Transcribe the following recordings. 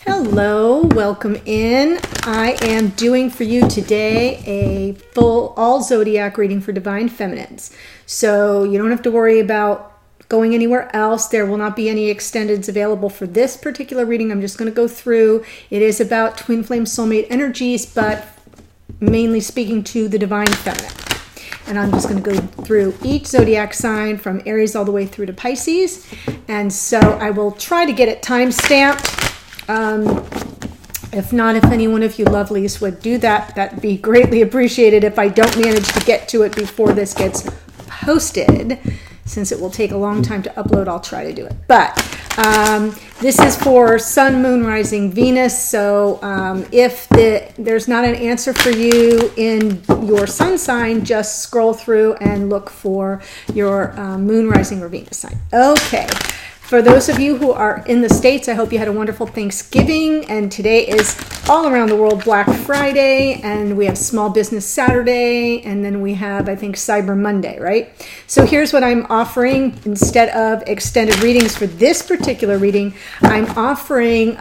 Hello, welcome in. I am doing for you today a full all zodiac reading for divine feminines. So you don't have to worry about going anywhere else. There will not be any extendeds available for this particular reading. I'm just going to go through. It is about twin flame soulmate energies, but mainly speaking to the divine feminine. And I'm just going to go through each zodiac sign from Aries all the way through to Pisces. And so I will try to get it time stamped. If not, if any one of you lovelies would do that, that'd be greatly appreciated. If I don't manage to get to it before this gets posted, since it will take a long time to upload, I'll try to do it. But this is for Sun, Moon, Rising, Venus. So if there's not an answer for you in your Sun sign, just scroll through and look for your Moon, Rising, or Venus sign. Okay. For those of you who are in the States, I hope you had a wonderful Thanksgiving. And today is all around the world Black Friday. And we have Small Business Saturday. And then we have, I think, Cyber Monday, right? So here's what I'm offering. Instead of extended readings for this particular reading, I'm offering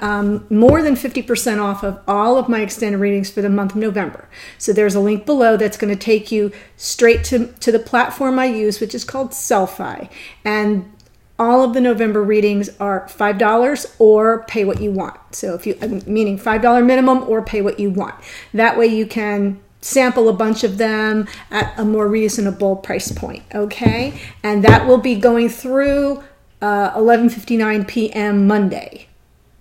more than 50% off of all of my extended readings for the month of November. So there's a link below that's going to take you straight to the platform I use, which is called Selfie. And all of the November readings are $5 or pay what you want. So if you, meaning $5 minimum or pay what you want. That way you can sample a bunch of them at a more reasonable price point, okay? And that will be going through 11:59 p.m. Monday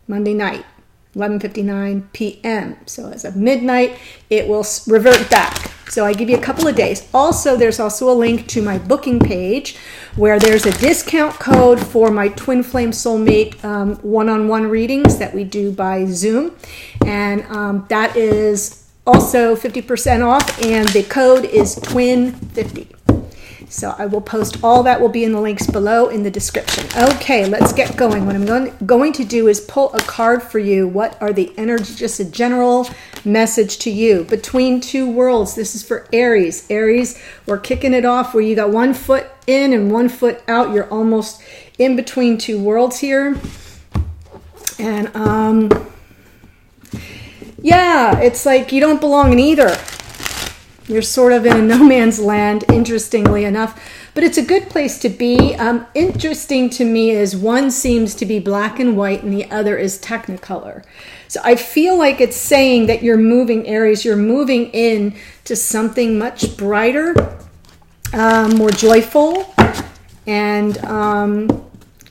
night, 11:59 p.m. So as of midnight, it will revert back. So I give you a couple of days. Also, there's also a link to my booking page where there's a discount code for my Twin Flame Soulmate one-on-one readings that we do by Zoom. And that is also 50% off, and the code is TWIN50. So I will post all that will be in the links below in the description. Okay, let's get going. What I'm going to do is pull a card for you. What are the energies? Just a general message to you. Between two worlds. This is for Aries. Aries, we're kicking it off where you got 1 foot in and 1 foot out. You're almost in between two worlds here. And yeah, it's like you don't belong in either. You're sort of in a no man's land, interestingly enough, but it's a good place to be. Interesting to me is one seems to be black and white and the other is technicolor. So I feel like it's saying that you're moving, Aries, you're moving in to something much brighter, more joyful, and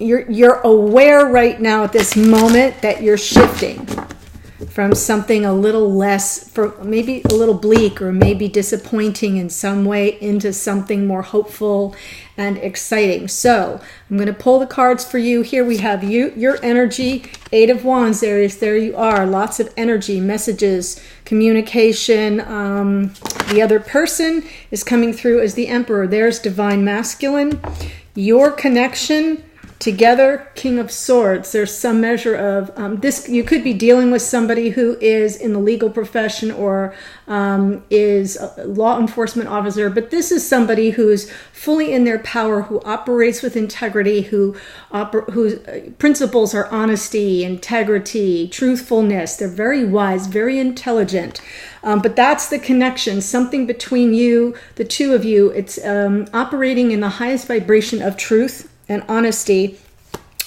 you're aware right now at this moment that you're shifting from something a little less, for maybe a little bleak or maybe disappointing in some way, into something more hopeful and exciting. So I'm going to pull the cards for you. Here we have your energy, 8 of Wands, Aries. There you are. Lots of energy, messages, communication. The other person is coming through as the Emperor. There's Divine Masculine. Your connection together, King of Swords. There's some measure of this. You could be dealing with somebody who is in the legal profession or is a law enforcement officer, but this is somebody who's fully in their power, who operates with integrity, whose principles are honesty, integrity, truthfulness. They're very wise, very intelligent. But that's the connection, something between you, the two of you. It's operating in the highest vibration of truth and honesty.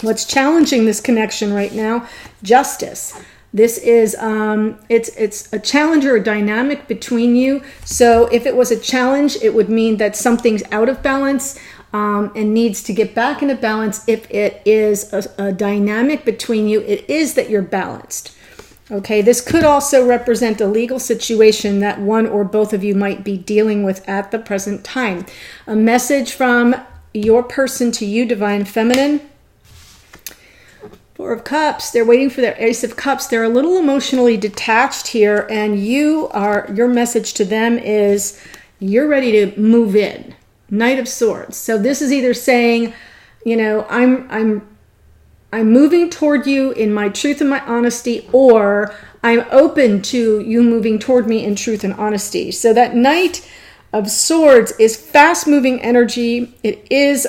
What's challenging this connection right now? Justice. This is it's a challenge or a dynamic between you. So if it was a challenge, it would mean that something's out of balance and needs to get back into balance. If it is a dynamic between you, it is that you're balanced. Okay, this could also represent a legal situation that one or both of you might be dealing with at the present time. A message from your person to you, Divine Feminine. 4 of Cups. They're waiting for their Ace of Cups. They're a little emotionally detached here, and your message to them is you're ready to move in. Knight of Swords. So this is either saying, you know, I'm moving toward you in my truth and my honesty, or I'm open to you moving toward me in truth and honesty. So that Knight of Swords is fast-moving energy. It is,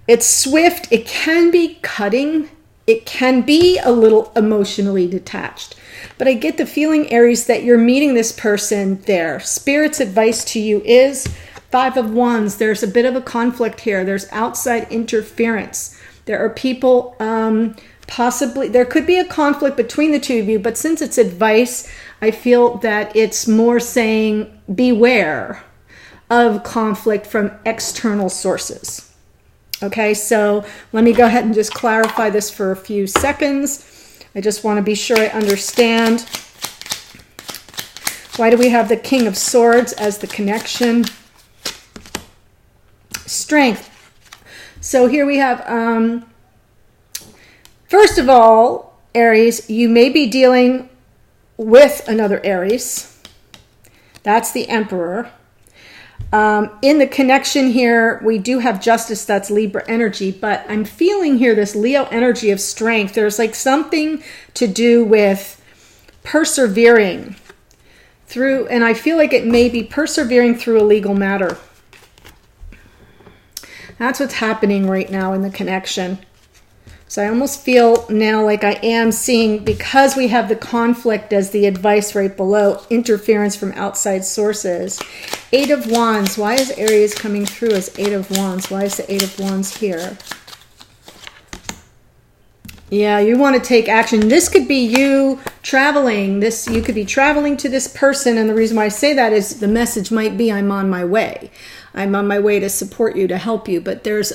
it's swift. It can be cutting it can be a little emotionally detached. But I get the feeling, Aries, that you're meeting this person there. Spirit's advice to you is Five of Wands. There's a bit of a conflict here. There's outside interference. There are people, possibly, there could be a conflict between the two of you, but since it's advice, I feel that it's more saying beware of conflict from external sources. Okay, so let me go ahead and just clarify this for a few seconds. I just want to be sure I understand. Why do we have the King of Swords as the connection? Strength. So here we have, first of all, Aries, you may be dealing with another Aries. That's the Emperor. In the connection here, we do have Justice, that's Libra energy, but I'm feeling here this Leo energy of strength. There's like something to do with persevering through, and I feel like it may be persevering through a legal matter. That's what's happening right now in the connection. So I almost feel now like I am seeing, because we have the conflict as the advice right below, interference from outside sources. Eight of Wands. Why is Aries coming through as Eight of Wands? Why is the Eight of Wands here? Yeah, you want to take action. This could be you traveling. You could be traveling to this person, and the reason why I say that is the message might be, I'm on my way. I'm on my way to support you, to help you. But there's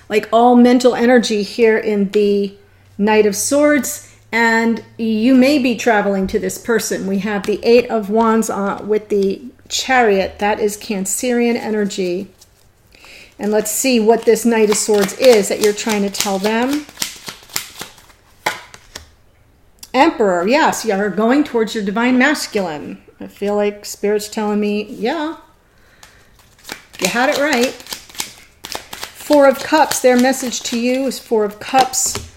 like all mental energy here in the Knight of Swords, and you may be traveling to this person. We have the Eight of Wands with the Chariot. That is Cancerian energy. And let's see what this Knight of Swords is that you're trying to tell them. Emperor. Yes, you're going towards your divine masculine. I feel like Spirit's telling me, yeah, you had it right. Four of Cups. Their message to you is Four of Cups.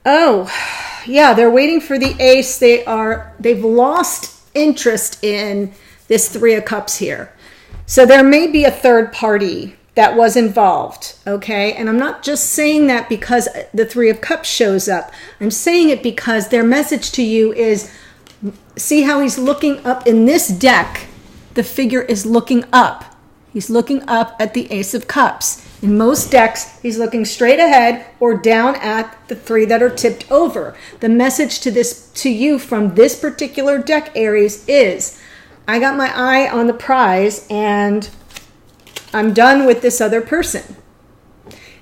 Oh, yeah, they're waiting for the Ace. They've lost interest in this Three of Cups here. So there may be a third party that was involved, okay? And I'm not just saying that because the Three of Cups shows up. I'm saying it because their message to you is, see how he's looking up in this deck? The figure is looking up. He's looking up at the Ace of Cups. In most decks, he's looking straight ahead or down at the three that are tipped over. The message to you from this particular deck, Aries, is, I got my eye on the prize and I'm done with this other person.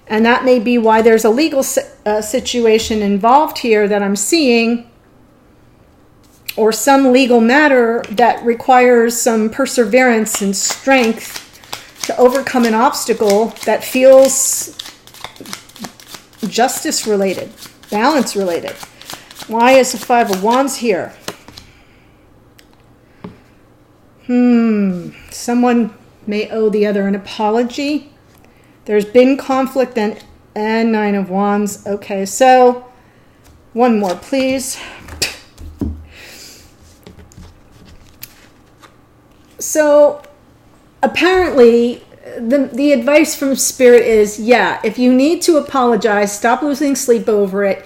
And that may be why there's a legal situation involved here that I'm seeing, or some legal matter that requires some perseverance and strength to overcome an obstacle that feels justice related, balance related. Why is the Five of Wands here? Someone may owe the other an apology. There's been conflict and Nine of Wands. Okay, so one more, please. So apparently the advice from Spirit is, yeah, if you need to apologize, stop losing sleep over it,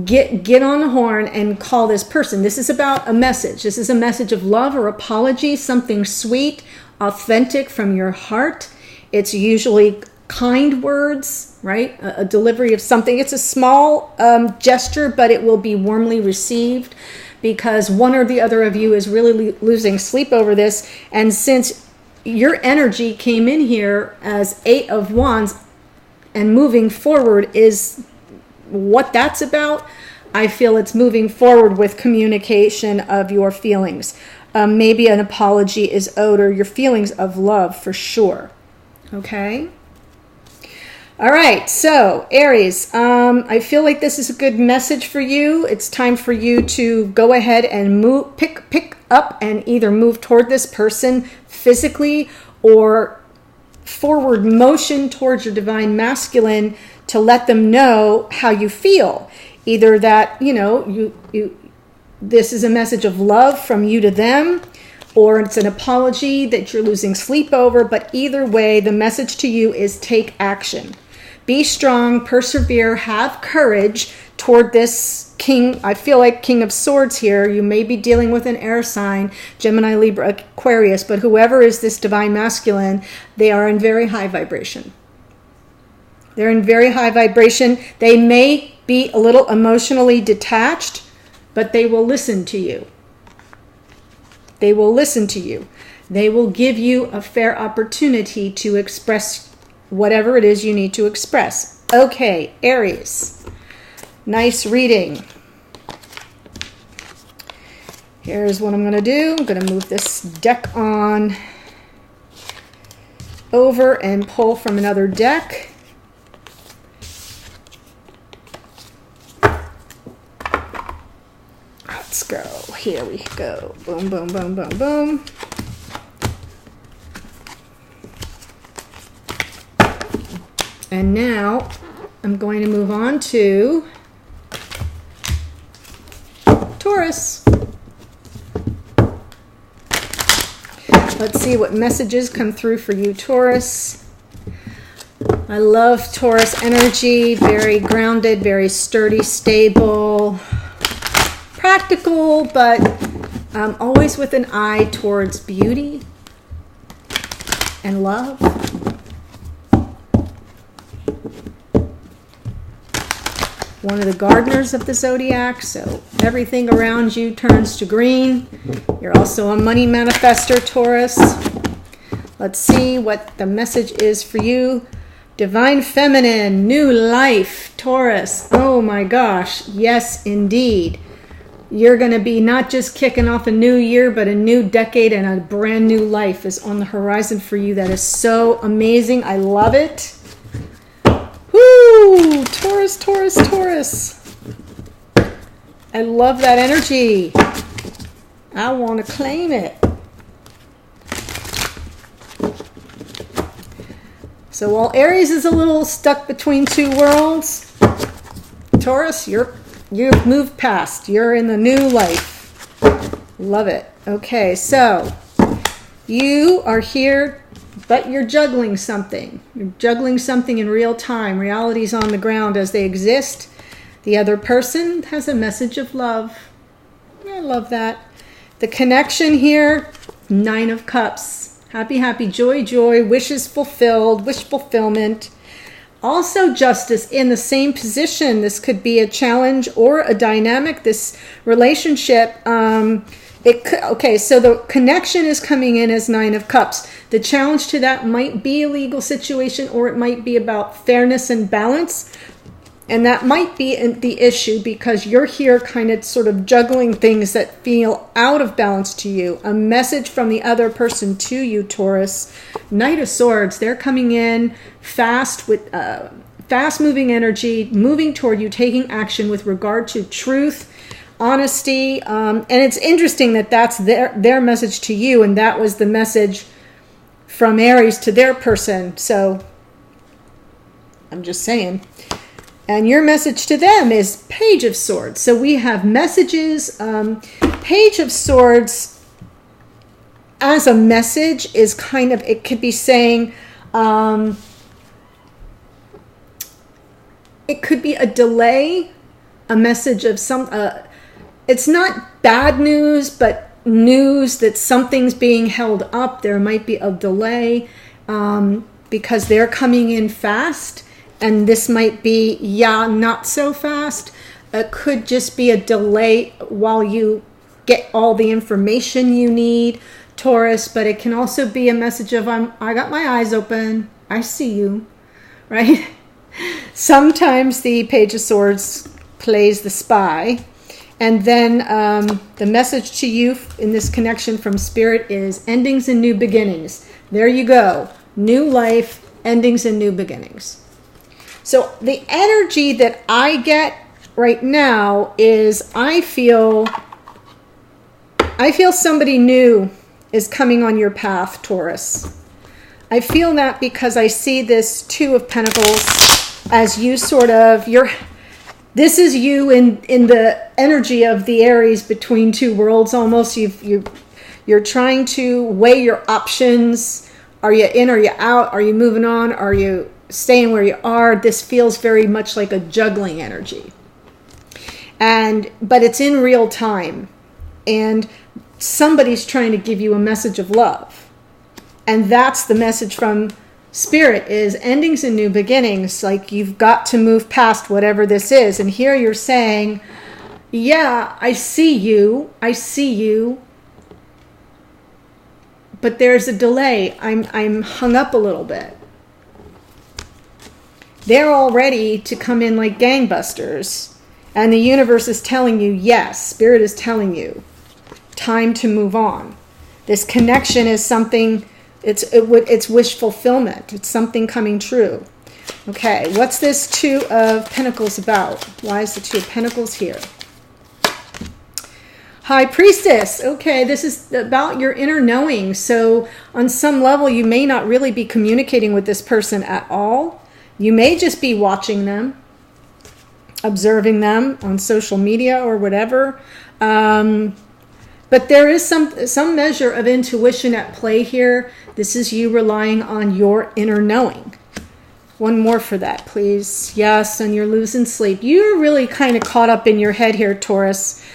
get on the horn and call this person. This is about a message. This is a message of love or apology, something sweet, authentic from your heart. It's usually kind words, right? A delivery of something. It's a small gesture, but it will be warmly received, because one or the other of you is really losing sleep over this. And since your energy came in here as Eight of Wands and moving forward is what that's about, I feel it's moving forward with communication of your feelings. Maybe an apology is owed, or your feelings of love for sure. Okay? All right, so Aries, I feel like this is a good message for you. It's time for you to go ahead and pick up and either move toward this person physically or forward motion towards your divine masculine to let them know how you feel. Either that, this is a message of love from you to them, or it's an apology that you're losing sleep over. But either way, the message to you is take action. Be strong, persevere, have courage toward this king. I feel like King of Swords here. You may be dealing with an air sign, Gemini, Libra, Aquarius, but whoever is this divine masculine, they are in very high vibration. They're in very high vibration. They may be a little emotionally detached, but they will listen to you. They will listen to you. They will give you a fair opportunity to express whatever it is you need to express. Okay, Aries. Nice reading. Here's what I'm going to do. I'm going to move this deck on over and pull from another deck. Let's go. Here we go. Boom, boom, boom, boom, boom. And now I'm going to move on to Taurus. Let's see what messages come through for you, Taurus. I love Taurus energy. Very grounded, very sturdy, stable, practical, but always with an eye towards beauty and love. One of the gardeners of the zodiac, so everything around you turns to green. You're also a money manifester, Taurus. Let's see what the message is for you. Divine feminine, new life, Taurus. Oh my gosh, yes indeed. You're going to be not just kicking off a new year, but a new decade, and a brand new life is on the horizon for you. That is so amazing. I love it. Woo! Taurus, Taurus, Taurus. I love that energy. I want to claim it. So while Aries is a little stuck between two worlds, Taurus, you've moved past. You're in the new life. Love it. Okay, so you are here, but you're juggling something. You're juggling something in real time. Reality's on the ground as they exist. The other person has a message of love. I love that. The connection here, 9 of Cups. Happy, happy, joy, joy, wishes fulfilled, wish fulfillment. Also Justice in the same position. This could be a challenge or a dynamic, this relationship. Okay, so the connection is coming in as 9 of Cups. The challenge to that might be a legal situation, or it might be about fairness and balance. And that might be the issue, because you're here kind of sort of juggling things that feel out of balance to you. A message from the other person to you, Taurus. Knight of Swords, they're coming in fast with fast-moving energy, moving toward you, taking action with regard to truth, honesty, and it's interesting that that's their message to you, and that was the message from Aries to their person. So I'm just saying. And your message to them is Page of Swords. So we have messages. Page of Swords as a message is kind of, it could be saying, it could be a delay, a message of some, it's not bad news, but news that something's being held up. There might be a delay because they're coming in fast. And this might be, not so fast. It could just be a delay while you get all the information you need, Taurus. But it can also be a message of, I got my eyes open. I see you, right? Sometimes the Page of Swords plays the spy. And then the message to you in this connection from Spirit is endings and new beginnings. There you go. New life, endings and new beginnings. So the energy that I get right now is I feel somebody new is coming on your path, Taurus. I feel that because I see this 2 of Pentacles as you sort of, this is you in the energy of the Aries between two worlds almost. You're trying to weigh your options. Are you in? Are you out? Are you moving on? Are you staying where you are. This feels very much like a juggling energy. But it's in real time. And somebody's trying to give you a message of love. And that's the message from Spirit, is endings and new beginnings. Like, you've got to move past whatever this is. And here you're saying, yeah, I see you, but there's a delay. I'm hung up a little bit. They're all ready to come in like gangbusters, and the universe is telling you, yes, Spirit is telling you, time to move on. This connection is something, it's wish fulfillment. It's something coming true. Okay, what's this Two of Pentacles about? Why is the Two of Pentacles here? High Priestess. Okay, this is about your inner knowing. So on some level, you may not really be communicating with this person at all. You may just be watching them, observing them on social media or whatever. But there is some measure of intuition at play here. This is you relying on your inner knowing. One more for that, please. Yes, and you're losing sleep. You're really kind of caught up in your head here, Taurus.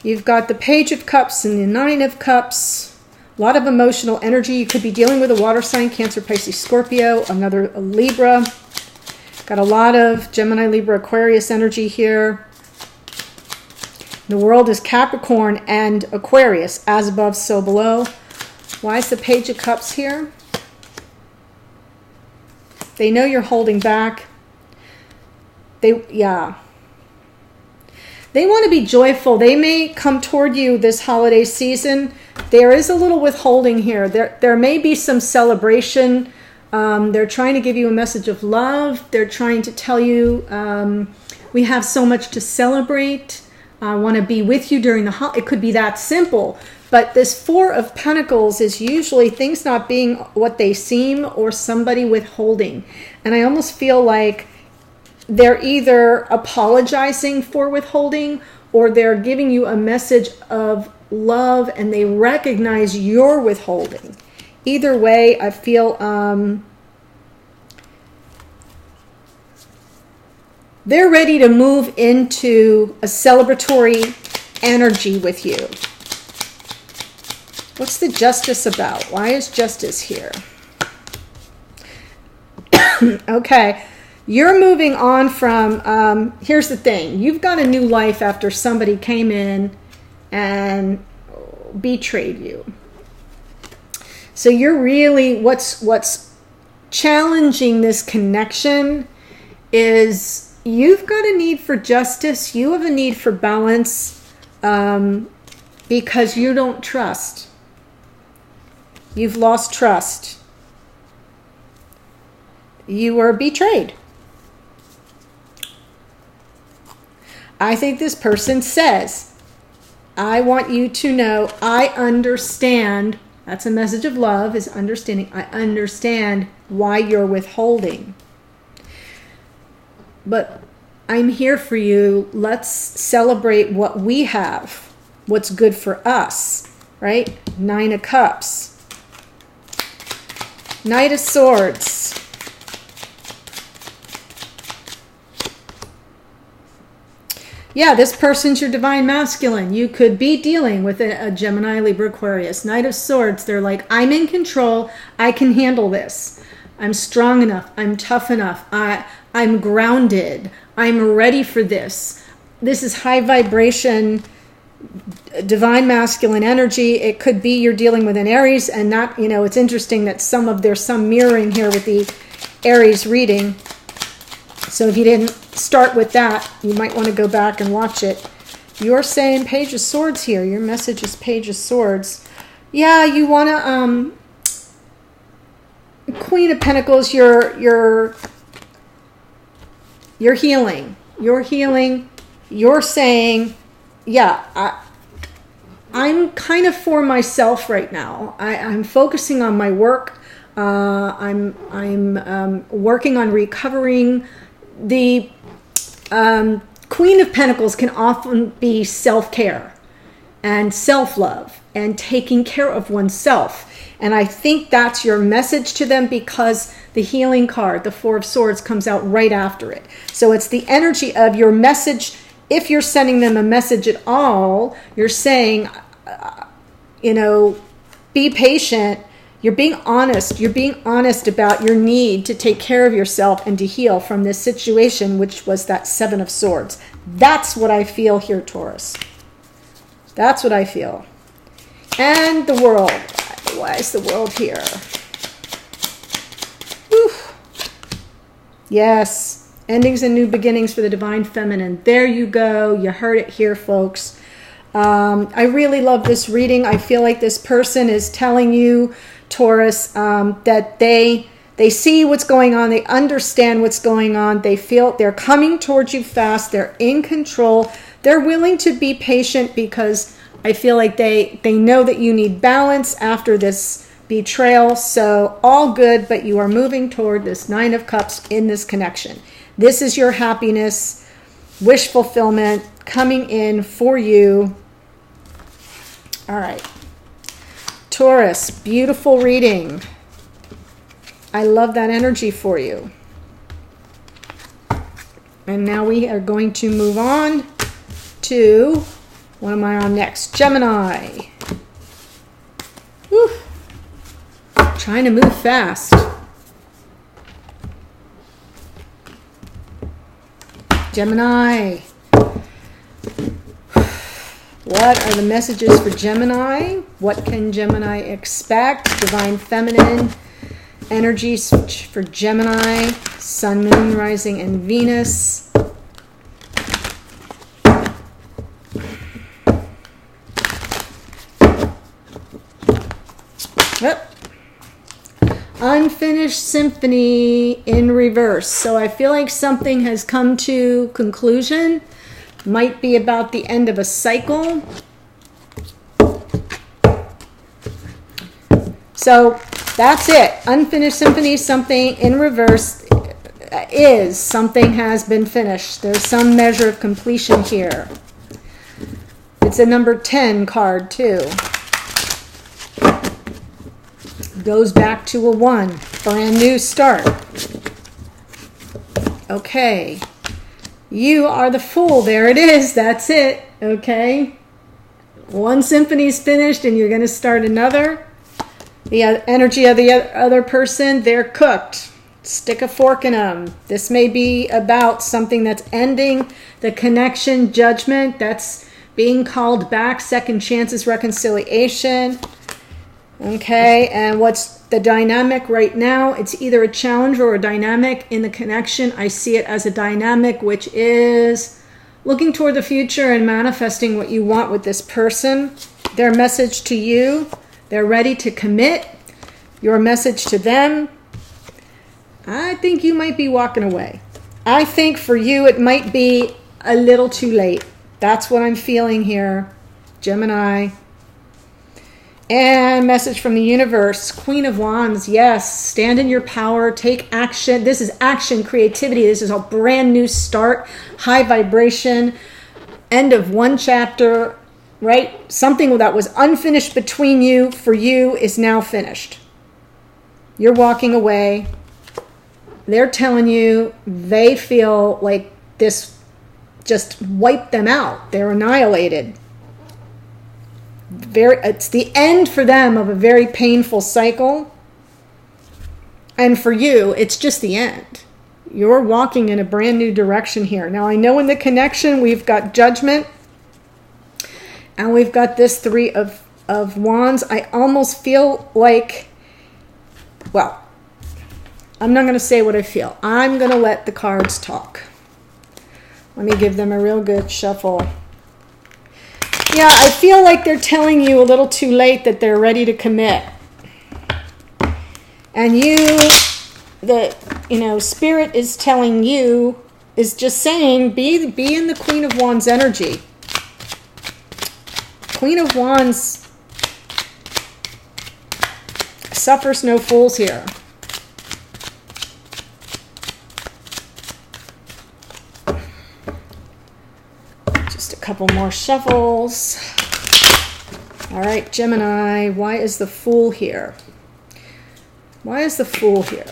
You've got the Page of Cups and the Nine of Cups. A lot of emotional energy. You could be dealing with a water sign, Cancer, Pisces, Scorpio, a Libra. Got a lot of Gemini, Libra, Aquarius energy here. The world is Capricorn and Aquarius, as above, so below. Why is the Page of Cups here? They know you're holding back. They want to be joyful. They may come toward you this holiday season. There is a little withholding here. There may be some celebration. They're trying to give you a message of love. They're trying to tell you, we have so much to celebrate. I want to be with you during the holiday. It could be that simple. But this Four of Pentacles is usually things not being what they seem, or somebody withholding. And I almost feel like they're either apologizing for withholding, or they're giving you a message of love and they recognize your withholding. Either way, I feel they're ready to move into a celebratory energy with you. What's the Justice about? Why is Justice here? Okay. You're moving on from, here's the thing. You've got a new life after somebody came in and betrayed you. So you're really, what's challenging this connection is you've got a need for justice. You have a need for balance because you don't trust. You've lost trust. You were betrayed. I think this person says, I want you to know I understand. That's a message of love, is understanding. I understand why you're withholding. But I'm here for you. Let's celebrate what we have, what's good for us, right? Nine of Cups. Knight of Swords. Yeah, this person's your divine masculine. You could be dealing with a Gemini, Libra, Aquarius. Knight of Swords, they're like, I'm in control. I can handle this. I'm strong enough. I'm tough enough. I'm grounded. I'm ready for this. This is high vibration, divine masculine energy. It could be you're dealing with an Aries, and not, it's interesting that there's some mirroring here with the Aries reading. So if you didn't start with that, you might want to go back and watch it. You're saying Page of Swords here. Your message is Page of Swords. Yeah, you want to, Queen of Pentacles, you're healing. You're healing. You're saying, yeah, I'm kind of for myself right now. I'm focusing on my work. I'm working on recovering. The Queen of Pentacles can often be self-care and self-love and taking care of oneself. And I think that's your message to them, because the healing card, the Four of Swords, comes out right after it. So it's the energy of your message. If you're sending them a message at all, you're saying, you know, be patient. You're being honest. You're being honest about your need to take care of yourself and to heal from this situation, which was that Seven of Swords. That's what I feel here, Taurus. That's what I feel. And the world. Why is the world here? Whew. Yes. Endings and new beginnings for the Divine Feminine. There you go. You heard it here, folks. I really love this reading. I feel like this person is telling you, Taurus, that they see what's going on. They understand what's going on. They feel they're coming towards you fast. They're in control. They're willing to be patient, because I feel like they know that you need balance after this betrayal. So all good, but you are moving toward this Nine of Cups in this connection. This is your happiness, wish fulfillment coming in for you. All right. Taurus, beautiful reading. I love that energy for you. And now we are going to move on to, what am I on next? Gemini. Whew. Trying to move fast. Gemini. What are the messages for Gemini? What can Gemini expect? Divine Feminine energies for Gemini. Sun, Moon, Rising, and Venus. Yep. Unfinished symphony in reverse. So I feel like something has come to conclusion. Might be about the end of a cycle. So that's it. Unfinished symphony, something in reverse is something has been finished. There's some measure of completion here. It's a number 10 card too. Goes back to a 1. Brand new start. Okay. You are the Fool. There it is. That's it. Okay. One symphony's finished and you're going to start another. The energy of the other person, they're cooked. Stick a fork in them. This may be about something that's ending, the connection, judgment, that's being called back, second chances, reconciliation. Okay, and what's the dynamic right now? It's either a challenge or a dynamic in the connection. I see it as a dynamic, which is looking toward the future and manifesting what you want with this person. Their message to you, they're ready to commit. Your message to them, I think you might be walking away. I think for you it might be a little too late. That's what I'm feeling here, Gemini. And message from the universe, Queen of Wands, yes, stand in your power, take action. This is action, creativity. This is a brand new start, high vibration, end of one chapter, right? Something that was unfinished between you, for you, is now finished. You're walking away. They're telling you they feel like this just wiped them out. They're annihilated. It's the end for them of a very painful cycle. And for you, it's just the end. You're walking in a brand new direction here. Now, I know in the connection, we've got judgment. And we've got this Three of Wands. I almost feel like, well, I'm not going to say what I feel. I'm going to let the cards talk. Let me give them a real good shuffle. Yeah, I feel like they're telling you a little too late that they're ready to commit. And Spirit is telling you, is just saying, be in the Queen of Wands energy. Queen of Wands suffers no fools here. Couple more shuffles. All right, Gemini, why is the Fool here? Why is the Fool here?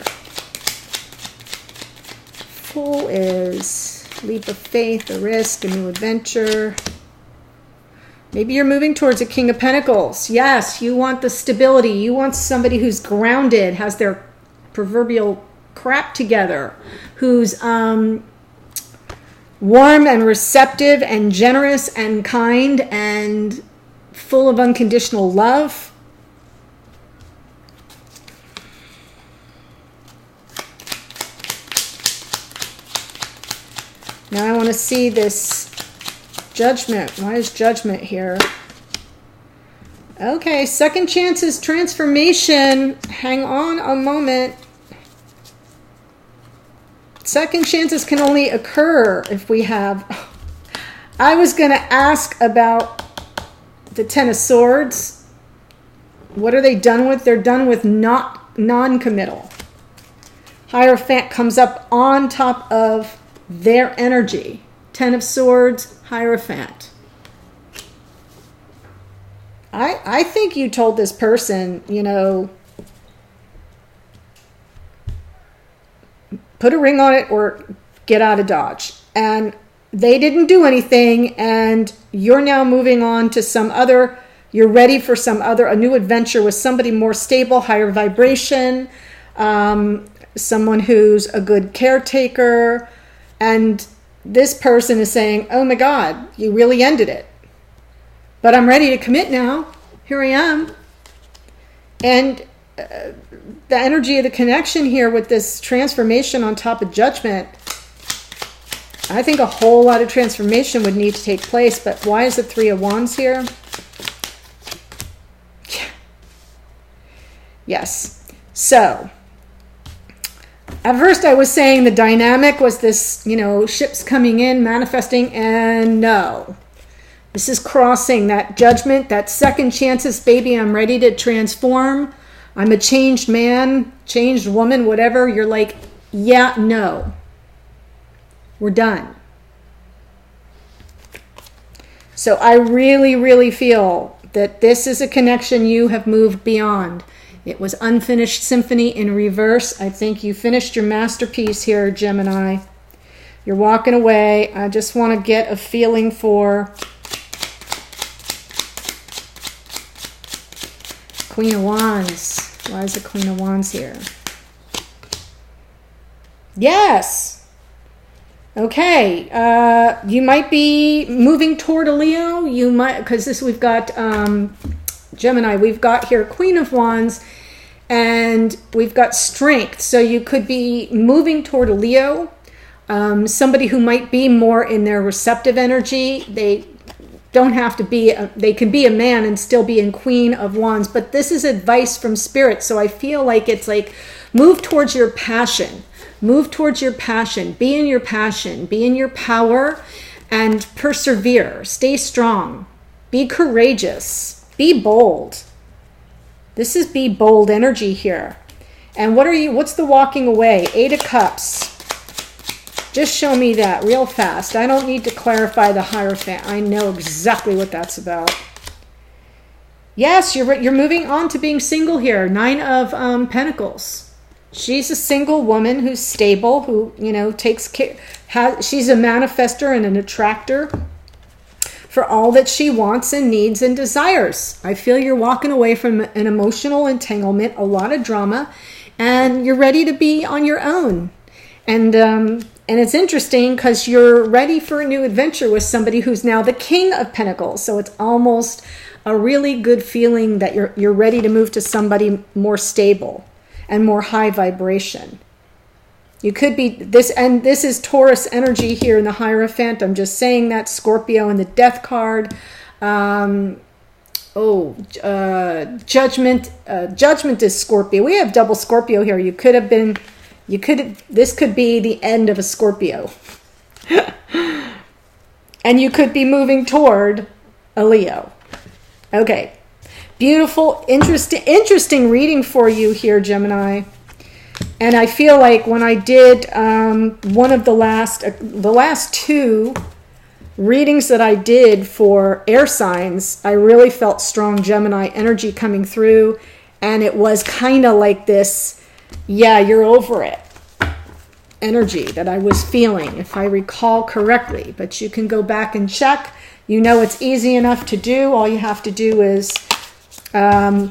Fool is leap of faith, a risk, a new adventure. Maybe you're moving towards a King of Pentacles. Yes, you want the stability. You want somebody who's grounded, has their proverbial crap together, who's warm and receptive and generous and kind and full of unconditional love. Now I want to see this Judgment. Why is Judgment here? Okay, second chances, transformation. Hang on a moment. Second chances can only occur if we have... I was going to ask about the Ten of Swords. What are they done with? They're done with non-committal. Hierophant comes up on top of their energy. Ten of Swords, Hierophant. I think you told this person, you know, put a ring on it or get out of Dodge. And they didn't do anything, and you're now moving on to some other, you're ready for a new adventure with somebody more stable, higher vibration, someone who's a good caretaker, and this person is saying, oh my God, you really ended it. But I'm ready to commit now. Here I am. And the energy of the connection here with this transformation on top of Judgment, I think a whole lot of transformation would need to take place. But why is the Three of Wands here? Yes. So... at first I was saying the dynamic was this, you know, ships coming in, manifesting, and no. This is crossing that Judgment, that second chances, baby, I'm ready to transform. I'm a changed man, changed woman, whatever. You're like, yeah, no. We're done. So I really, really feel that this is a connection you have moved beyond. It was unfinished symphony in reverse. I think you finished your masterpiece here, Gemini. You're walking away. I just want to get a feeling for Queen of Wands. Why is the Queen of Wands here? Yes. Okay. You might be moving toward a Leo. You might, because this we've got... Gemini, we've got here Queen of Wands, and we've got Strength. So you could be moving toward a Leo, somebody who might be more in their receptive energy. They don't have to be, they can be a man and still be in Queen of Wands. But this is advice from Spirit. So I feel like it's like, move towards your passion. Move towards your passion. Be in your passion. Be in your power and persevere. Stay strong. Be courageous. Be bold. This is be bold energy here. And what's the walking away? Eight of Cups. Just show me that real fast. I don't need to clarify the Hierophant. I know exactly what that's about. Yes, you're moving on to being single here. Nine of Pentacles. She's a single woman who's stable, who, you know, takes care. She's a manifester and an attractor for all that she wants and needs and desires. I feel you're walking away from an emotional entanglement, a lot of drama, and you're ready to be on your own. And it's interesting because you're ready for a new adventure with somebody who's now the King of Pentacles. So it's almost a really good feeling that you're ready to move to somebody more stable and more high vibration. You could be this, and this is Taurus energy here in the Hierophant. I'm just saying that. Scorpio in the Death card. Judgment. Judgment is Scorpio. We have double Scorpio here. This could be the end of a Scorpio. And you could be moving toward a Leo. Okay. Beautiful, interesting reading for you here, Gemini. And I feel like when I did one of the last two readings that I did for air signs, I really felt strong Gemini energy coming through. And it was kind of like this yeah, you're over it energy that I was feeling, if I recall correctly. But you can go back and check. You know, it's easy enough to do. All you have to do is go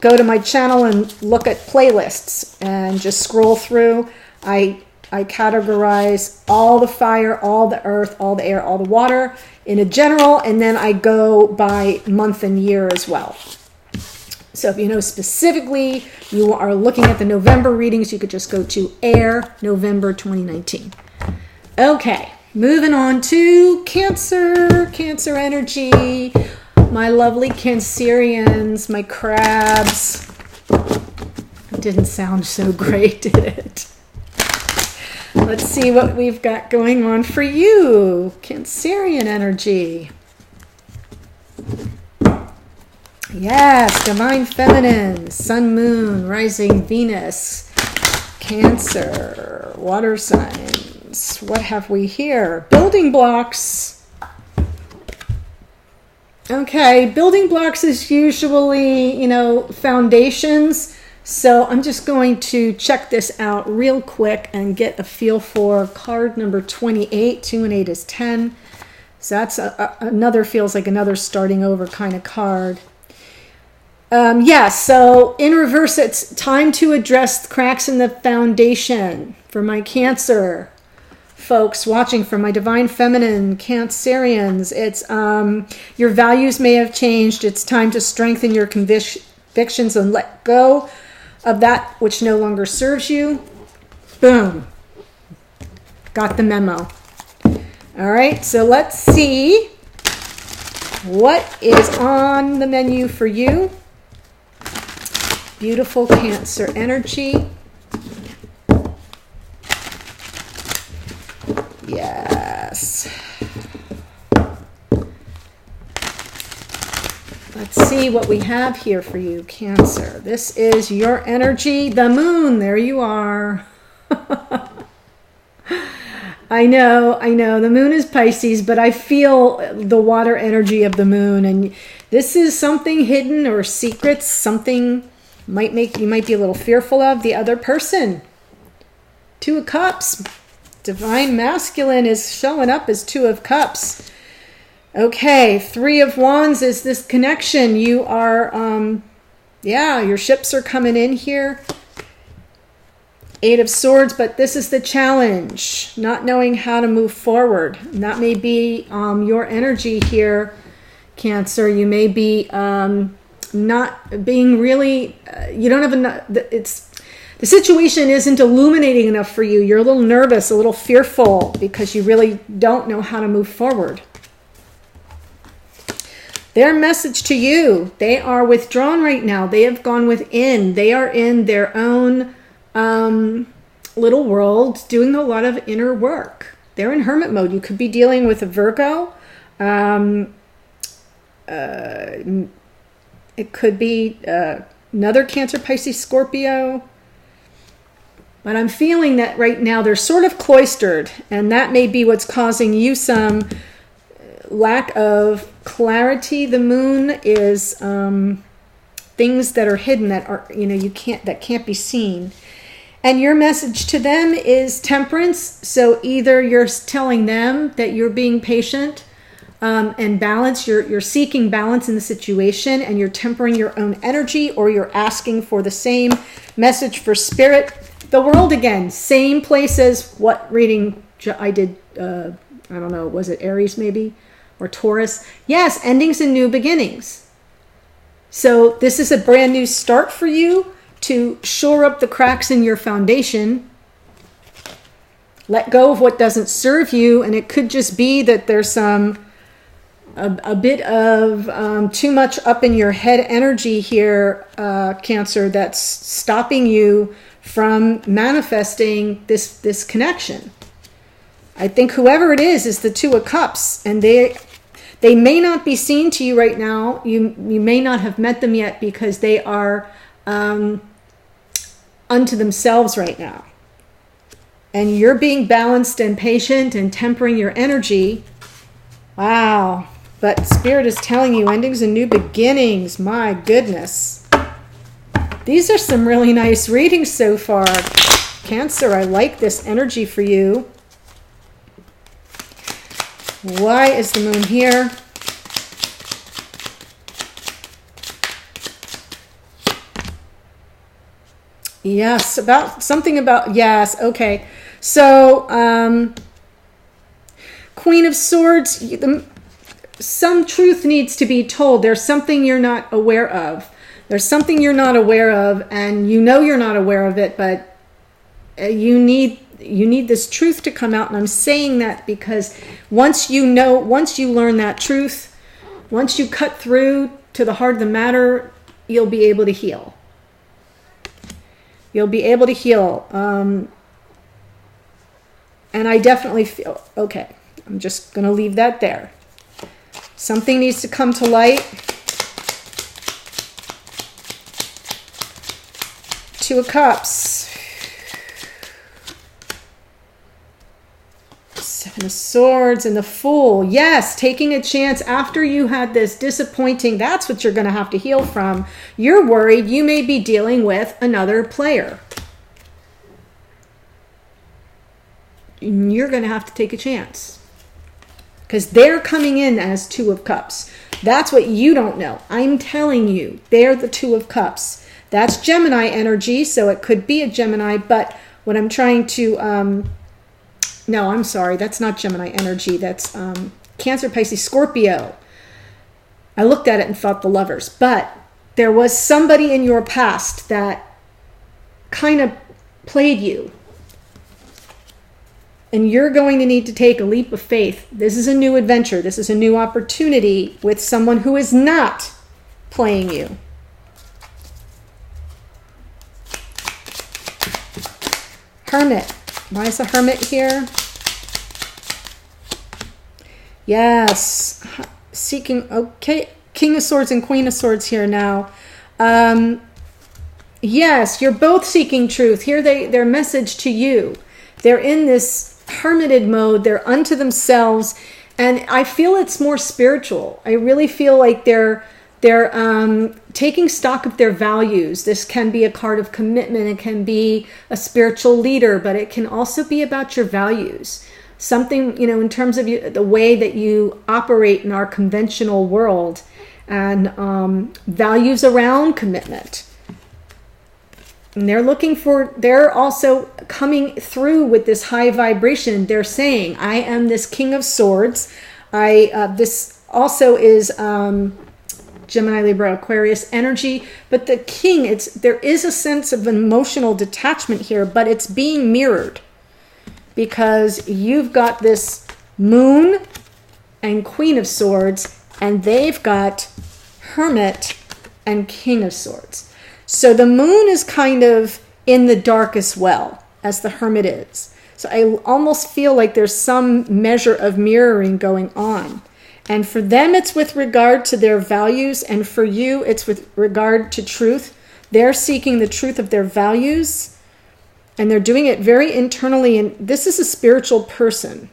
to my channel and look at playlists and just scroll through. I categorize all the fire, all the earth, all the air, all the water in a general, and then I go by month and year as well. So if you know specifically you are looking at the November readings, you could just go to Air November 2019. Okay, moving on to Cancer, Cancer energy, my lovely Cancerians, my crabs. It didn't sound so great, did it? Let's see what we've got going on for you, Cancerian energy. Yes, Divine Feminine, Sun, Moon, Rising Venus, Cancer, Water Signs. What have we here? Building blocks. Okay, building blocks is usually, foundations. So I'm just going to check this out real quick and get a feel for card number 28. 2 and 8 is 10. So that's another, feels like another starting over kind of card. So in reverse, it's time to address cracks in the foundation for my Cancer folks watching, for my Divine Feminine Cancerians. It's your values may have changed. It's time to strengthen your convictions and let go of that which no longer serves you. Boom. Got the memo. All right, so let's see what is on the menu for you. Beautiful Cancer energy. Yes. Let's see what we have here for you, Cancer. This is your energy, the moon. There you are. I know. The moon is Pisces, but I feel the water energy of the moon. And this is something hidden or secrets, something you might be a little fearful of the other person. 2 of Cups. Divine Masculine is showing up as 2 of Cups. Okay, 3 of Wands is this connection. You are, your ships are coming in here. 8 of Swords, but this is the challenge. Not knowing how to move forward. And that may be your energy here, Cancer. You may be not being really, you don't have enough, the situation isn't illuminating enough for you. You're a little nervous, a little fearful, because you really don't know how to move forward. Their message to you, they are withdrawn right now. They have gone within. They are in their own little world, doing a lot of inner work. They're in hermit mode. You could be dealing with a Virgo. It could be another Cancer, Pisces, Scorpio. But I'm feeling that right now they're sort of cloistered, and that may be what's causing you some lack of clarity. The moon is things that are hidden, that are that can't be seen. And your message to them is temperance. So either you're telling them that you're being patient and balance, you're seeking balance in the situation, and you're tempering your own energy, or you're asking for the same message for spirit. The world again, same place as what reading I did, I don't know, was it Aries maybe? Or Taurus? Yes, endings and new beginnings. So this is a brand new start for you to shore up the cracks in your foundation. Let go of what doesn't serve you, and it could just be that there's a bit of too much up in your head energy here, Cancer, that's stopping you from manifesting this connection. I think whoever it is the 2 of Cups, and they may not be seen to you right now. You may not have met them yet, because they are unto themselves right now. And you're being balanced and patient and tempering your energy. Wow. But Spirit is telling you endings and new beginnings. My goodness. These are some really nice readings so far. Cancer, I like this energy for you. Why is the moon here? Yes, yes, okay. So, Queen of Swords, some truth needs to be told. There's something you're not aware of. There's something you're not aware of, and you know you're not aware of it, but you need this truth to come out. And I'm saying that because once you learn that truth, once you cut through to the heart of the matter, you'll be able to heal. You'll be able to heal. And I definitely feel, okay, I'm just going to leave that there. Something needs to come to light. Two of Cups. Seven of Swords and the Fool. Yes, taking a chance after you had this disappointing, that's what you're going to have to heal from. You're worried you may be dealing with another player. You're going to have to take a chance. Because they're coming in as Two of Cups. That's what you don't know. I'm telling you, they're the Two of Cups. That's Gemini energy, so it could be a Gemini, but what I'm trying to... no, I'm sorry. That's not Gemini energy. That's Cancer, Pisces, Scorpio. I looked at it and thought the Lovers. But there was somebody in your past that kind of played you. And you're going to need to take a leap of faith. This is a new adventure. This is a new opportunity with someone who is not playing you. Hermit. Why is the Hermit here? Yes. Seeking, okay. King of Swords and Queen of Swords here now. Yes, you're both seeking truth. Here their message to you. They're in this hermited mode. They're unto themselves. And I feel it's more spiritual. I really feel like they're taking stock of their values. This can be a card of commitment. It can be a spiritual leader, but it can also be about your values. Something, in terms of the way that you operate in our conventional world, and values around commitment. And they're also coming through with this high vibration. They're saying, I am this King of Swords. This also is Gemini, Libra, Aquarius energy. But the King, there is a sense of emotional detachment here, but it's being mirrored. Because you've got this Moon and Queen of Swords, and they've got Hermit and King of Swords. So the Moon is kind of in the dark as well as the Hermit is. So I almost feel like there's some measure of mirroring going on. And for them, it's with regard to their values. And for you, it's with regard to truth. They're seeking the truth of their values. And they're doing it very internally. And this is a spiritual person.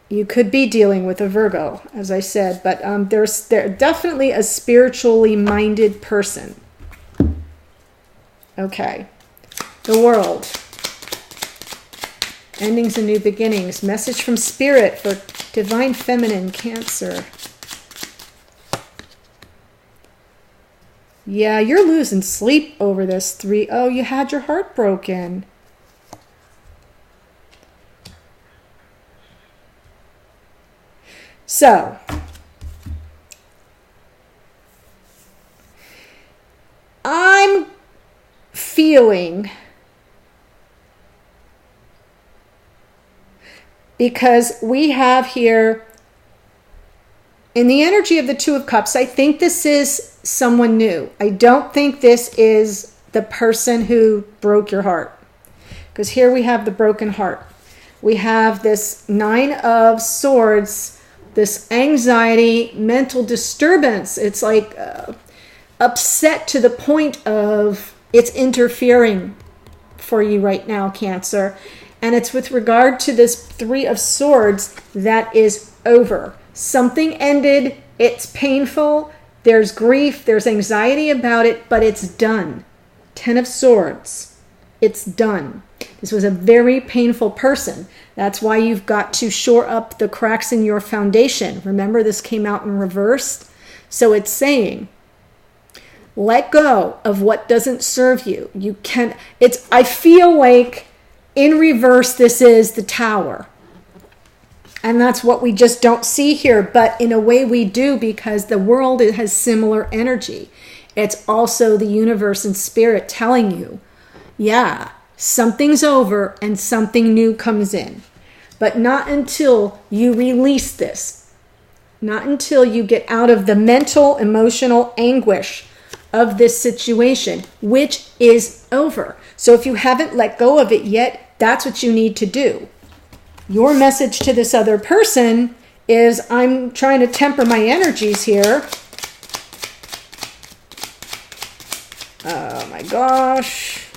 You could be dealing with a Virgo, as I said. But they're definitely a spiritually minded person. Okay. The World. Endings and new beginnings. Message from Spirit for Divine Feminine, Cancer. Yeah, you're losing sleep over this 3. Oh, you had your heart broken. So, I'm feeling, because we have here in the energy of the Two of Cups, I think this is someone new. I don't think this is the person who broke your heart. Because here we have the broken heart. We have this 9 of Swords, this anxiety, mental disturbance. It's like upset to the point of it's interfering for you right now, Cancer. And it's with regard to this 3 of Swords that is over. Something ended, it's painful, There's grief, there's anxiety about it, but it's done. 10 of Swords. It's done. This was a very painful person. That's why you've got to shore up the cracks in your foundation. Remember, this came out in reverse. So it's saying, let go of what doesn't serve you. You can, I feel like in reverse, this is the Tower. And that's what we just don't see here. But in a way we do, because the world has similar energy. It's also the universe and spirit telling you, yeah, something's over and something new comes in. But not until you release this. Not until you get out of the mental, emotional anguish of this situation, which is over. So if you haven't let go of it yet, that's what you need to do. Your message to this other person is, I'm trying to temper my energies here. Oh my gosh.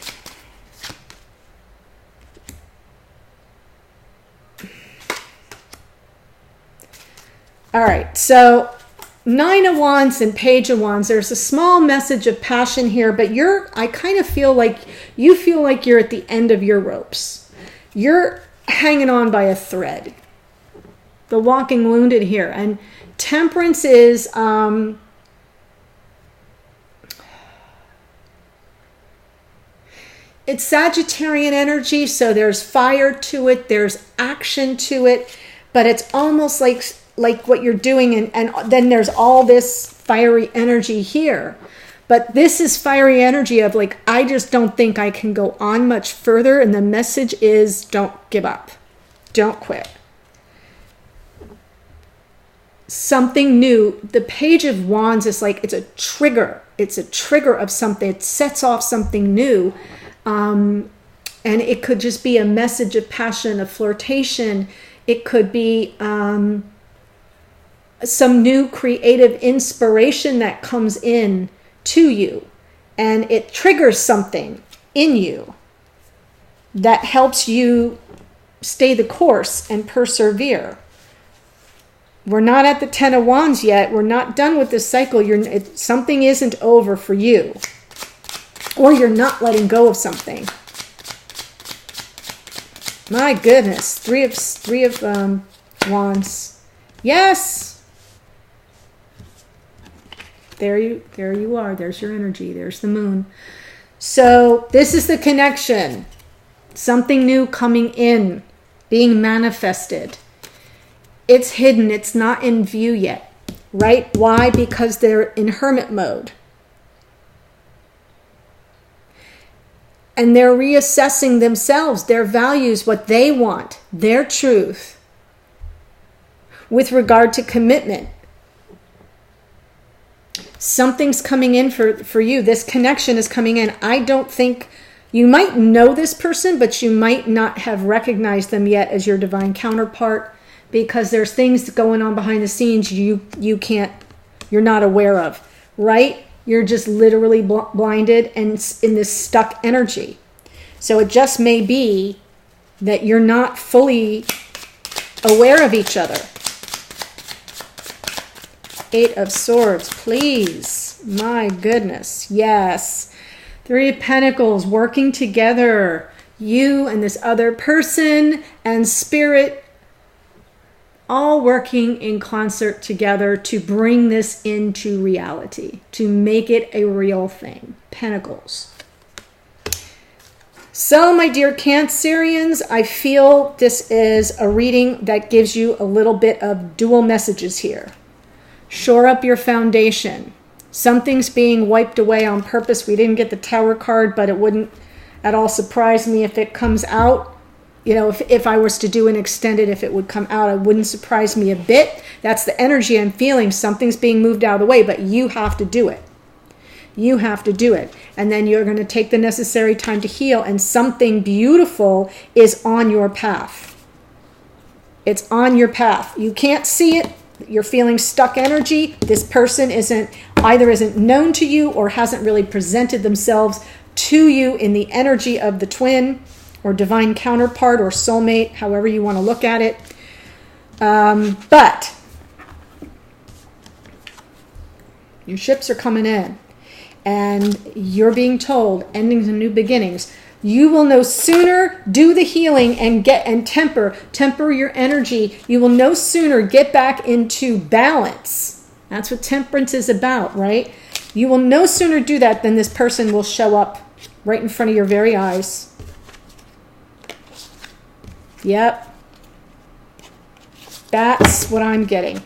All right, so 9 of Wands and Page of Wands. There's a small message of passion here, but I kind of feel like you feel like you're at the end of your ropes. You're hanging on by a thread. The walking wounded here. And Temperance is it's Sagittarian energy, so there's fire to it, there's action to it, but it's almost like what you're doing, and then there's all this fiery energy here. But this is fiery energy of like, I just don't think I can go on much further. And the message is, don't give up. Don't quit. Something new. The Page of Wands is like, it's a trigger. It's a trigger of something. It sets off something new. And it could just be a message of passion, of flirtation. It could be some new creative inspiration that comes in to you, and it triggers something in you that helps you stay the course and persevere. We're not at the 10 of Wands yet. We're not done with this cycle. Something isn't over for you, or you're not letting go of something. My goodness, three of Wands. Yes. There you are. There's your energy. There's the moon. So this is the connection. Something new coming in, being manifested. It's hidden. It's not in view yet. Right? Why? Because they're in hermit mode. And they're reassessing themselves, their values, what they want, their truth with regard to commitment. Something's coming in for you. This connection is coming in. I don't think, you might know this person, but you might not have recognized them yet as your divine counterpart, because there's things going on behind the scenes you're not aware of, right? You're just literally blinded and in this stuck energy. So it just may be that you're not fully aware of each other. 8 of Swords, please. My goodness. Yes. 3 of Pentacles, working together. You and this other person and spirit all working in concert together to bring this into reality, to make it a real thing. Pentacles. So, my dear Cancerians, I feel this is a reading that gives you a little bit of dual messages here. Shore up your foundation. Something's being wiped away on purpose. We didn't get the Tower card, but it wouldn't at all surprise me if it comes out. You know, if I was to do an extended, if it would come out, it wouldn't surprise me a bit. That's the energy I'm feeling. Something's being moved out of the way, but you have to do it. You have to do it. And then you're going to take the necessary time to heal, and something beautiful is on your path. It's on your path. You can't see it. You're feeling stuck energy. This person isn't known to you or hasn't really presented themselves to you in the energy of the twin or divine counterpart or soulmate, however you want to look at it. But Your ships are coming in. And you're being told, endings and new beginnings. You will no sooner do the healing and temper your energy. You will no sooner get back into balance. That's what temperance is about, right? You will no sooner do that than this person will show up right in front of your very eyes. Yep. That's what I'm getting.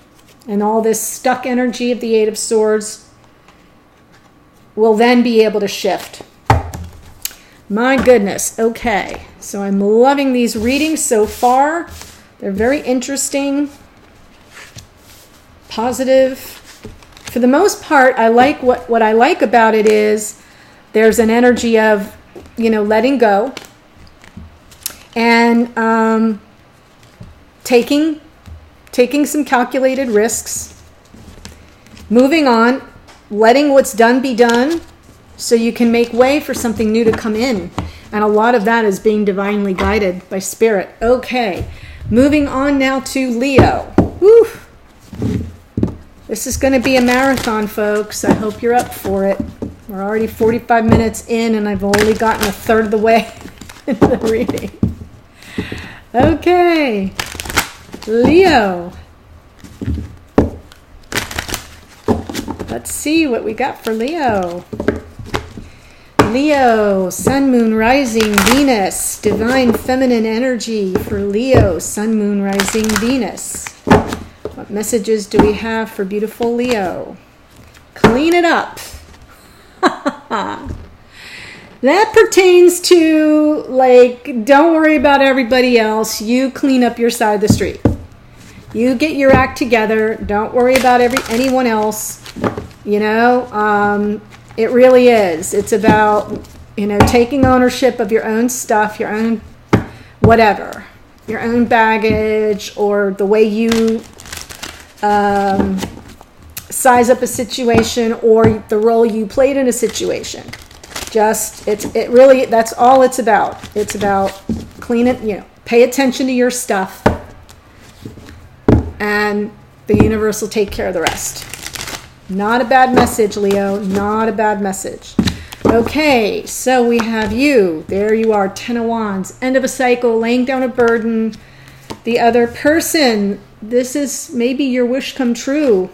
And all this stuck energy of the Eight of Swords will then be able to shift. My goodness. Okay. So I'm loving these readings so far. They're very interesting. Positive. For the most part, I like what I like about it is there's an energy of, letting go and taking some calculated risks, moving on, letting what's done be done so you can make way for something new to come in. And a lot of that is being divinely guided by spirit. Okay, moving on now to Leo. Woo. This is going to be a marathon, folks. I hope you're up for it. We're already 45 minutes in and I've only gotten a third of the way into the reading. Okay, Leo. Let's see what we got for Leo. Leo, Sun, Moon, Rising, Venus. Divine feminine energy for Leo, Sun, Moon, Rising, Venus. What messages do we have for beautiful Leo? Clean it up. That pertains to, don't worry about everybody else. You clean up your side of the street. You get your act together. Don't worry about anyone else. It really is. It's about, taking ownership of your own stuff, your own whatever, your own baggage, or the way you size up a situation, or the role you played in a situation. That's all it's about. It's about clean it, pay attention to your stuff, and the universe will take care of the rest. Not a bad message, Leo. Not a bad message. Okay, so we have you. There you are, 10 of Wands. End of a cycle, laying down a burden. The other person, this is maybe your wish come true.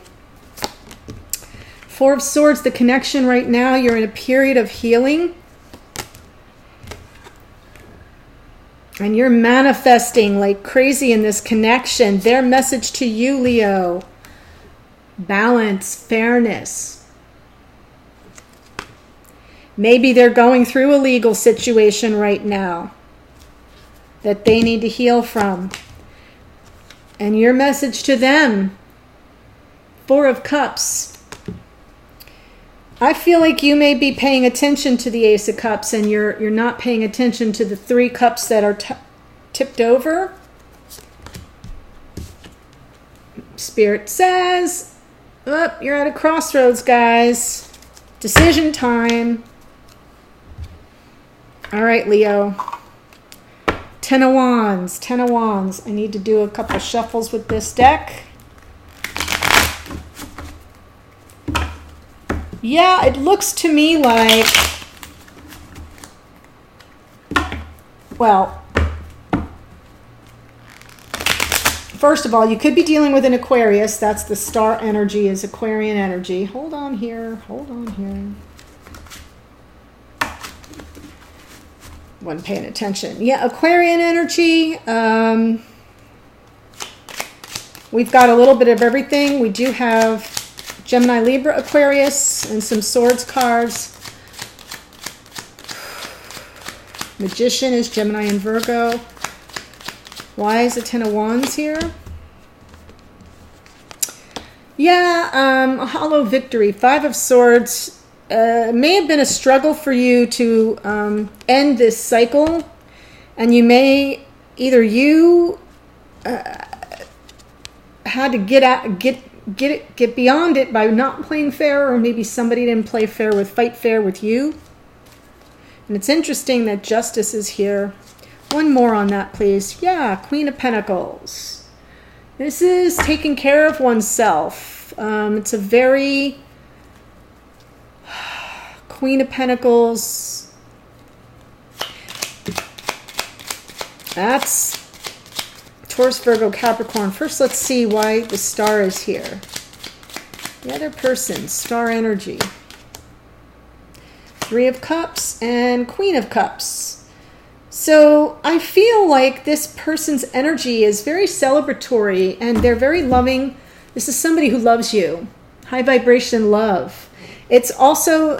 Four of Swords, the connection right now. You're in a period of healing. And you're manifesting like crazy in this connection. Their message to you, Leo. Balance, fairness. Maybe they're going through a legal situation right now that they need to heal from. And your message to them, Four of Cups. I feel like you may be paying attention to the Ace of Cups and you're not paying attention to the 3 cups that are tipped over. Spirit says, you're at a crossroads, guys. Decision time. All right, Leo. 10 of Wands. 10 of Wands. I need to do a couple shuffles with this deck. Yeah, it looks to me like, well, first of all, you could be dealing with an Aquarius. That's the star energy, is Aquarian energy. Hold on here. Wasn't paying attention. Yeah, Aquarian energy. We've got a little bit of everything. We do have Gemini, Libra, Aquarius, and some Swords cards. Magician is Gemini and Virgo. Why is the 10 of Wands here? Yeah, a hollow victory. 5 of Swords. May have been a struggle for you to end this cycle. And you may, either you had to get beyond it by not playing fair, or maybe somebody didn't fight fair with you. And it's interesting that Justice is here. One more on that, please. Yeah, Queen of Pentacles. This is taking care of oneself. It's a very Queen of Pentacles. That's Taurus, Virgo, Capricorn. First, let's see why the star is here. The other person, star energy. Three of Cups and Queen of Cups. So I feel like this person's energy is very celebratory and they're very loving. This is somebody who loves you. High vibration love. It's also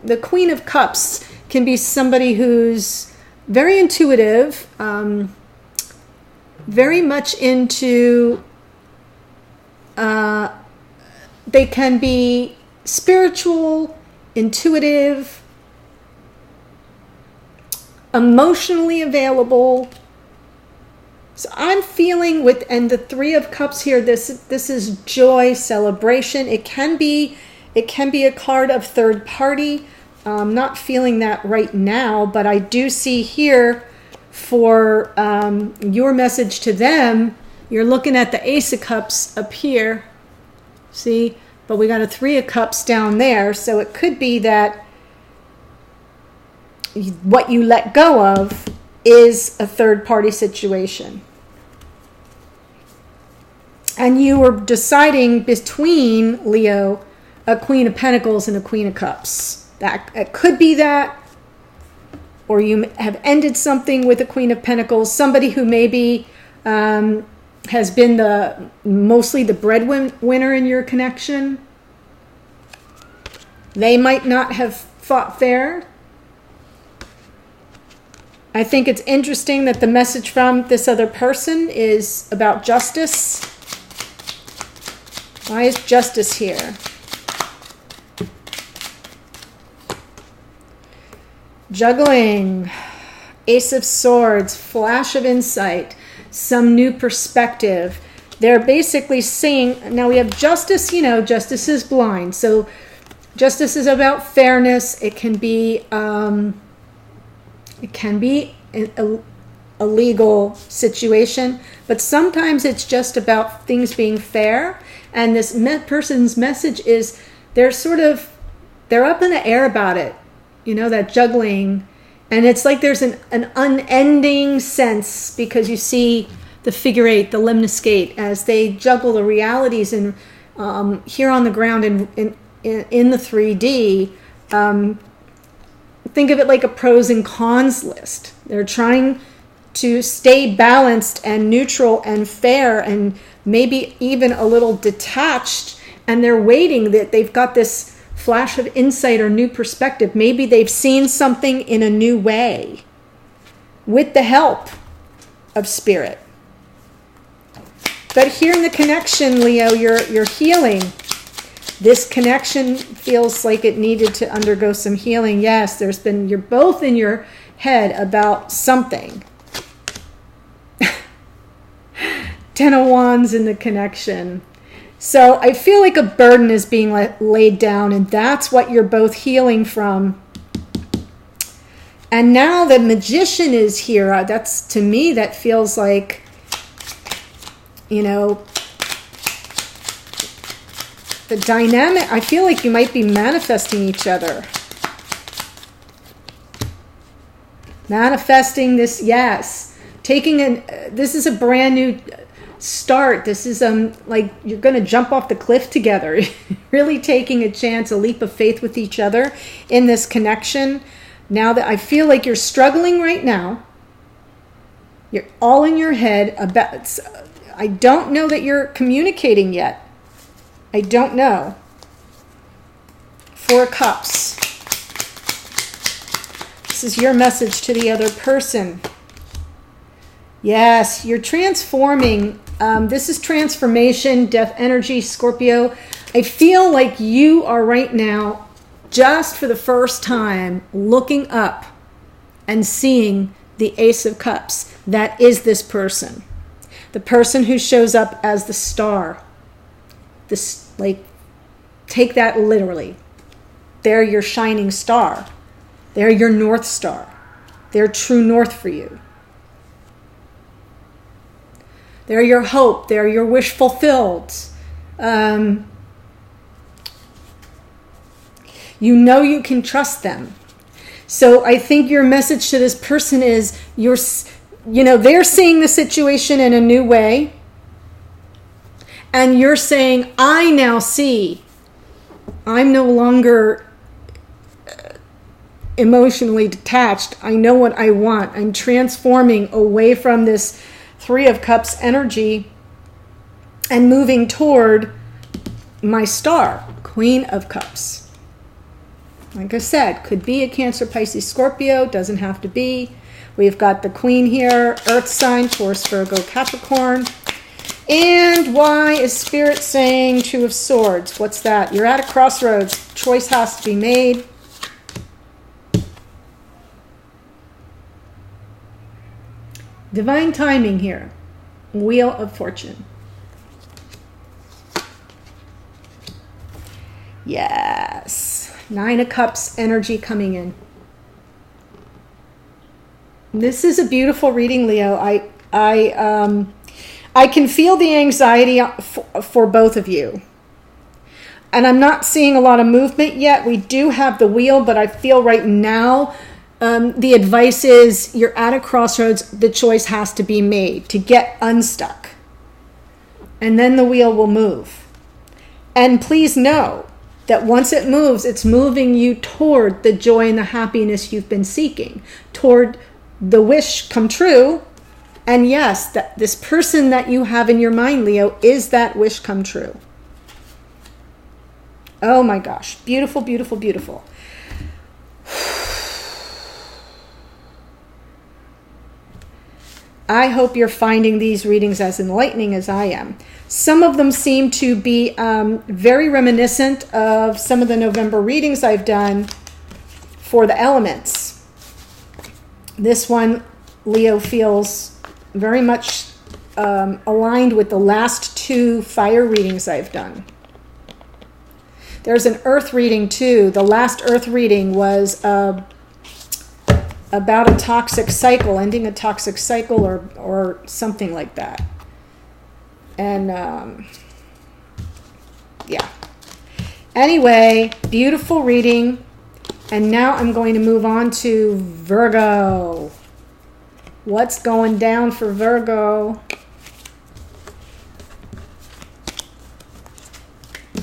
the Queen of Cups can be somebody who's very intuitive, very much into, they can be spiritual, intuitive, emotionally available. So I'm feeling with, and the Three of Cups here, this is joy, celebration. It can be a card of third party. I'm not feeling that right now, but I do see here for your message to them, you're looking at the Ace of Cups up here. See? But we got a Three of Cups down there, so it could be that what you let go of is a third party situation. And you were deciding between, Leo, a Queen of Pentacles and a Queen of Cups. That it could be that, or you have ended something with a Queen of Pentacles, somebody who maybe has been mostly the breadwinner in your connection. They might not have fought fair. I think it's interesting that the message from this other person is about justice. Why is justice here? Juggling, Ace of Swords, flash of insight, some new perspective. They're basically saying, now we have justice, justice is blind. So justice is about fairness. It can be a legal situation, but sometimes it's just about things being fair. And this person's message is they're up in the air about it. That juggling. And it's like there's an unending sense, because you see the figure eight, the lemniscate, as they juggle the realities and here on the ground in the 3D. Think of it like a pros and cons list. They're trying to stay balanced and neutral and fair and maybe even a little detached, and they're waiting that they've got this flash of insight or new perspective. Maybe they've seen something in a new way with the help of spirit. But here in the connection, Leo, you're healing. This connection feels like it needed to undergo some healing. Yes, you're both in your head about something. Ten of Wands in the connection. So I feel like a burden is being laid down, and that's what you're both healing from. And now the Magician is here. That's, to me, that feels like, the dynamic. I feel like you might be manifesting each other. Manifesting this, yes. This is a brand new start. This is like you're going to jump off the cliff together. Really taking a chance, a leap of faith with each other in this connection. Now that I feel like you're struggling right now, you're all in your head about, I don't know that you're communicating yet. I don't know. Four of Cups. This is your message to the other person. Yes, you're transforming. This is transformation, death energy, Scorpio. I feel like you are right now, just for the first time, looking up and seeing the Ace of Cups. That is this person. The person who shows up as the star. This, take that literally. They're your shining star. They're your North Star. They're true north for you. They're your hope. They're your wish fulfilled. You know you can trust them. So I think your message to this person is they're seeing the situation in a new way. And you're saying, I now see. I'm no longer emotionally detached. I know what I want. I'm transforming away from this Three of Cups energy and moving toward my star, Queen of Cups. Like I said, could be a Cancer, Pisces, Scorpio, doesn't have to be. We've got the Queen here, Earth sign, Taurus, Virgo, Capricorn. And why is Spirit saying Two of Swords? What's that? You're at a crossroads. Choice has to be made. Divine timing here. Wheel of Fortune. Yes. Nine of Cups energy coming in. This is a beautiful reading, Leo. I can feel the anxiety for both of you. And I'm not seeing a lot of movement yet. We do have the wheel, but I feel right now the advice is you're at a crossroads. The choice has to be made to get unstuck. And then the wheel will move. And please know that once it moves, it's moving you toward the joy and the happiness you've been seeking, toward the wish come true. And yes, that this person that you have in your mind, Leo, is that wish come true. Oh my gosh. Beautiful, beautiful, beautiful. I hope you're finding these readings as enlightening as I am. Some of them seem to be very reminiscent of some of the November readings I've done for the elements. This one, Leo, feels very much aligned with the last two fire readings I've done. There's an earth reading too. The last earth reading was about a toxic cycle, ending a toxic cycle or something like that. And yeah. Anyway, beautiful reading. And now I'm going to move on to Virgo. What's going down for Virgo?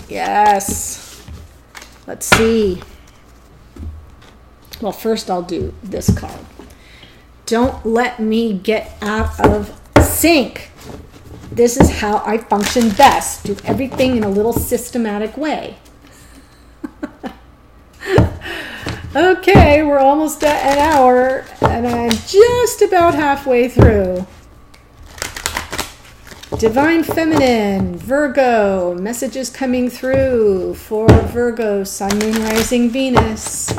Yes. Let's see. Well, first I'll do this card. Don't let me get out of sync. This is how I function best. Do everything in a little systematic way. Okay, we're almost at an hour, and I'm just about halfway through. Divine Feminine, Virgo, messages coming through for Virgo, Sun, Moon, Rising, Venus.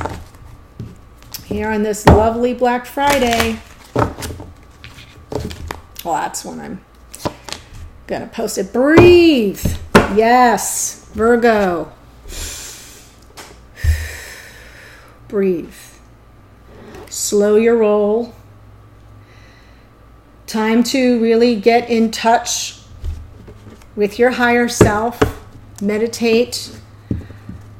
Here on this lovely Black Friday. Well, that's when I'm going to post it. Breathe. Yes, Virgo. Breathe. Slow your roll. Time to really get in touch with your higher self. Meditate.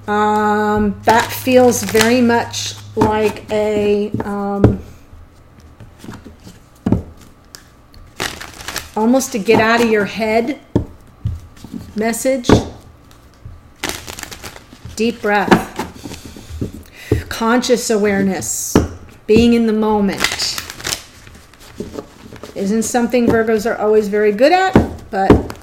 That feels very much like a almost to get out of your head message. Deep breath. Conscious awareness, being in the moment. Isn't something Virgos are always very good at, but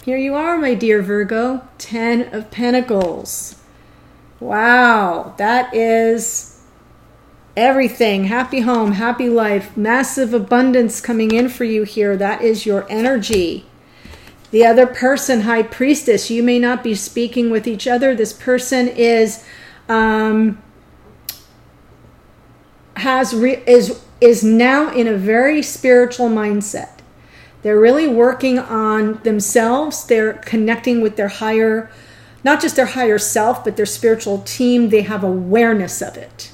here you are, my dear Virgo. 10 of Pentacles. Wow, that is everything. Happy home, happy life, massive abundance coming in for you here. That is your energy. The other person, High Priestess, you may not be speaking with each other. This person is now in a very spiritual mindset. They're really working on themselves. They're connecting with their higher, not just their higher self, but their spiritual team. They have awareness of it.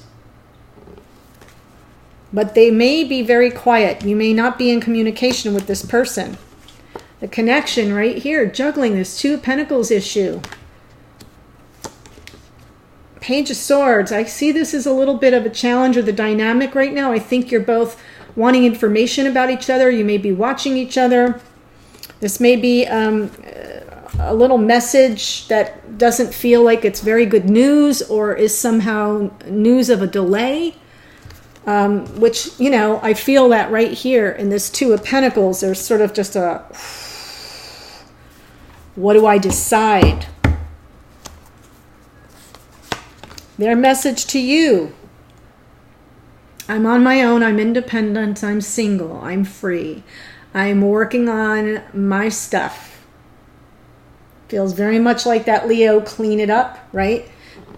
But they may be very quiet. You may not be in communication with this person. The connection right here, juggling this Two of Pentacles issue. Page of Swords. I see this as a little bit of a challenge or the dynamic right now. I think you're both wanting information about each other. You may be watching each other. This may be a little message that doesn't feel like it's very good news or is somehow news of a delay. Which, you know, I feel that right here in this Two of Pentacles. There's sort of just a, what do I decide? Their message to you. I'm on my own. I'm independent. I'm single. I'm free. I'm working on my stuff. Feels very much like that Leo clean it up, right?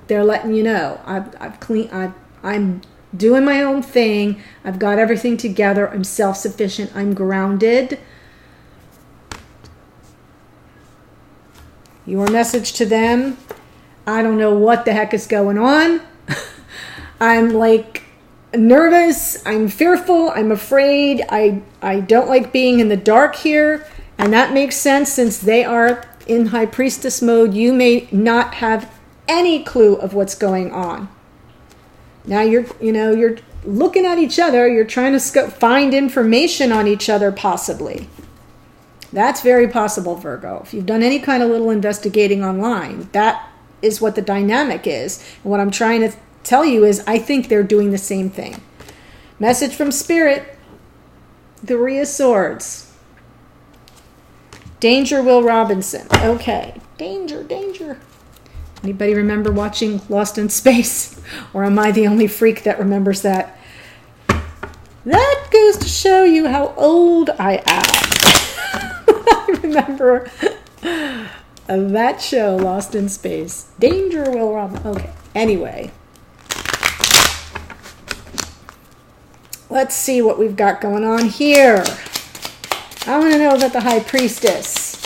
They're letting you know. I'm doing my own thing. I've got everything together. I'm self-sufficient. I'm grounded. Your message to them, I don't know what the heck is going on. I'm like nervous. I'm fearful. I'm afraid. I don't like being in the dark here. And that makes sense since they are in High Priestess mode. You may not have any clue of what's going on. Now you're looking at each other. You're trying to find information on each other possibly. That's very possible, Virgo. If you've done any kind of little investigating online, that is what the dynamic is. And what I'm trying to tell you is I think they're doing the same thing. Message from Spirit. The Three of Swords. Danger, Will Robinson. Okay. Danger, danger. Anybody remember watching Lost in Space? Or am I the only freak that remembers that? That goes to show you how old I am. I remember that show, Lost in Space. Danger, Will Robinson. Okay, anyway. Let's see what we've got going on here. I want to know about the High Priestess.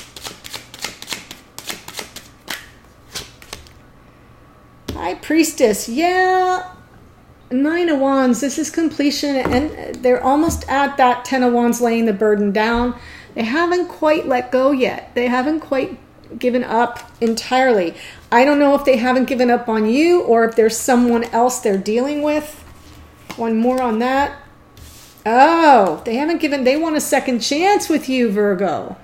High Priestess, yeah. Nine of Wands, this is completion, and they're almost at that Ten of Wands laying the burden down. They haven't quite let go yet. They haven't quite given up entirely. I don't know if they haven't given up on you or if there's someone else they're dealing with. One more on that. Oh, they want a second chance with you, Virgo.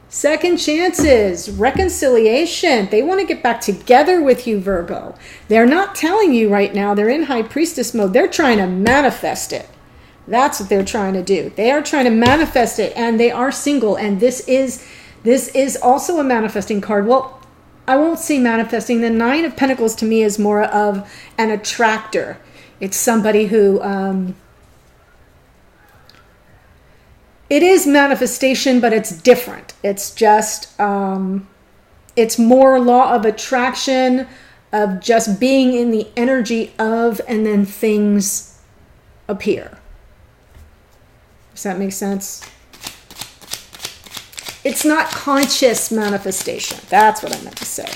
Second chances, reconciliation. They want to get back together with you, Virgo. They're not telling you right now. They're in High Priestess mode. They're trying to manifest it. That's what they're trying to do. They are trying to manifest it, and they are single. And this is also a manifesting card. Well, I won't say manifesting. The Nine of Pentacles to me is more of an attractor. It's somebody who... it is manifestation, but it's different. It's just, it's more law of attraction, of just being in the energy of, and then things appear. Does that make sense? It's not conscious manifestation. That's what I meant to say.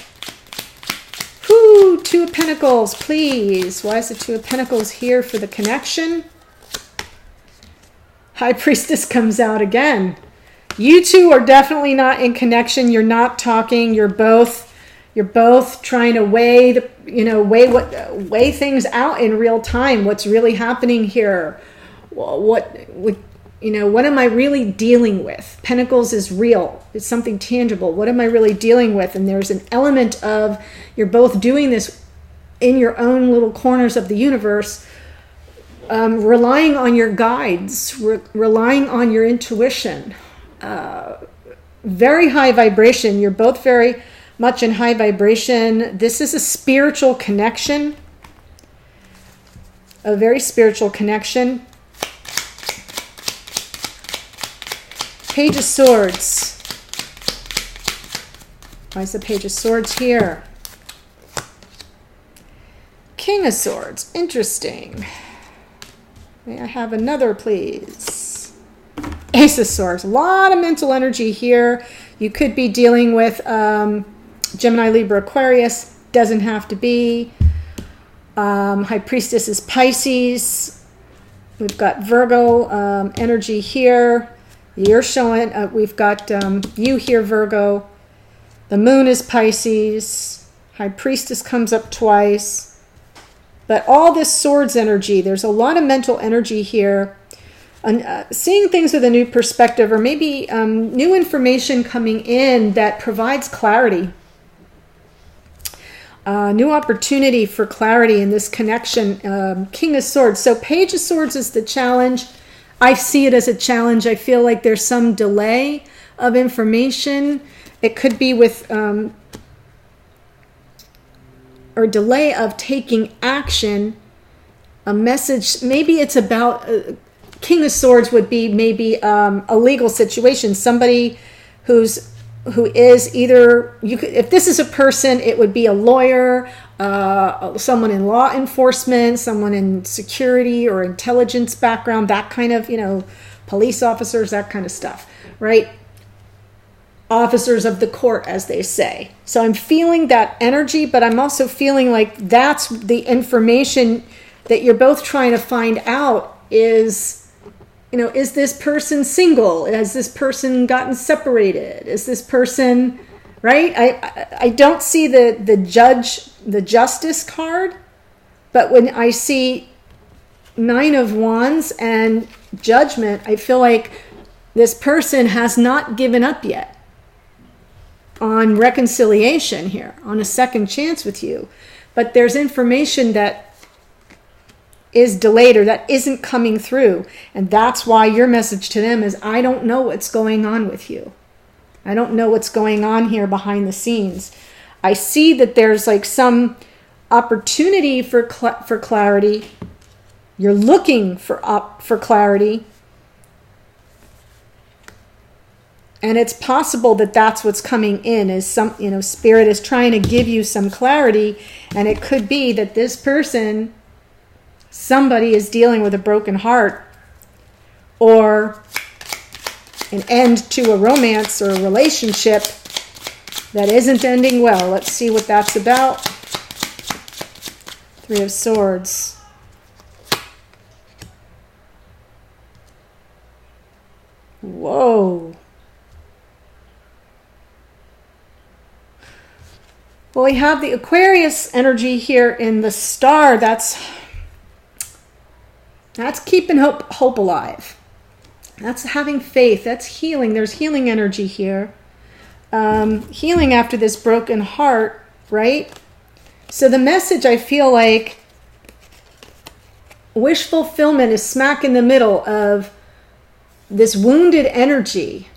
Whoo, Two of Pentacles, please. Why is the Two of Pentacles here for the connection? High Priestess comes out again. You two are definitely not in connection. You're not talking. You're both trying to weigh things out in real time. What's really happening here? What am I really dealing with? Pentacles is real. It's something tangible. What am I really dealing with? And there's an element of you're both doing this in your own little corners of the universe. Relying on your guides, relying on your intuition. Very high vibration. You're both very much in high vibration. This is a spiritual connection. A very spiritual connection. Page of Swords. Why is the Page of Swords here? King of Swords. Interesting. May I have another, please? Ace of Swords. A lot of mental energy here. You could be dealing with Gemini, Libra, Aquarius. Doesn't have to be. High Priestess is Pisces. We've got Virgo energy here. You're showing, we've got you here, Virgo. The Moon is Pisces. High Priestess comes up twice. But all this swords energy, there's a lot of mental energy here. Seeing things with a new perspective, or maybe new information coming in that provides clarity. New opportunity for clarity in this connection. King of Swords. So Page of Swords is the challenge. I see it as a challenge. I feel like there's some delay of information. It could be with, or delay of taking action. A message, maybe it's about, King of Swords would be maybe a legal situation. Somebody who is either, if this is a person, it would be a lawyer, someone in law enforcement, someone in security or intelligence background, that kind of, police officers, that kind of stuff, right? Officers of the court, as they say. So I'm feeling that energy, but I'm also feeling like that's the information that you're both trying to find out is, is this person single? Has this person gotten separated? Is this person, right? I don't see the justice card, but when I see 9 of Wands and Judgment, I feel like this person has not given up yet on reconciliation here, on a second chance with you. But there's information that is delayed or that isn't coming through. And that's why your message to them is, I don't know what's going on with you. I don't know what's going on here behind the scenes. I see that there's like some opportunity for clarity. You're looking for clarity. And it's possible that that's what's coming in, is some, Spirit is trying to give you some clarity. And it could be that this person, somebody is dealing with a broken heart, or an end to a romance or a relationship that isn't ending well. Let's see what that's about. 3 of Swords. Whoa. Well, we have the Aquarius energy here in the Star. That's keeping hope alive. That's having faith. That's healing. There's healing energy here. Healing after this broken heart, right? So the message, I feel like, wish fulfillment is smack in the middle of this wounded energy.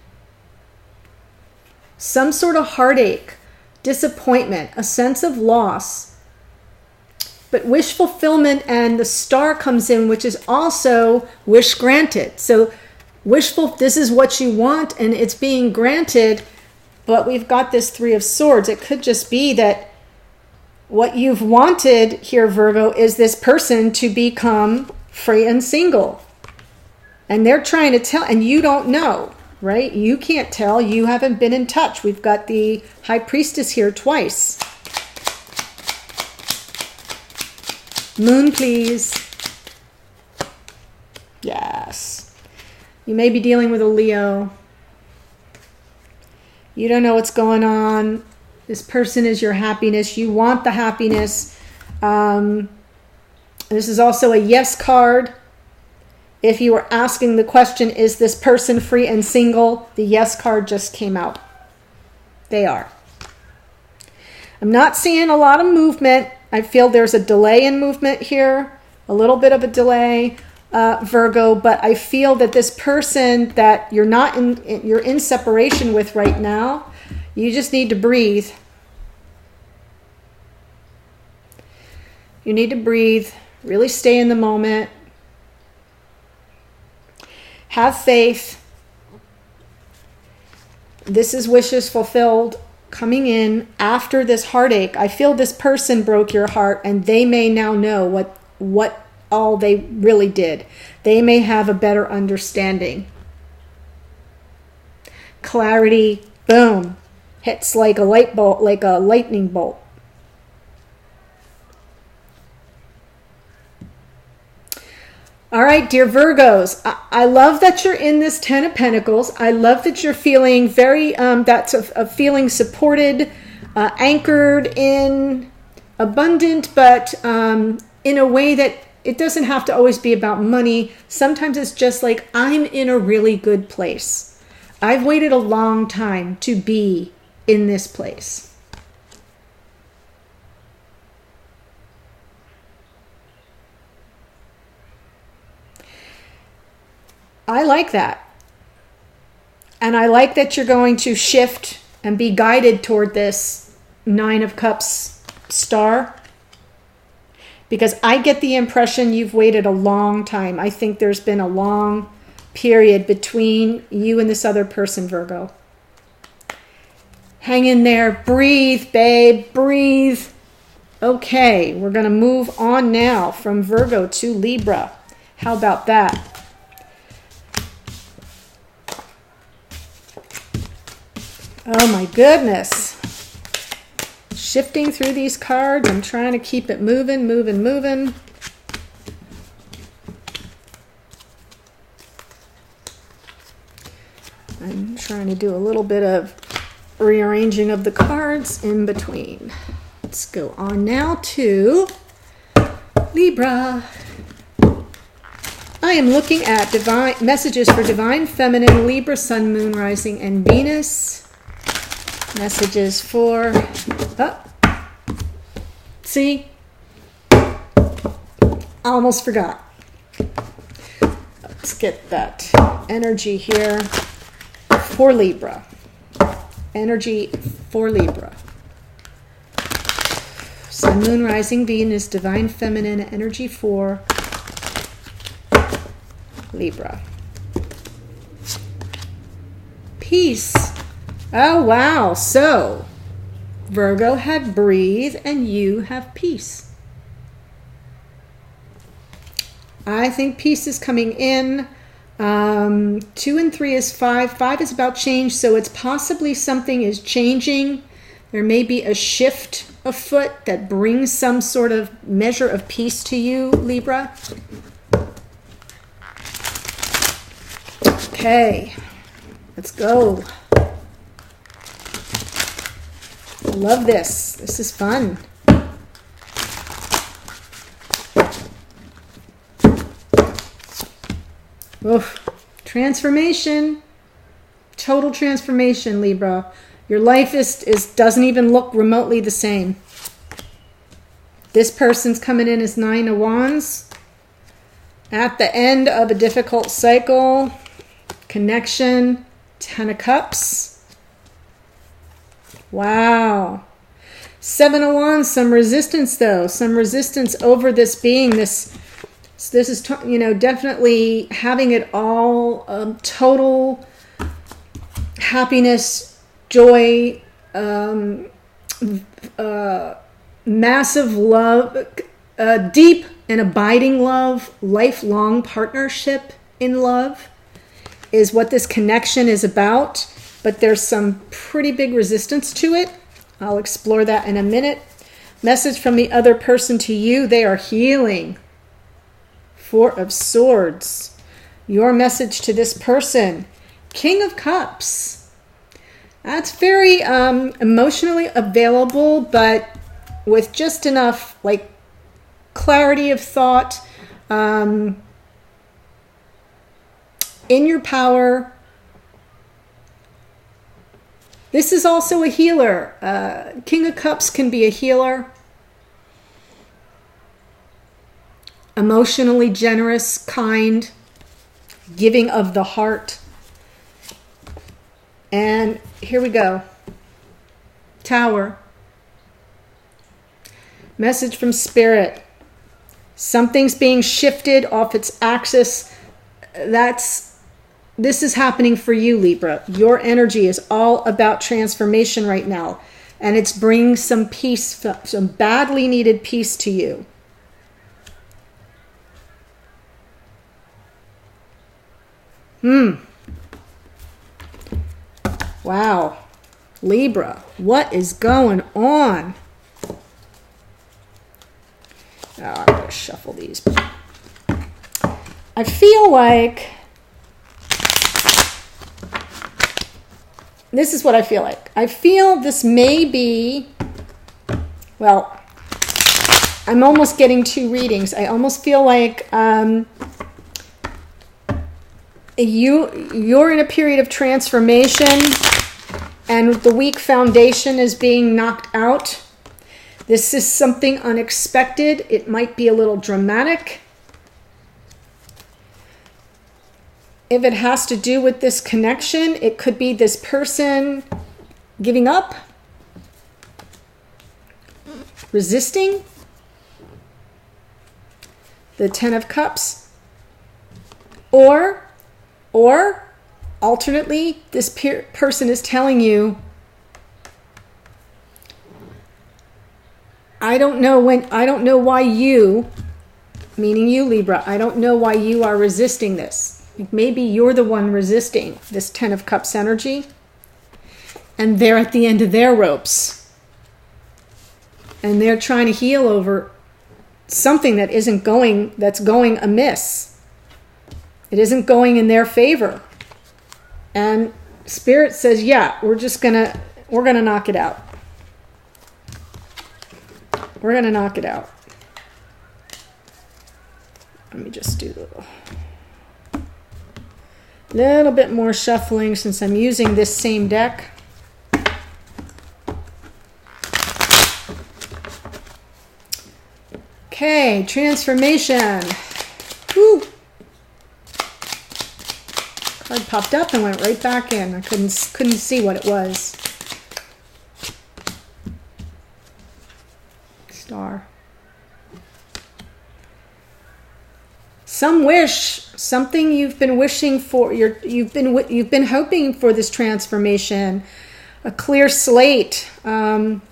Some sort of heartache, disappointment, a sense of loss. But wish fulfillment, and the Star comes in, which is also wish granted. So this is what you want and it's being granted, but we've got this 3 of Swords. It could just be that what you've wanted here, Virgo, is this person to become free and single. And they're trying to tell, and you don't know, right? You can't tell. You haven't been in touch. We've got the High Priestess here twice. Moon, please. Yes. You may be dealing with a Leo. You don't know what's going on. This person is your happiness. You want the happiness. This is also a yes card. If you were asking the question, is this person free and single? The yes card just came out. They are. I'm not seeing a lot of movement. I feel there's a delay in movement here. A little bit of a delay, Virgo. But I feel that this person that you're in separation with right now, you just need to breathe. You need to breathe. Really stay in the moment. Have faith. This is wishes fulfilled coming in after this heartache. I feel this person broke your heart, and they may now know what all they really did. They may have a better understanding. Clarity, boom, hits like a light bolt, like a lightning bolt. All right, dear Virgos, I love that you're in this 10 of Pentacles. I love that you're feeling very, feeling supported. anchored in abundant, but in a way that it doesn't have to always be about money. Sometimes it's just like, I'm in a really good place. I've waited a long time to be in this place. I like that. And I like that you're going to shift and be guided toward this Nine of Cups star. Because I get the impression you've waited a long time. I think there's been a long period between you and this other person, Virgo. Hang in there. Breathe, babe. Breathe. Okay, we're going to move on now from Virgo to Libra. How about that? Oh my goodness. Shifting through these cards. I'm trying to keep it moving, moving, moving. I'm trying to do a little bit of rearranging of the cards in between. Let's go on now to Libra. I am looking at divine messages for Divine Feminine, Libra, Sun, Moon, Rising, and Venus. Messages for... Oh. See? I almost forgot. Let's get that energy here for Libra. Energy for Libra. Sun, Moon, Rising, Venus, Divine Feminine, energy for Libra. Peace. Oh, wow. So, Virgo had breathe and you have peace. I think peace is coming in. 2 and 3 is 5. 5 is about change, so it's possibly something is changing. There may be a shift afoot that brings some sort of measure of peace to you, Libra. Okay, let's go. I love this. This is fun. Oof. Transformation. Total transformation, Libra. Your life doesn't even look remotely the same. This person's coming in as 9 of Wands. At the end of a difficult cycle. Connection. 10 of Cups. Wow. 7 of Wands, some resistance though. Some resistance over this being. This is, definitely having it all. Total happiness, joy, massive love, deep and abiding love, lifelong partnership in love is what this connection is about. But there's some pretty big resistance to it. I'll explore that in a minute. Message from the other person to you. They are healing. 4 of Swords. Your message to this person. King of Cups. That's very emotionally available, but with just enough clarity of thought. In your power. This is also a healer. King of Cups can be a healer. Emotionally generous, kind, giving of the heart. And here we go. Tower. Message from Spirit. Something's being shifted off its axis. This is happening for you, Libra. Your energy is all about transformation right now. And it's bringing some peace, some badly needed peace to you. Wow. Libra, what is going on? Oh, I'm going to shuffle these. I feel like this is what I feel like. I feel this may be, well, I'm almost getting 2 readings. I almost feel like you're in a period of transformation and the weak foundation is being knocked out. This is something unexpected. It might be a little dramatic. If it has to do with this connection, it could be this person giving up, resisting. The 10 of Cups. Or alternately, this person is telling you, I don't know why you, meaning you, Libra, I don't know why you are resisting this. Maybe you're the one resisting this 10 of Cups energy, and they're at the end of their ropes. And they're trying to heal over something that's going amiss. It isn't going in their favor. And Spirit says, yeah, we're gonna knock it out. We're going to knock it out. Let me just do a little bit more shuffling since I'm using this same deck. Okay, transformation. Woo. Card popped up and went right back in. I couldn't see what it was. Star. Some wish, something you've been wishing for. You've been hoping for this transformation, a clear slate, and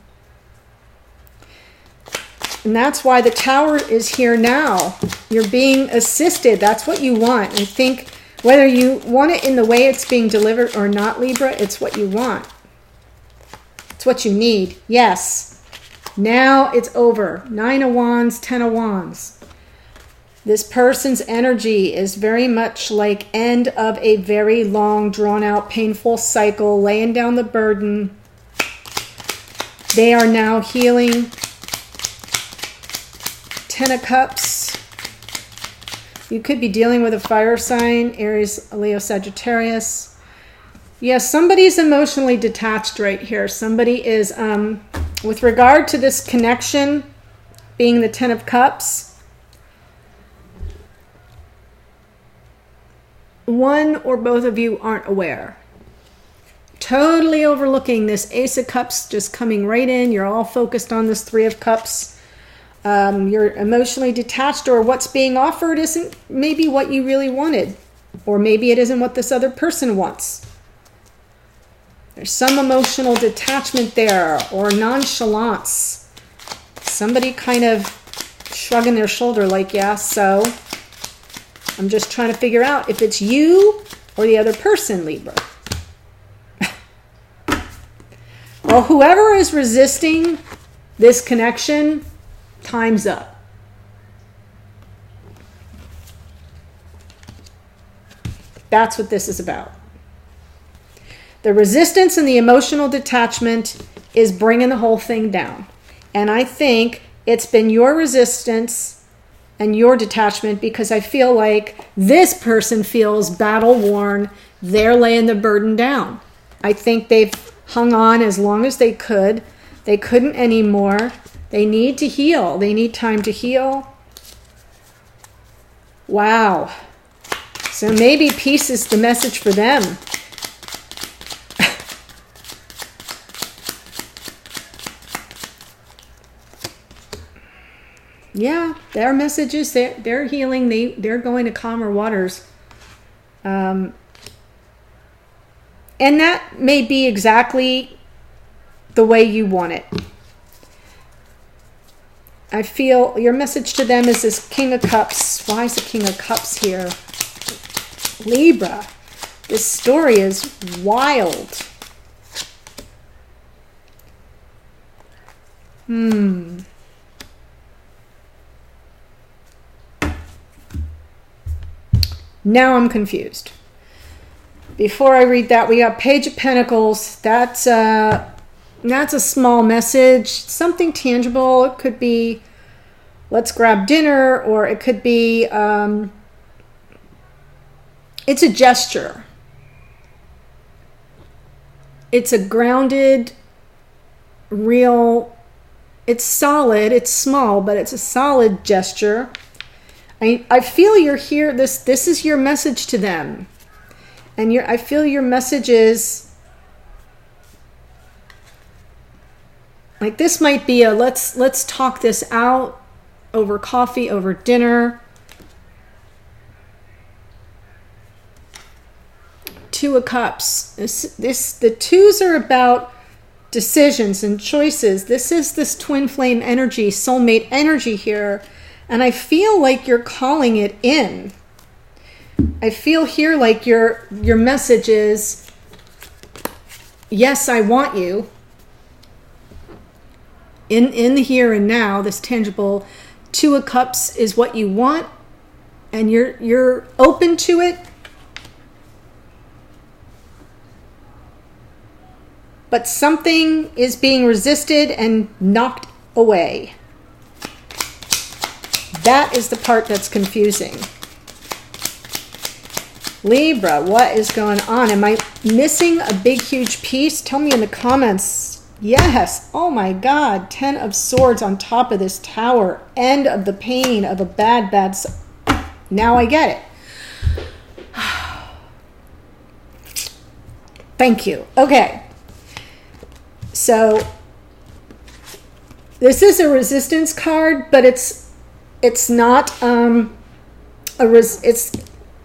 that's why the Tower is here now. You're being assisted. That's what you want. I think whether you want it in the way it's being delivered or not, Libra, it's what you want. It's what you need. Yes. Now it's over. 9 of Wands, 10 of Wands. This person's energy is very much like end of a very long, drawn-out, painful cycle, laying down the burden. They are now healing. 10 of Cups. You could be dealing with a fire sign, Aries, Leo, Sagittarius. Yes, somebody's emotionally detached right here. Somebody is... with regard to this connection being the 10 of Cups, one or both of you aren't aware. Totally overlooking this Ace of Cups just coming right in. You're all focused on this 3 of Cups. You're emotionally detached, or what's being offered isn't maybe what you really wanted. Or maybe it isn't what this other person wants. There's some emotional detachment there, or nonchalance. Somebody kind of shrugging their shoulder like, yeah, so I'm just trying to figure out if it's you or the other person, Libra. Well, whoever is resisting this connection, time's up. That's what this is about. The resistance and the emotional detachment is bringing the whole thing down. And I think it's been your resistance and your detachment, because I feel like this person feels battle worn. They're laying the burden down. I think they've hung on as long as they could. They couldn't anymore. They need to heal. They need time to heal. Wow. So maybe peace is the message for them. Yeah, their message is they're healing. They're going to calmer waters. And that may be exactly the way you want it. I feel your message to them is this King of Cups. Why is the King of Cups here? Libra. This story is wild. Now I'm confused. Before I read that, we got Page of Pentacles. That's a small message, something tangible. It could be, let's grab dinner, or it could be, it's a gesture. It's a grounded, real, it's solid, it's small, but it's a solid gesture. I feel you're here, this is your message to them. And I feel your message is, like, this might be a let's talk this out over coffee, over dinner. Two of Cups. The twos are about decisions and choices. This is this twin flame energy, soulmate energy here. And I feel like you're calling it in. I feel here like your message is, yes, I want you. In the here and now, this tangible Two of Cups is what you want, and you're open to it. But something is being resisted and knocked away. That is the part that's confusing. Libra, what is going on? Am I missing a big, huge piece? Tell me in the comments. Yes. Oh my God. 10 of Swords on top of this Tower. End of the pain of a bad. Now I get it. Thank you. Okay. So this is a resistance card, but it's not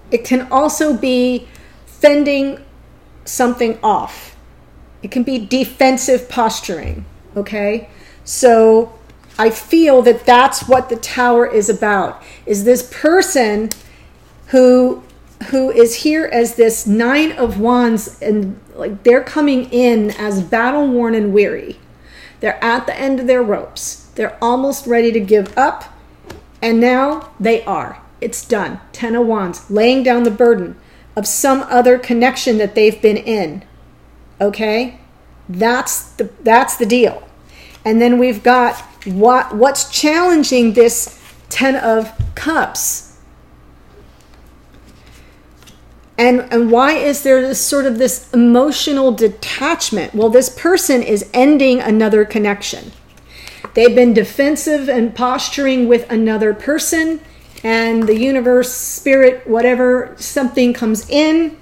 it can also be fending something off. It can be defensive posturing, okay? So I feel that that's what the Tower is about, is this person who is here as this Nine of Wands, and like they're coming in as battle worn and weary. They're at the end of their ropes. They're almost ready to give up, and now they are. It's done. 10 of Wands, laying down the burden of some other connection that they've been in. Okay? That's the deal. And then we've got what's challenging this 10 of Cups. And why is there this sort of this emotional detachment? Well, this person is ending another connection. They've been defensive and posturing with another person, and the universe, spirit, whatever, something comes in,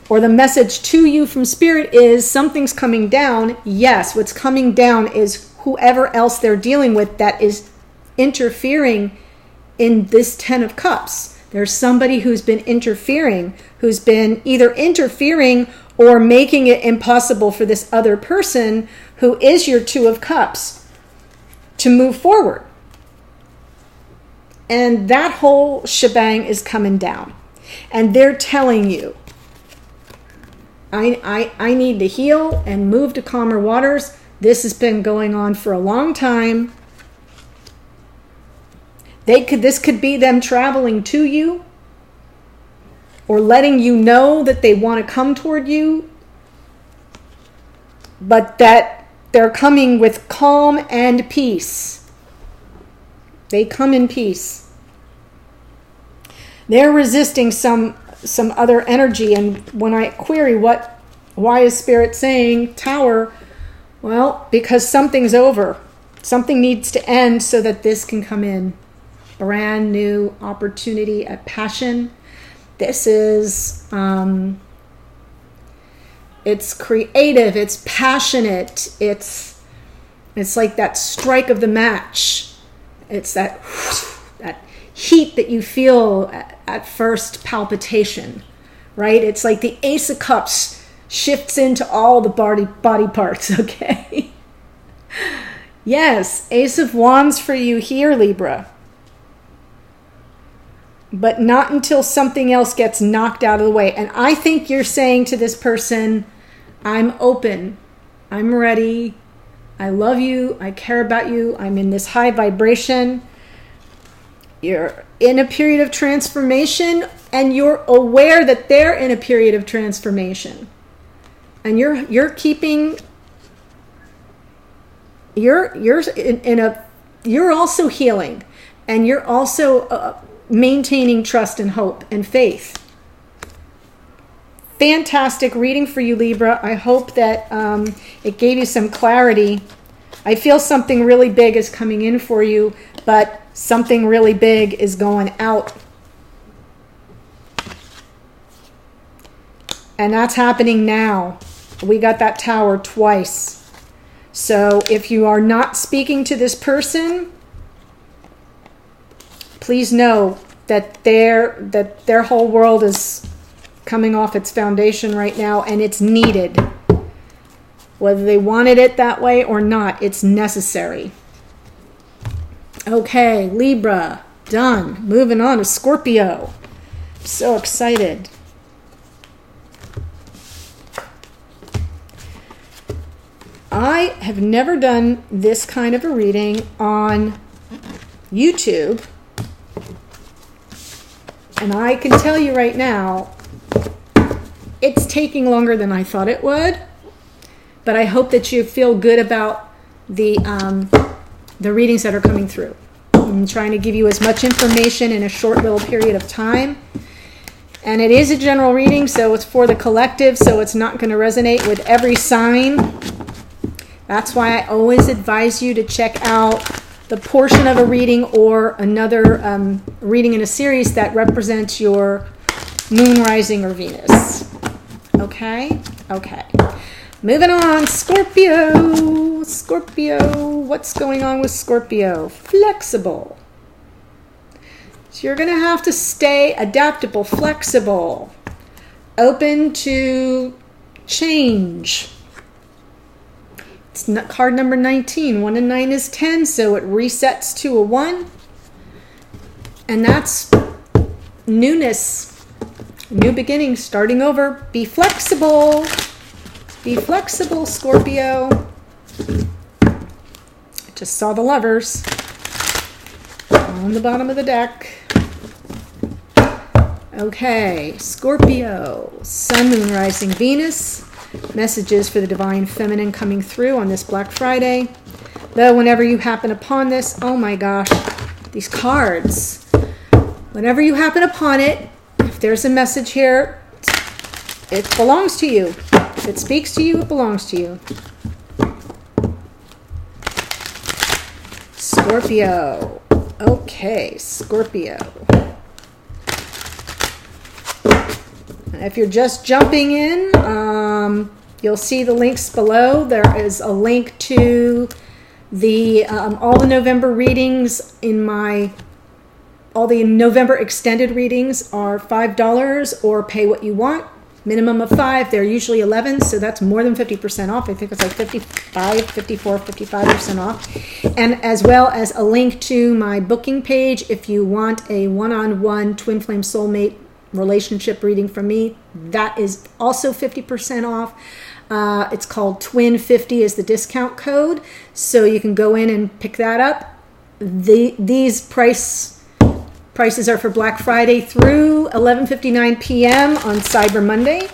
or the message to you from spirit is something's coming down. Yes, what's coming down is whoever else they're dealing with that is interfering in this 10 of Cups. There's somebody who's been interfering, who's been either interfering or making it impossible for this other person who is your 2 of Cups to move forward. And that whole shebang is coming down. And they're telling you, I need to heal and move to calmer waters. This has been going on for a long time. This could be them traveling to you, or letting you know that they want to come toward you, but that they're coming with calm and peace. They come in peace. They're resisting some other energy. And when I query why is Spirit saying Tower? Well, because something's over. Something needs to end so that this can come in. Brand new opportunity at passion. This is, it's creative, it's passionate, it's like that strike of the match. It's that heat that you feel at first palpitation, right? It's like the Ace of Cups shifts into all the body parts, okay? Yes, Ace of Wands for you here, Libra. But not until something else gets knocked out of the way. And I think you're saying to this person, I'm open, I'm ready, I love you, I care about you, I'm in this high vibration. in a period of transformation, and you're aware that they're in a period of transformation, and you're keeping, you're also healing, and you're also maintaining trust and hope and faith. Fantastic reading for you, Libra. I hope that it gave you some clarity. I feel something really big is coming in for you, but something really big is going out. And that's happening now. We got that Tower twice. So if you are not speaking to this person, please know that their whole world is coming off its foundation right now, and it's needed. Whether they wanted it that way or not, it's necessary. Okay, Libra, done. Moving on to Scorpio. So excited. I have never done this kind of a reading on YouTube. And I can tell you right now, it's taking longer than I thought it would. But I hope that you feel good about the readings that are coming through. I'm trying to give you as much information in a short little period of time. And it is a general reading, so it's for the collective, so it's not going to resonate with every sign. That's why I always advise you to check out the portion of a reading or another reading in a series that represents your moon, rising, or Venus. Okay? Okay. Moving on, Scorpio. Scorpio. What's going on with Scorpio? Flexible. So you're going to have to stay adaptable, flexible, open to change. It's not card number 19. 1 and 9 is 10, so it resets to a 1. And that's newness, new beginning, starting over. Be flexible. Be flexible, Scorpio. I just saw the Lovers on the bottom of the deck. Okay, Scorpio, Sun, Moon, Rising, Venus. Messages for the Divine Feminine coming through on this Black Friday. Though whenever you happen upon this, oh my gosh, these cards. Whenever you happen upon it, if there's a message here, it belongs to you. If it speaks to you, it belongs to you. Scorpio. Okay, Scorpio. And if you're just jumping in, you'll see the links below. There is a link to the all the November readings in my... All the November extended readings are $5 or pay what you want. Minimum of 5. They're usually 11, so that's more than 50% off. I think it's like 55, 54, 55% off. And as well as a link to my booking page if you want a one-on-one twin flame soulmate relationship reading from me. That is also 50% off. It's called Twin50 is the discount code. So you can go in and pick that up. These prices are for Black Friday through 11:59 p.m. on Cyber Monday.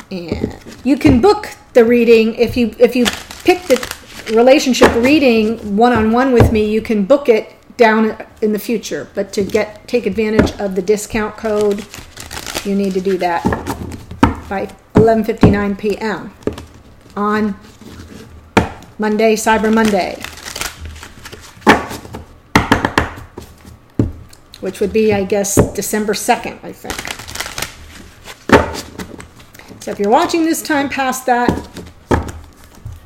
And you can book the reading if you pick the relationship reading one-on-one with me, you can book it down in the future. But to take advantage of the discount code, you need to do that by 11:59 p.m. on Monday, Cyber Monday. Which would be, I guess, December 2nd, I think. So if you're watching this time past that,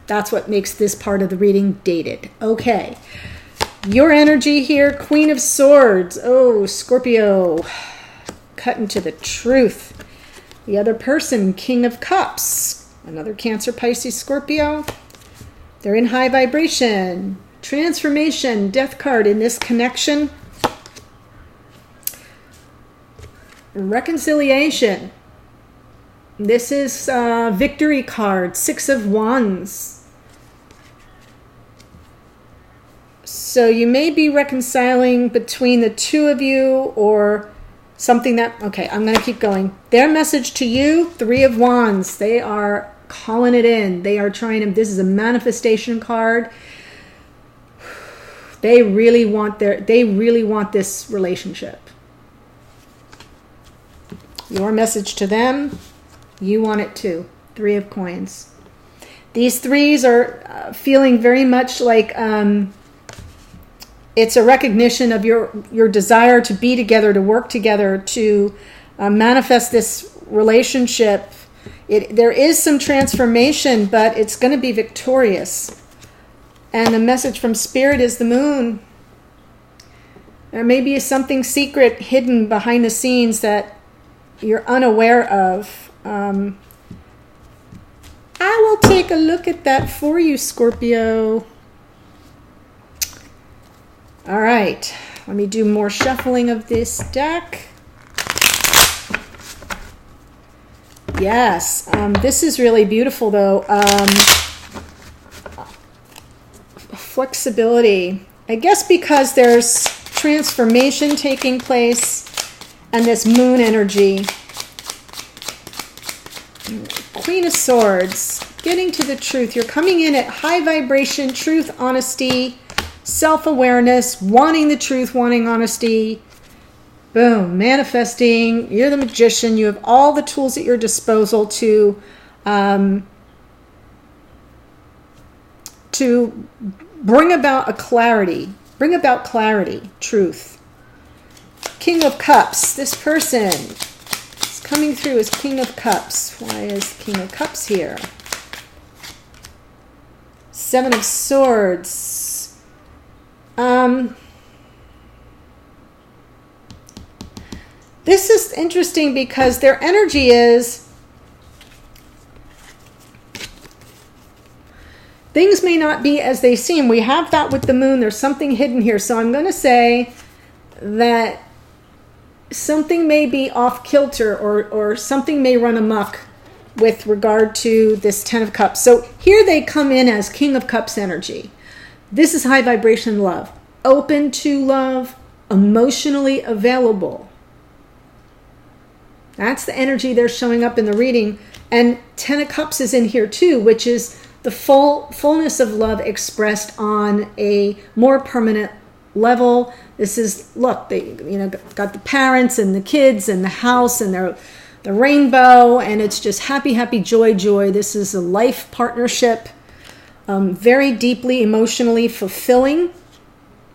that's what makes this part of the reading dated. Okay. Your energy here, Queen of Swords. Oh, Scorpio. Cutting to the truth. The other person, King of Cups. Another Cancer, Pisces, Scorpio. They're in high vibration. Transformation, Death card in this connection. Reconciliation. This is victory card, 6 of Wands. So you may be reconciling between the two of you or something that, okay, I'm going to keep going. Their message to you, Three of Wands. They are calling it in. They are trying to, this is a manifestation card. They really want this relationship. Your message to them, you want it too. Three of Coins. These threes are feeling very much like it's a recognition of your desire to be together, to work together, to manifest this relationship. There is some transformation, but it's going to be victorious. And the message from Spirit is the Moon. There may be something secret hidden behind the scenes that you're unaware of. I will take a look at that for you, Scorpio. All right, let me do more shuffling of this deck. Yes, this is really beautiful though. Flexibility. I guess because there's transformation taking place and this moon energy. Queen of Swords, getting to the truth. You're coming in at high vibration, truth, honesty, self-awareness, wanting the truth, wanting honesty. Boom, manifesting. You're the magician. You have all the tools at your disposal to bring about a clarity. Bring about clarity, truth. King of Cups. This person is coming through as King of Cups. Why is King of Cups here? Seven of Swords. This is interesting because their energy is things may not be as they seem. We have that with the moon. There's something hidden here. So I'm going to say that something may be off kilter or something may run amok with regard to this Ten of Cups. So here they come in as King of Cups energy. This is high vibration love. Open to love, emotionally available. That's the energy they're showing up in the reading. And Ten of Cups is in here too, which is the fullness of love expressed on a more permanent level. This is, look, they got the parents and the kids and the house and the rainbow, and it's just happy, happy, joy, joy. This is a life partnership, very deeply emotionally fulfilling,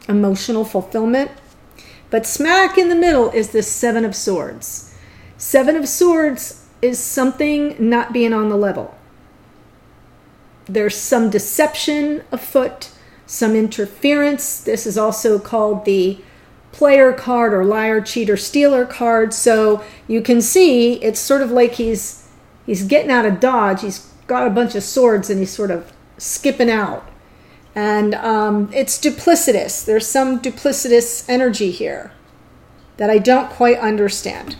emotional fulfillment. But smack in the middle is this Seven of Swords. Seven of Swords is something not being on the level. There's some deception afoot, some interference. This is also called the player card or liar, cheater, stealer card. So you can see it's sort of like he's getting out of Dodge. He's got a bunch of swords and he's sort of skipping out. And it's duplicitous. There's some duplicitous energy here that I don't quite understand.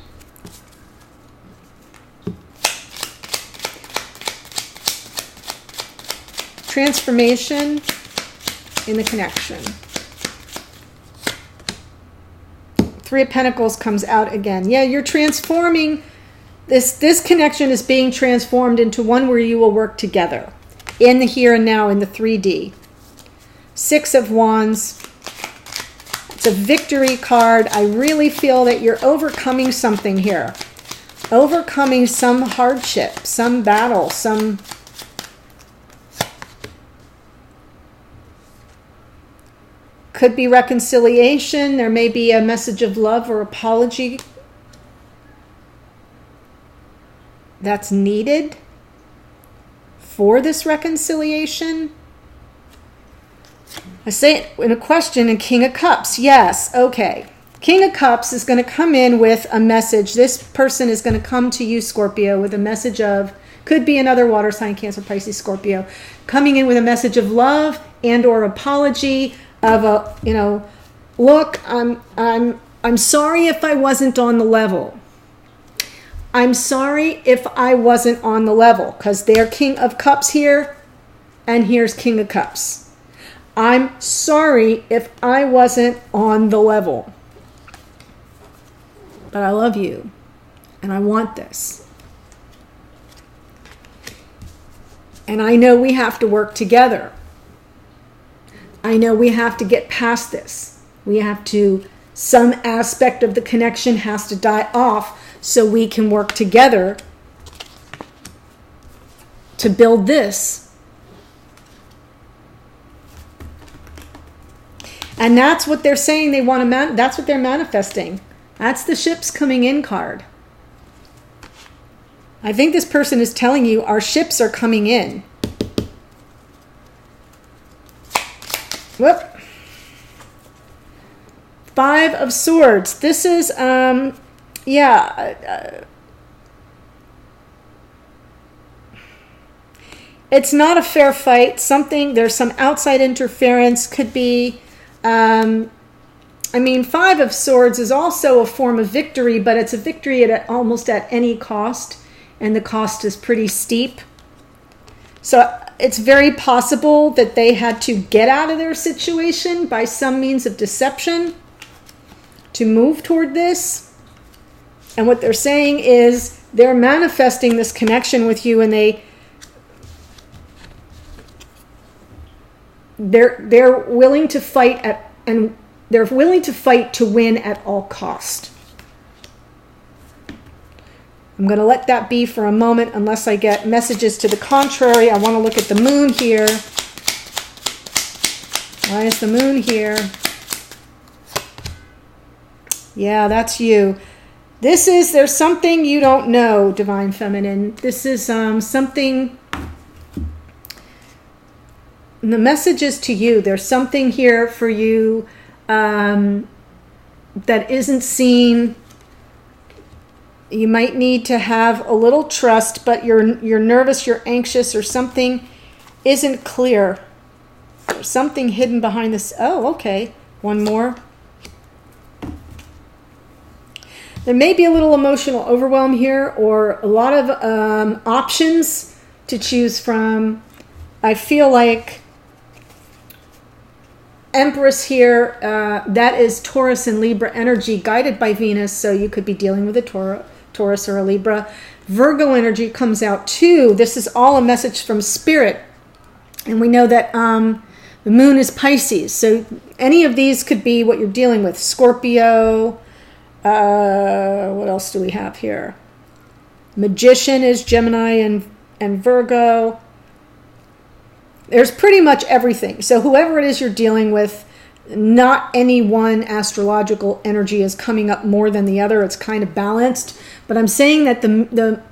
Transformation in the connection. Three of Pentacles comes out again. Yeah, you're transforming. This connection is being transformed into one where you will work together in the here and now, in the 3D. Six of Wands. It's a victory card. I really feel that you're overcoming something here. Overcoming some hardship, some battle, some... Could be reconciliation. There may be a message of love or apology that's needed for this reconciliation. I say it in a question in King of Cups. Yes, okay. King of Cups is going to come in with a message. This person is going to come to you, Scorpio, with a message of, could be another water sign, Cancer, Pisces, Scorpio, coming in with a message of love and or apology. Of a, look, I'm sorry if I wasn't on the level. I'm sorry if I wasn't on the level, because they're King of Cups here, and here's King of Cups. I'm sorry if I wasn't on the level. But I love you. And I want this. And I know we have to work together. I know we have to get past this. We have to, some aspect of the connection has to die off so we can work together to build this. And that's what they're saying they want to, that's what they're manifesting. That's the ships coming in card. I think this person is telling you our ships are coming in. Whoop. 5 of Swords. This is, it's not a fair fight. There's some outside interference. Could be, 5 of Swords is also a form of victory, but it's a victory at almost at any cost. And the cost is pretty steep. So it's very possible that they had to get out of their situation by some means of deception to move toward this. And what they're saying is they're manifesting this connection with you, and they're willing to fight they're willing to fight to win at all cost. I'm going to let that be for a moment unless I get messages to the contrary. I want to look at the moon here. Why is the moon here? Yeah, that's you. There's something you don't know, Divine Feminine. This is something, the message is to you. There's something here for you that isn't seen. You might need to have a little trust, but you're nervous, you're anxious, or something isn't clear. There's something hidden behind this. Oh, okay. One more. There may be a little emotional overwhelm here, or a lot of options to choose from. I feel like Empress here, that is Taurus and Libra energy guided by Venus, so you could be dealing with a Taurus or a Libra. Virgo energy comes out too. This is all a message from Spirit. And we know that the moon is Pisces. So any of these could be what you're dealing with. Scorpio. What else do we have here? Magician is Gemini and Virgo. There's pretty much everything. So whoever it is you're dealing with, not any one astrological energy is coming up more than the other. It's kind of balanced. But I'm saying that the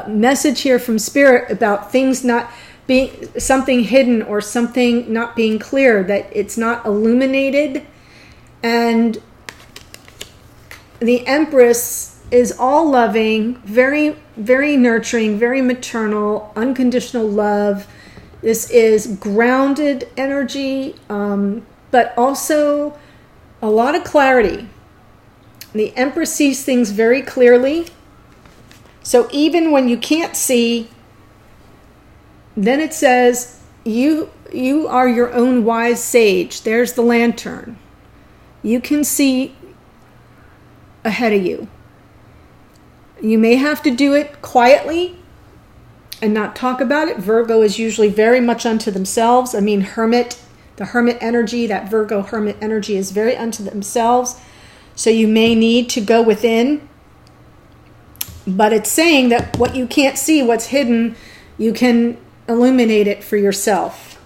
message here from Spirit about things not being, something hidden or something not being clear, that it's not illuminated. And the Empress is all loving, very, very nurturing, very maternal, unconditional love. This is grounded energy, but also a lot of clarity. The Empress sees things very clearly. So even when you can't see, then it says, you are your own wise sage. There's the lantern. You can see ahead of you. You may have to do it quietly and not talk about it. Virgo is usually very much unto themselves. The hermit energy, that Virgo hermit energy is very unto themselves. So you may need to go within. But it's saying that what you can't see, what's hidden, you can illuminate it for yourself.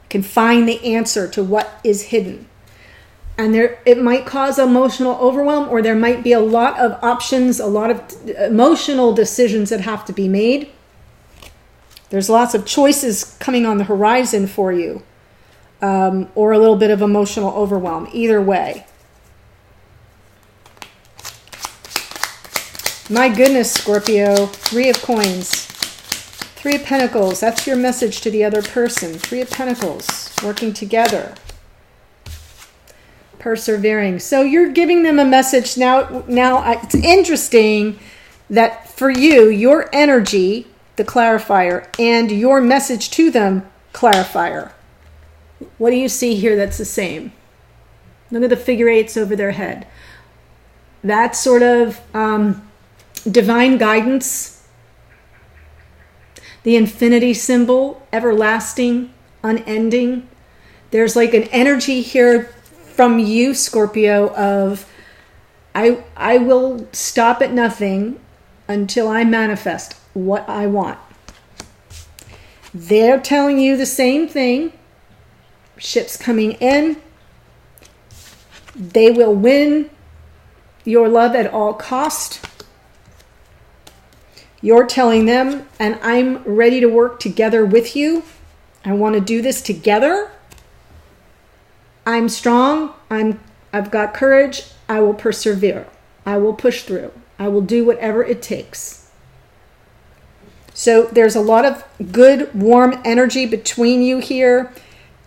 You can find the answer to what is hidden. And it might cause emotional overwhelm, or there might be a lot of options, a lot of emotional decisions that have to be made. There's lots of choices coming on the horizon for you, or a little bit of emotional overwhelm. Either way. My goodness, Scorpio. 3 of Coins. 3 of Pentacles. That's your message to the other person. 3 of Pentacles. Working together. Persevering. So you're giving them a message now. It's interesting that for you, your energy, the clarifier, and your message to them, clarifier. What do you see here that's the same? Look at the figure eights over their head. That's sort of divine guidance. The infinity symbol, everlasting, unending. There's like an energy here from you, Scorpio, of I will stop at nothing until I manifest what I want. They're telling you the same thing. Ships coming in. They will win your love at all cost. You're telling them, and I'm ready to work together with you. I want to do this together. I'm strong. I've got courage. I will persevere. I will push through. I will do whatever it takes. So there's a lot of good, warm energy between you here.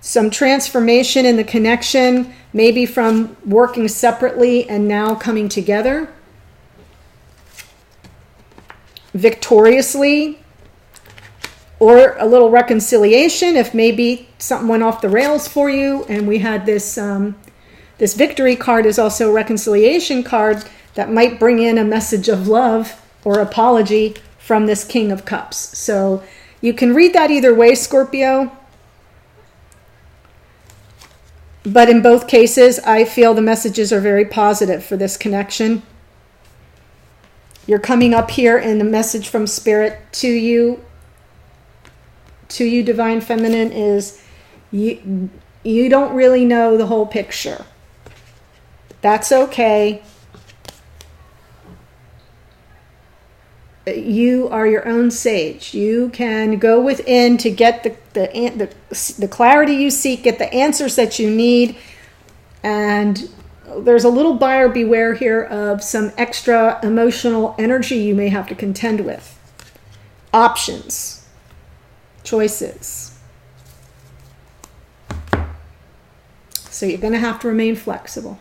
Some transformation in the connection, maybe from working separately and now coming together victoriously, or a little reconciliation if maybe something went off the rails for you. And we had this this victory card is also a reconciliation card that might bring in a message of love or apology from this King of Cups. So you can read that either way, Scorpio. But in both cases, I feel the messages are very positive for this connection. You're coming up here in the message from Spirit to you, Divine Feminine, is you don't really know the whole picture. That's okay. You are your own sage. You can go within to get the clarity you seek, get the answers that you need. And there's a little buyer beware here of some extra emotional energy you may have to contend with. Options, choices. So you're going to have to remain flexible.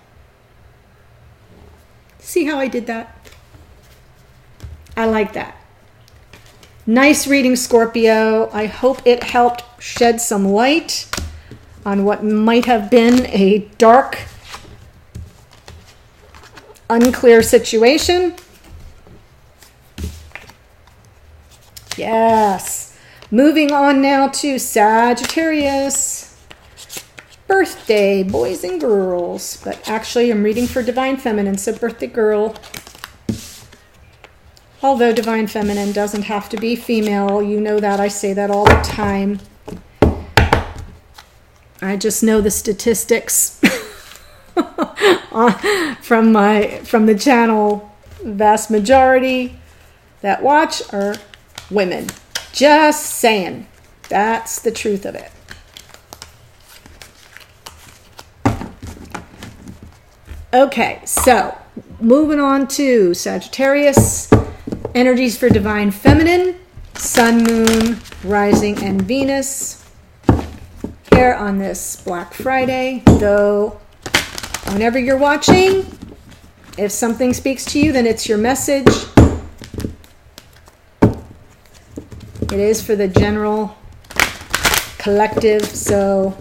See how I did that? I like that. Nice reading, Scorpio. I hope it helped shed some light on what might have been a dark, unclear situation. Yes. Moving on now to Sagittarius. Birthday, boys and girls. But actually, I'm reading for Divine Feminine, so birthday girl. Although Divine Feminine doesn't have to be female. You know that. I say that all the time. I just know the statistics from the channel. Vast majority that watch are women. Just saying. That's the truth of it. Okay, so moving on to Sagittarius. Energies for Divine Feminine, Sun, Moon, Rising, and Venus. Here on this Black Friday, though, whenever you're watching, if something speaks to you, then it's your message. It is for the general collective, so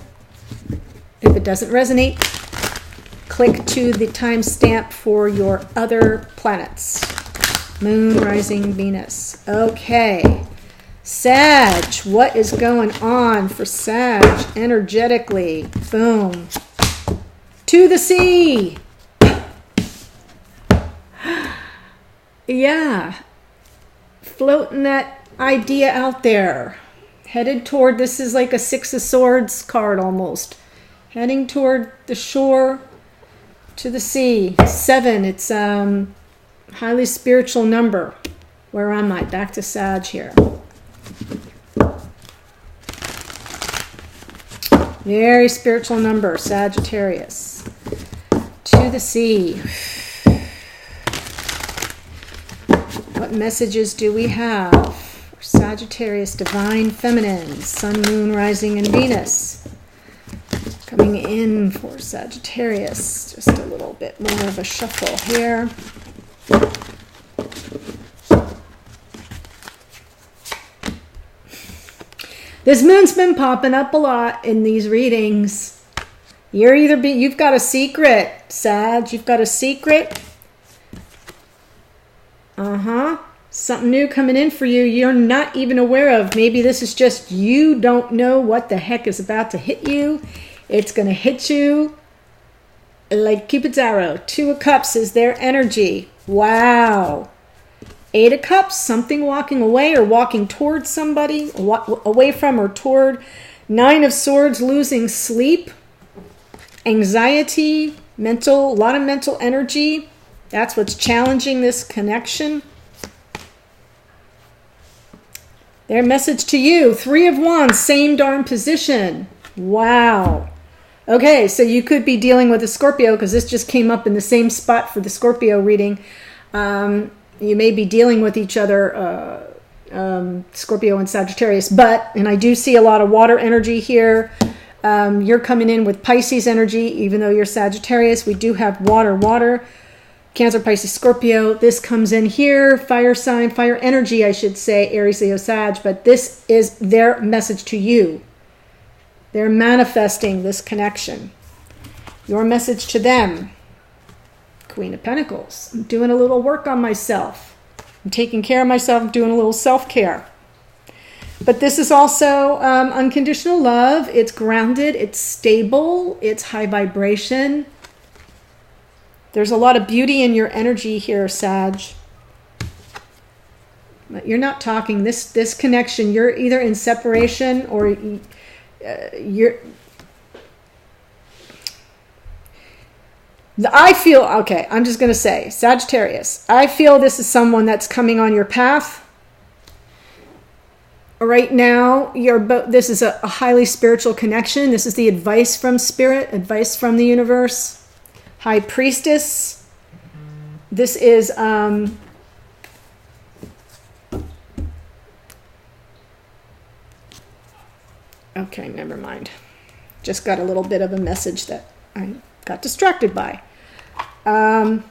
if it doesn't resonate, click to the timestamp for your other planets. Moon, Rising, Venus. Okay. Sag, what is going on for Sag energetically? Boom. To the sea. Yeah. Floating that idea out there. Headed toward, this is like a Six of Swords card almost. Heading toward the shore, to the sea. 7, it's highly spiritual number. Where am I? Back to Sag here. Very spiritual number, Sagittarius. To the sea. What messages do we have for Sagittarius, Divine Feminine, Sun, Moon, Rising, and Venus? Coming in for Sagittarius. Just a little bit more of a shuffle here. This moon's been popping up a lot in these readings. You've got a secret, Sag. You've got a secret. Something new coming in for you you're not even aware of. Maybe this is just you don't know what the heck is about to hit you. It's going to hit you like Cupid's arrow. 2 of Cups is their energy. Wow. 8 of Cups, something walking away or walking towards somebody, away from or toward. 9 of Swords, losing sleep, anxiety, a lot of mental energy. That's what's challenging this connection. Their message to you, 3 of Wands, same darn position. Wow. Okay, so you could be dealing with a Scorpio because this just came up in the same spot for the Scorpio reading. You may be dealing with each other, Scorpio and Sagittarius, and I do see a lot of water energy here. You're coming in with Pisces energy, even though you're Sagittarius. We do have water. Cancer, Pisces, Scorpio. This comes in here. Fire sign, fire energy, I should say. Aries, Leo, Sag. But this is their message to you. They're manifesting this connection. Your message to them. Queen of Pentacles. I'm doing a little work on myself. I'm taking care of myself. I'm doing a little self-care. But this is also unconditional love. It's grounded. It's stable. It's high vibration. There's a lot of beauty in your energy here, Sag. But you're not talking. This connection, you're either in separation or I feel, okay, I'm just going to say, Sagittarius, I feel this is someone that's coming on your path. Right now, this is a highly spiritual connection. This is the advice from Spirit, advice from the universe. High Priestess. This is okay, never mind. Just got a little bit of a message that I got distracted by. I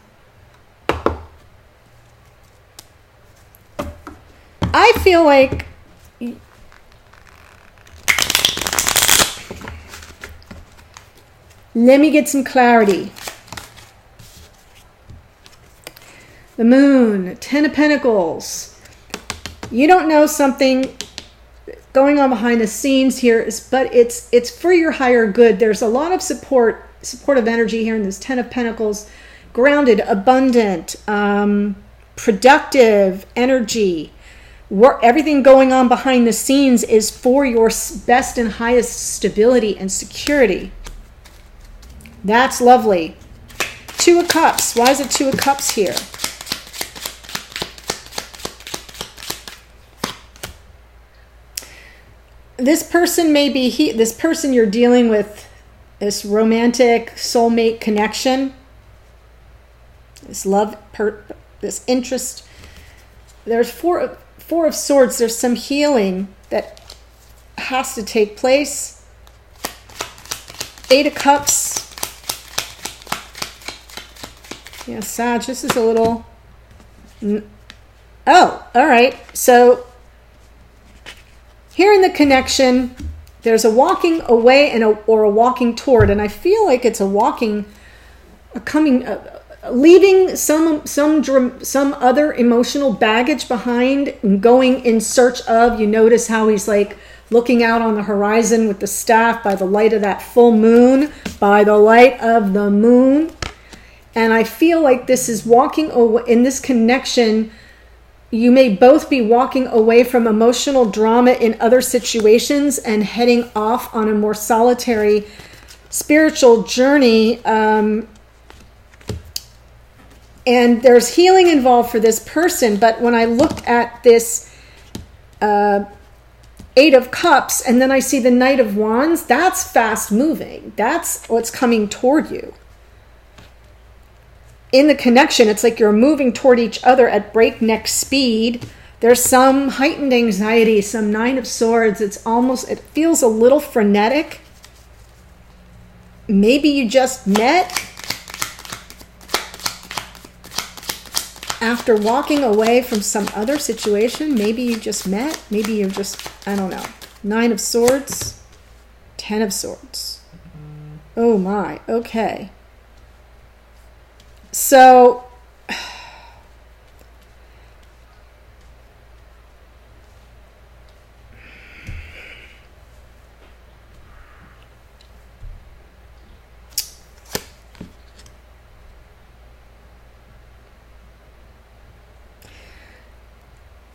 feel like let me get some clarity. The Moon, 10 of Pentacles. You don't know something going on behind the scenes here, but it's for your higher good. There's a lot of supportive energy here in this 10 of Pentacles. Grounded, abundant, productive energy. Everything going on behind the scenes is for your best and highest stability and security. That's lovely. 2 of Cups. Why is it 2 of Cups here? This person may be this person you're dealing with, this romantic soulmate connection, this love, this interest. There's 4 of Swords. There's some healing that has to take place. 8 of Cups. Yeah, Sag, this is a little... Oh, all right. So here in the connection, there's a walking away and or a walking toward, and I feel like it's leaving some other emotional baggage behind and going in search of. You notice how he's like looking out on the horizon with the staff by the light of that full moon, by the light of the moon. And I feel like this is walking away in this connection. You may both be walking away from emotional drama in other situations and heading off on a more solitary spiritual journey. And there's healing involved for this person. But when I look at this 8 of Cups and then I see the Knight of Wands, that's fast moving. That's what's coming toward you. In the connection, it's like you're moving toward each other at breakneck speed. There's some heightened anxiety, some 9 of Swords. It feels a little frenetic. Maybe you just met after walking away from some other situation. Maybe you just met. Maybe you're just, I don't know. Nine of Swords, 10 of Swords. Oh my, okay. So,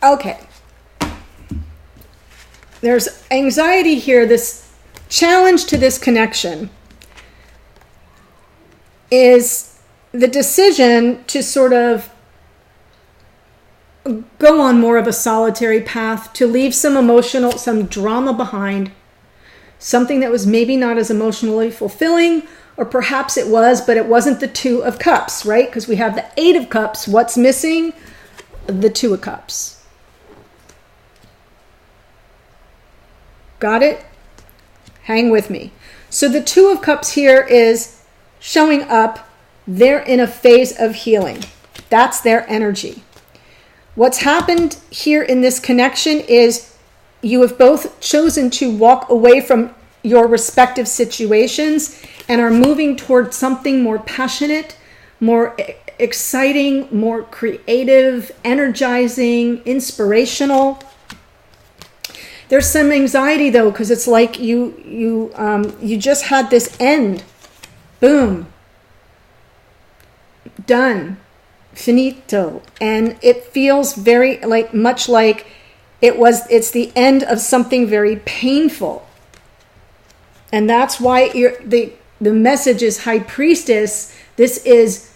okay. There's anxiety here. This challenge to this connection is the decision to sort of go on more of a solitary path, to leave some drama behind, something that was maybe not as emotionally fulfilling, or perhaps it was, but it wasn't the Two of Cups, right? Because we have the Eight of Cups. What's missing? The Two of Cups. Got it? Hang with me. So the Two of Cups here is showing up. They're in a phase of healing. That's their energy. What's happened here in this connection is you have both chosen to walk away from your respective situations and are moving toward something more passionate, more exciting, more creative, energizing, inspirational. There's some anxiety though, because it's like you just had this end. Boom. Done. Finito. And it feels very much like it's the end of something very painful. And that's why the message is High Priestess. This is,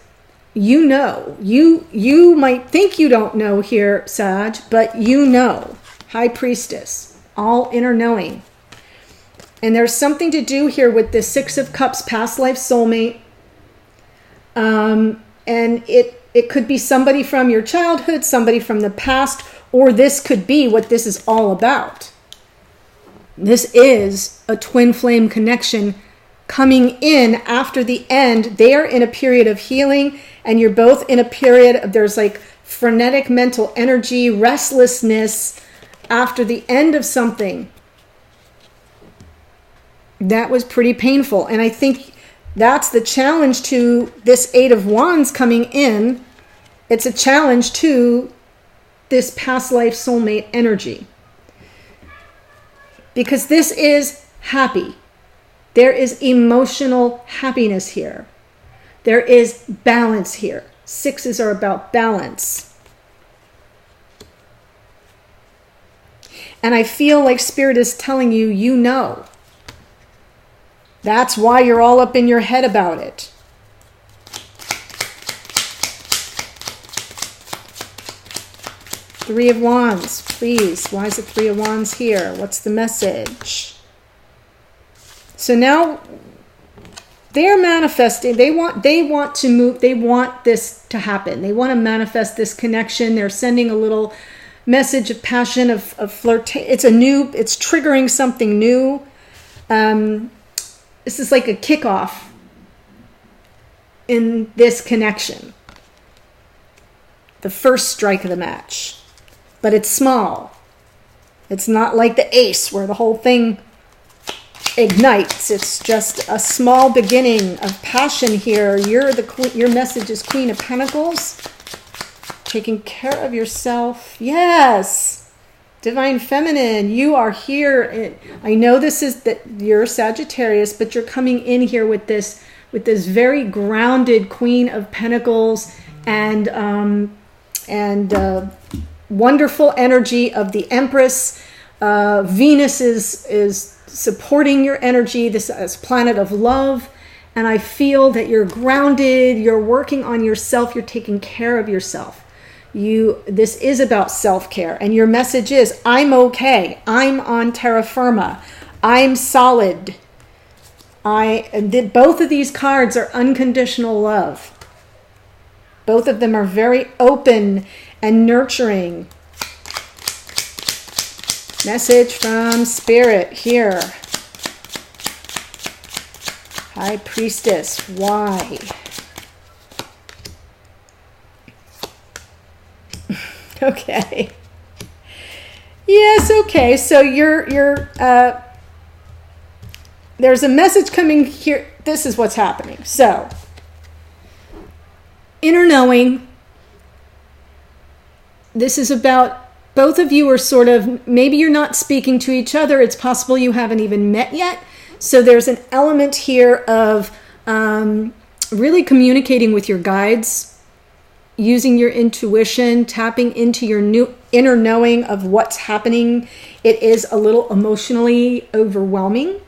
you might think you don't know here, Sag, but you know. High Priestess. All inner knowing. And there's something to do here with the Six of Cups, past life soulmate. And it could be somebody from your childhood, somebody from the past, or this could be what this is all about. This is a twin flame connection coming in after the end. They are in a period of healing, and you're both in a period of, there's like frenetic mental energy, restlessness after the end of something. That was pretty painful. And I think that's the challenge to this Eight of Wands coming in. It's a challenge to this past life soulmate energy. Because this is happy. There is emotional happiness here. There is balance here. Sixes are about balance. And I feel like Spirit is telling you, you know. That's why you're all up in your head about it. Three of Wands, please. Why is the Three of Wands here? What's the message? So now they're manifesting. They want to move. They want this to happen. They want to manifest this connection. They're sending a little message of passion, of flirt. It's triggering something new. This is like a kickoff in this connection. The first strike of the match. But it's small. It's not like the Ace where the whole thing ignites. It's just a small beginning of passion here. Your message is Queen of Pentacles. Taking care of yourself. Yes. Divine Feminine, you are here. I know this is that you're Sagittarius, but you're coming in here with this very grounded Queen of Pentacles and wonderful energy of the Empress. Venus is supporting your energy. This is planet of love. And I feel that you're grounded. You're working on yourself. You're taking care of yourself. This is about self-care. And your message is, I'm okay. I'm on terra firma. I'm solid. Both of these cards are unconditional love. Both of them are very open and nurturing. Message from Spirit here. High Priestess, why? Okay. Yes, that's okay. So there's a message coming here. This is what's happening. So, inner knowing. This is about both of you are sort of, maybe you're not speaking to each other. It's possible you haven't even met yet. So there's an element here of really communicating with your guides, using your intuition, tapping into your new inner knowing of what's happening. It is a little emotionally overwhelming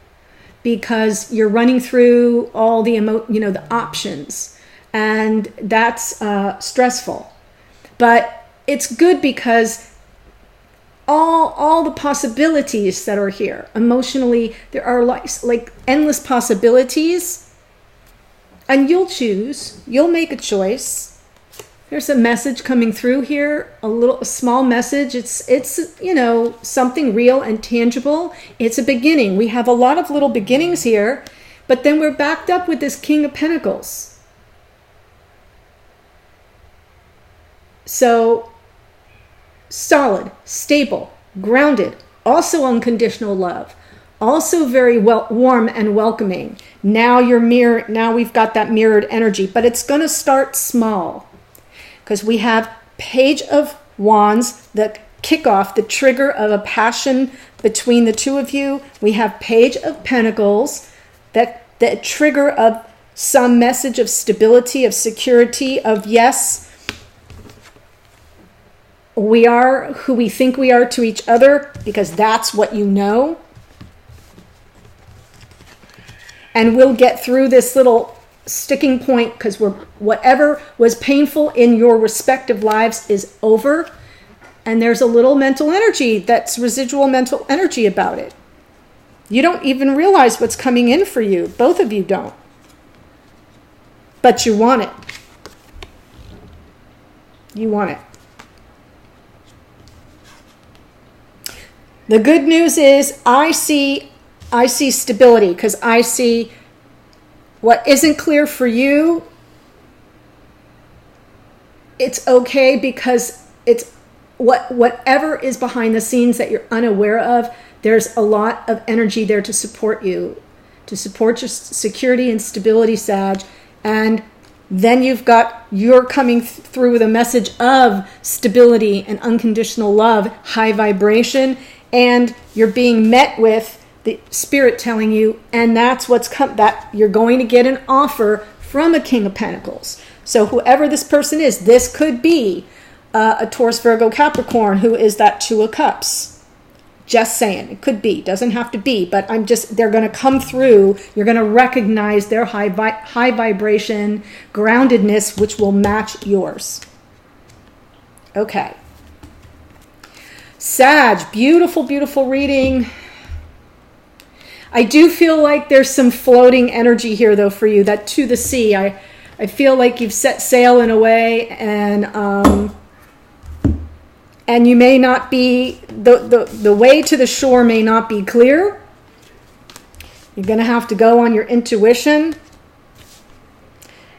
because you're running through all the the options, and that's stressful. But it's good because all the possibilities that are here emotionally, there are like endless possibilities, and you'll choose, you'll make a choice. There's a message coming through here, a small message. It's something real and tangible. It's a beginning. We have a lot of little beginnings here, but then we're backed up with this King of Pentacles. So solid, stable, grounded, also unconditional love, also very warm and welcoming. Now we've got that mirrored energy, but it's going to start small because we have Page of Wands, the kickoff, the trigger of a passion between the two of you. We have Page of Pentacles, the trigger of some message of stability, of security, of yes, we are who we think we are to each other because that's what you know. And we'll get through this little sticking point because whatever was painful in your respective lives is over. And there's a little mental energy that's residual mental energy about it. You don't even realize what's coming in for you. Both of you don't. But you want it. You want it. The good news is I see stability because I see what isn't clear for you. It's okay because it's whatever is behind the scenes that you're unaware of. There's a lot of energy there to support you, to support your security and stability, Sag. And then you're coming through with a message of stability and unconditional love, high vibration. And you're being met with the spirit telling you, and that's that you're going to get an offer from a King of Pentacles. So whoever this person is, this could be a Taurus, Virgo, Capricorn, who is that Two of Cups. Just saying, it could be, doesn't have to be, but they're going to come through. You're going to recognize their high vibration, groundedness, which will match yours. Okay. Sag, beautiful, beautiful reading. I do feel like there's some floating energy here, though, for you. That to the sea. I feel like you've set sail in a way, and you may not be the way to the shore may not be clear. You're going to have to go on your intuition.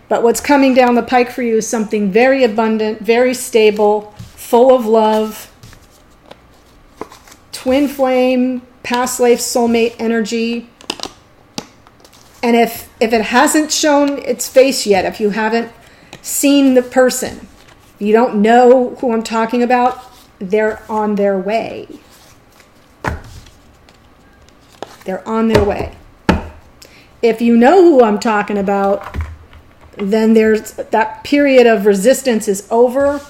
But what's coming down the pike for you is something very abundant, very stable, full of love. Twin flame, past life, soulmate energy. And if it hasn't shown its face yet, if you haven't seen the person, if you don't know who I'm talking about, they're on their way. They're on their way. If you know who I'm talking about, then there's that period of resistance is over.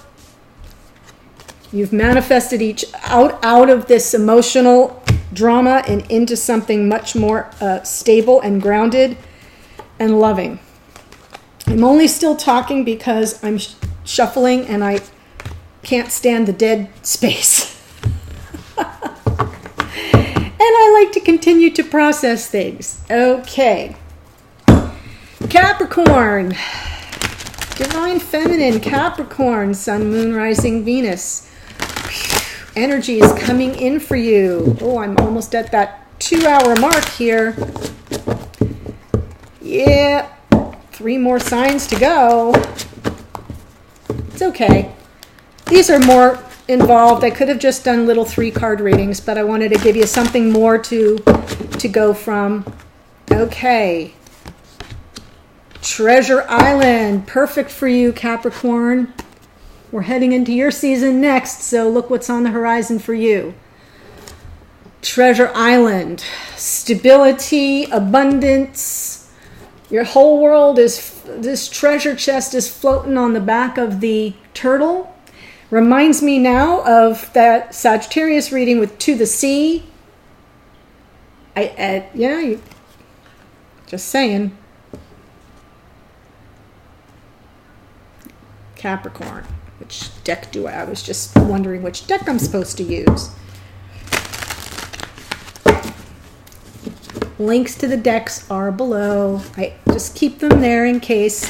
You've manifested each out of this emotional drama and into something much more stable and grounded and loving. I'm only still talking because I'm shuffling and I can't stand the dead space. And I like to continue to process things. Okay. Capricorn. Divine Feminine, Capricorn, Sun, Moon, Rising, Venus. Energy is coming in for you. Oh, I'm almost at that 2-hour mark here. Yeah, 3 more signs to go. It's okay. These are more involved. I could have just done little 3-card readings, but I wanted to give you something more to go from. Okay. Treasure Island. Perfect for you, Capricorn. We're heading into your season next, so look what's on the horizon for you. Treasure Island. Stability, abundance. Your whole world is, this treasure chest is floating on the back of the turtle. Reminds me now of that Sagittarius reading with To the Sea. Just saying. Capricorn. Which deck do I was just wondering which deck I'm supposed to use. Links to the decks are below. I just keep them there in case.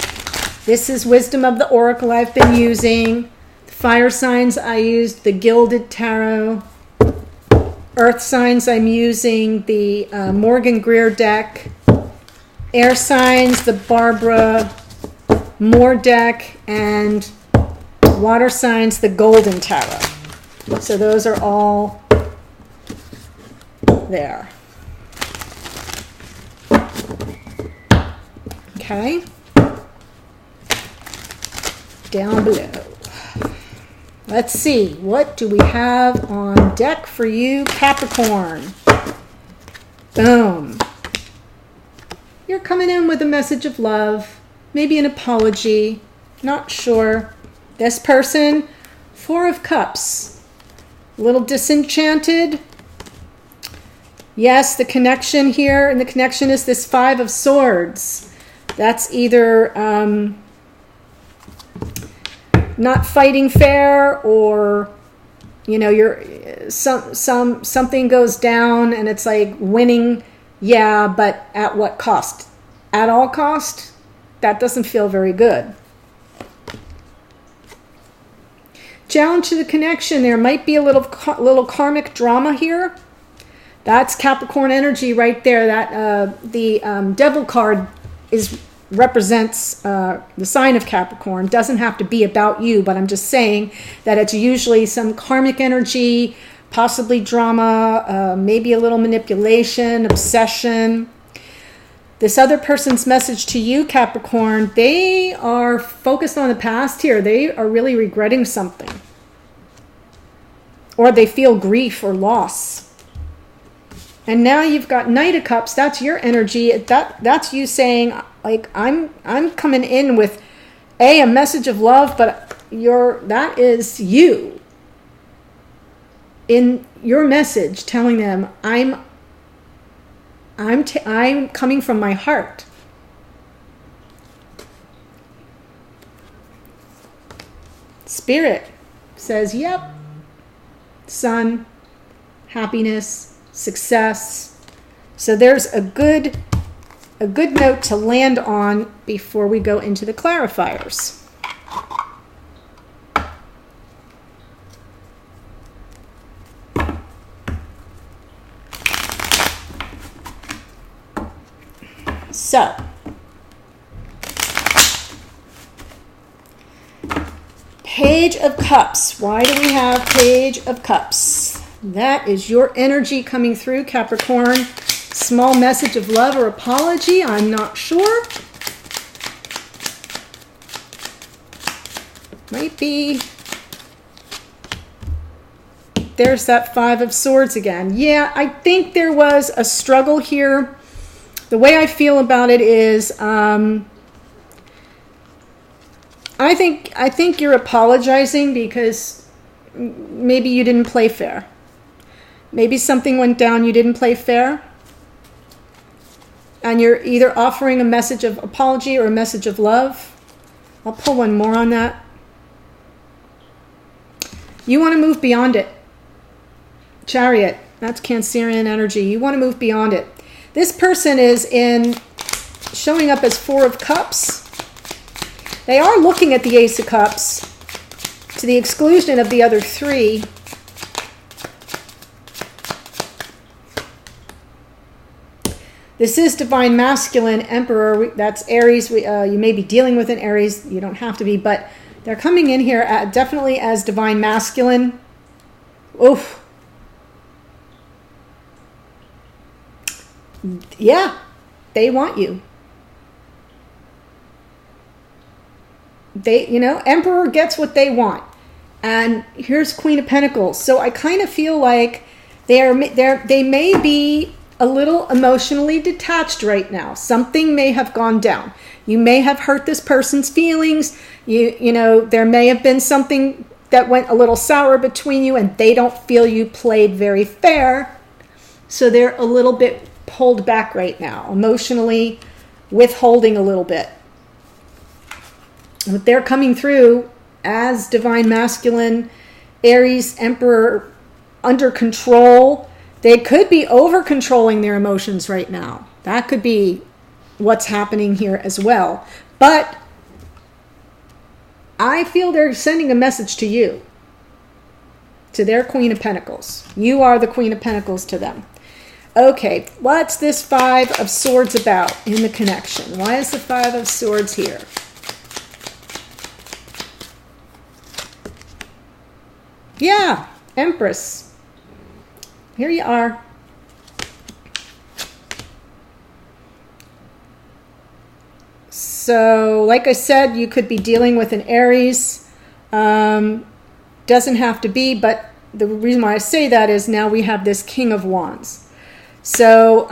This is Wisdom of the Oracle I've been using. The fire signs I used the Gilded Tarot. Earth signs I'm using the Morgan Greer deck. Air signs the Barbara Moore deck. And water signs the Golden Tarot. So those are all there. Okay. Down below. Let's see. What do we have on deck for you, Capricorn? Boom. You're coming in with a message of love. Maybe an apology. Not sure. This person, 4 of Cups. A little disenchanted. Yes, the connection here, and the connection is this 5 of Swords. That's either not fighting fair, or you're something goes down and it's like winning, yeah, but at what cost? At all cost? That doesn't feel very good. Challenge to the connection. There might be a little karmic drama here. That's Capricorn energy right there. That the Devil card represents the sign of Capricorn. Doesn't have to be about you, but I'm just saying that it's usually some karmic energy, possibly drama, maybe a little manipulation, obsession. This other person's message to you, Capricorn, they are focused on the past here. They are really regretting something. Or they feel grief or loss. And now you've got Knight of Cups. That's your energy. That's you saying, like, I'm coming in with a message of love, but that is you. In your message, telling them, I'm coming from my heart. Spirit says, yep. Sun, happiness, success. So there's a good note to land on before we go into the clarifiers. So, Page of Cups. Why do we have Page of Cups? That is your energy coming through, Capricorn. Small message of love or apology, I'm not sure. Might be. There's that 5 of Swords again. Yeah, I think there was a struggle here. The way I feel about it is, I think you're apologizing because maybe you didn't play fair. Maybe something went down, you didn't play fair. And you're either offering a message of apology or a message of love. I'll pull one more on that. You want to move beyond it. Chariot, that's Cancerian energy. You want to move beyond it. This person is showing up as 4 of Cups. They are looking at the Ace of Cups to the exclusion of the other 3. This is Divine Masculine, Emperor. That's Aries. You may be dealing with an Aries. You don't have to be, but they're coming in here definitely as Divine Masculine. Oof. Yeah, they want you. They, Emperor gets what they want. And here's Queen of Pentacles. So I kind of feel like they may be a little emotionally detached right now. Something may have gone down. You may have hurt this person's feelings. There may have been something that went a little sour between you, and they don't feel you played very fair. So they're a little bit pulled back right now, emotionally withholding a little bit. But they're coming through as divine masculine, Aries, Emperor, under control. They could be over controlling their emotions right now. That could be what's happening here as well. But I feel they're sending a message to you, to their Queen of Pentacles. You are the Queen of Pentacles to them. Okay, what's this Five of Swords about in the connection? Why is the Five of Swords here? Yeah, Empress. Here you are. So, like I said, you could be dealing with an Aries. Doesn't have to be, but the reason why I say that is now we have this King of Wands. So,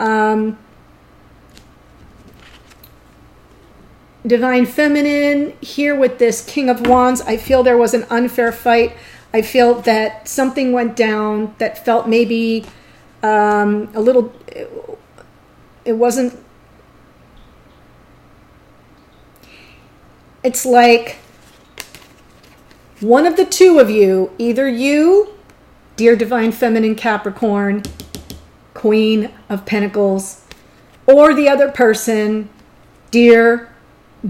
Divine Feminine, here with this King of Wands, I feel there was an unfair fight. I feel that something went down that felt maybe a little, it wasn't, it's like one of the two of you, either you, dear Divine Feminine Capricorn, Queen of Pentacles, or the other person, dear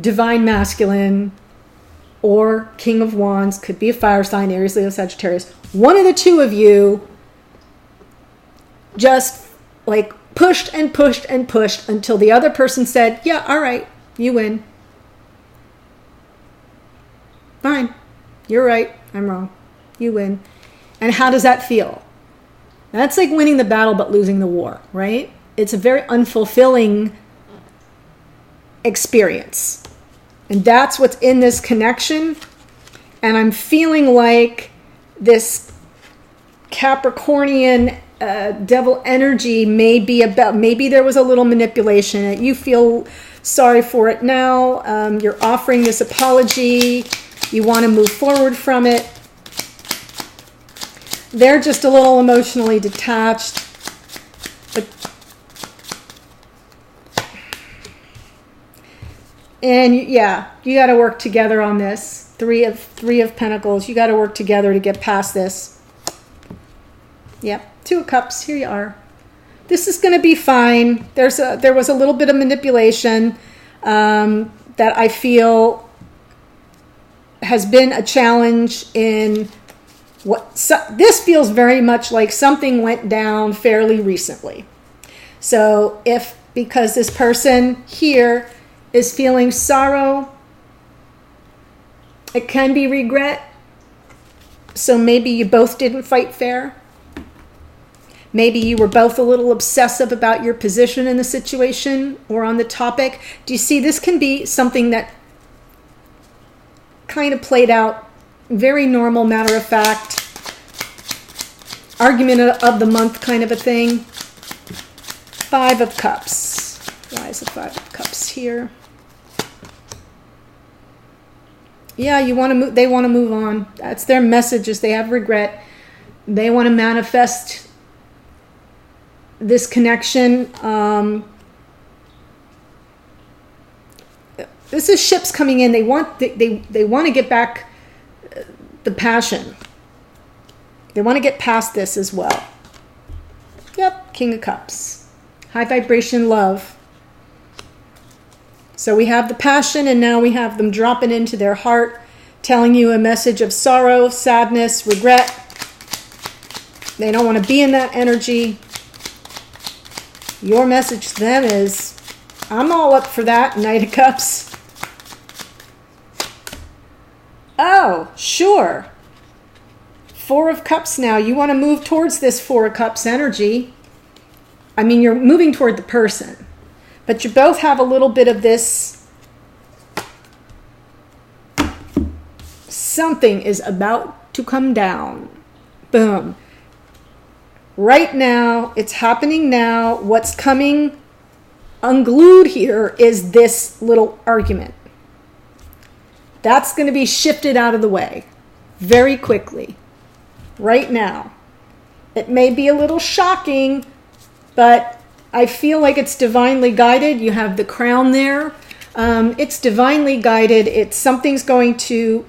Divine Masculine, or King of Wands, could be a fire sign, Aries, Leo, Sagittarius. One of the two of you just like pushed and pushed and pushed until the other person said, yeah, all right, you win. Fine. You're right. I'm wrong. You win. And how does that feel? That's like winning the battle but losing the war, right? It's a very unfulfilling experience. And that's what's in this connection. And I'm feeling like this Capricornian devil energy may be about, maybe there was a little manipulation. You feel sorry for it now. You're offering this apology. You want to move forward from it. They're just a little emotionally detached. But and yeah, you got to work together on this. Three of Pentacles. You got to work together to get past this. Yep. Two of Cups. Here you are. This is going to be fine. There was a little bit of manipulation that I feel has been a challenge in this feels very much like something went down fairly recently. So because this person here is feeling sorrow, it can be regret. So maybe you both didn't fight fair. Maybe you were both a little obsessive about your position in the situation or on the topic. Do you see, this can be something that kind of played out very normal, matter of fact, argument of the month kind of a thing. Five of Cups. Why is the Five of Cups here? Yeah, you want to move. They want to move on. That's their messages. They have regret. They want to manifest this connection. This is ships coming in. They want to get back the passion. They want to get past this as well. Yep, King of Cups. High vibration love. So we have the passion, and now we have them dropping into their heart, telling you a message of sorrow, sadness, regret. They don't want to be in that energy. Your message to them is, I'm all up for that, Knight of Cups. Oh, sure. Four of Cups now. You want to move towards this Four of Cups energy. I mean, you're moving toward the person. But you both have a little bit of this. Something is about to come down. Boom. Right now, it's happening now. What's coming unglued here is this little argument. That's going to be shifted out of the way very quickly. Right now. It may be a little shocking, but I feel like it's divinely guided. You have the crown there. It's divinely guided. Something's going to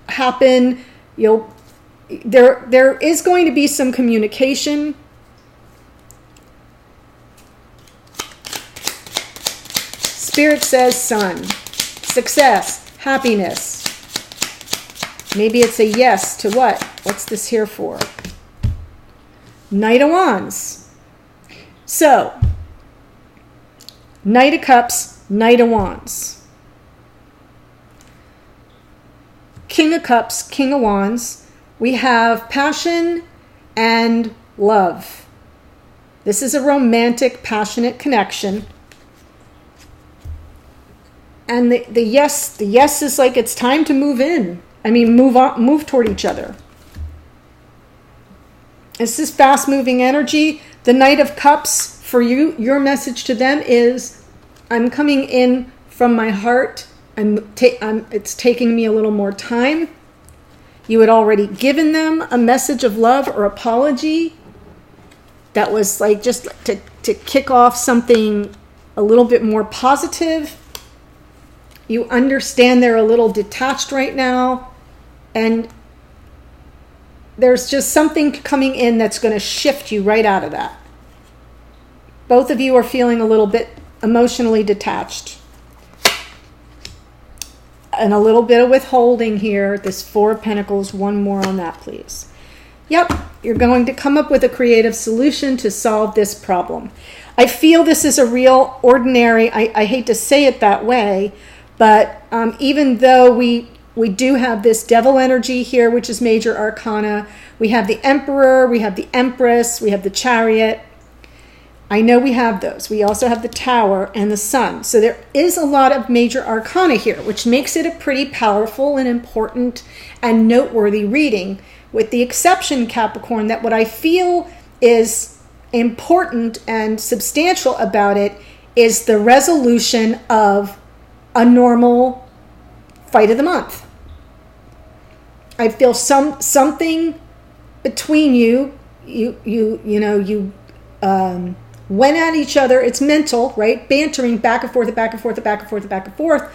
happen. There is going to be some communication. Spirit says sun, success, happiness. Maybe it's a yes to what? What's this here for? Knight of Wands. So, Knight of Cups, Knight of Wands. King of Cups, King of Wands. We have passion and love. This is a romantic, passionate connection. And the yes is like it's time to move in. I mean, move toward each other. It's this fast-moving energy. The Knight of Cups, for you, your message to them is, I'm coming in from my heart. It's taking me a little more time. You had already given them a message of love or apology that was like just to kick off something a little bit more positive. You understand they're a little detached right now. And there's just something coming in that's going to shift you right out of that. Both of you are feeling a little bit emotionally detached. And a little bit of withholding here. This Four of Pentacles, one more on that, please. Yep, you're going to come up with a creative solution to solve this problem. I feel this is a real ordinary, I hate to say it that way, but even though we do have this devil energy here, which is major arcana. We have the Emperor, we have the Empress, we have the Chariot. I know we have those. We also have the Tower and the Sun. So there is a lot of major arcana here, which makes it a pretty powerful and important and noteworthy reading, with the exception, Capricorn, that what I feel is important and substantial about it is the resolution of a normal fight of the month. I feel something between you went at each other. It's mental, right? Bantering back and forth, back and forth, back and forth, back and forth.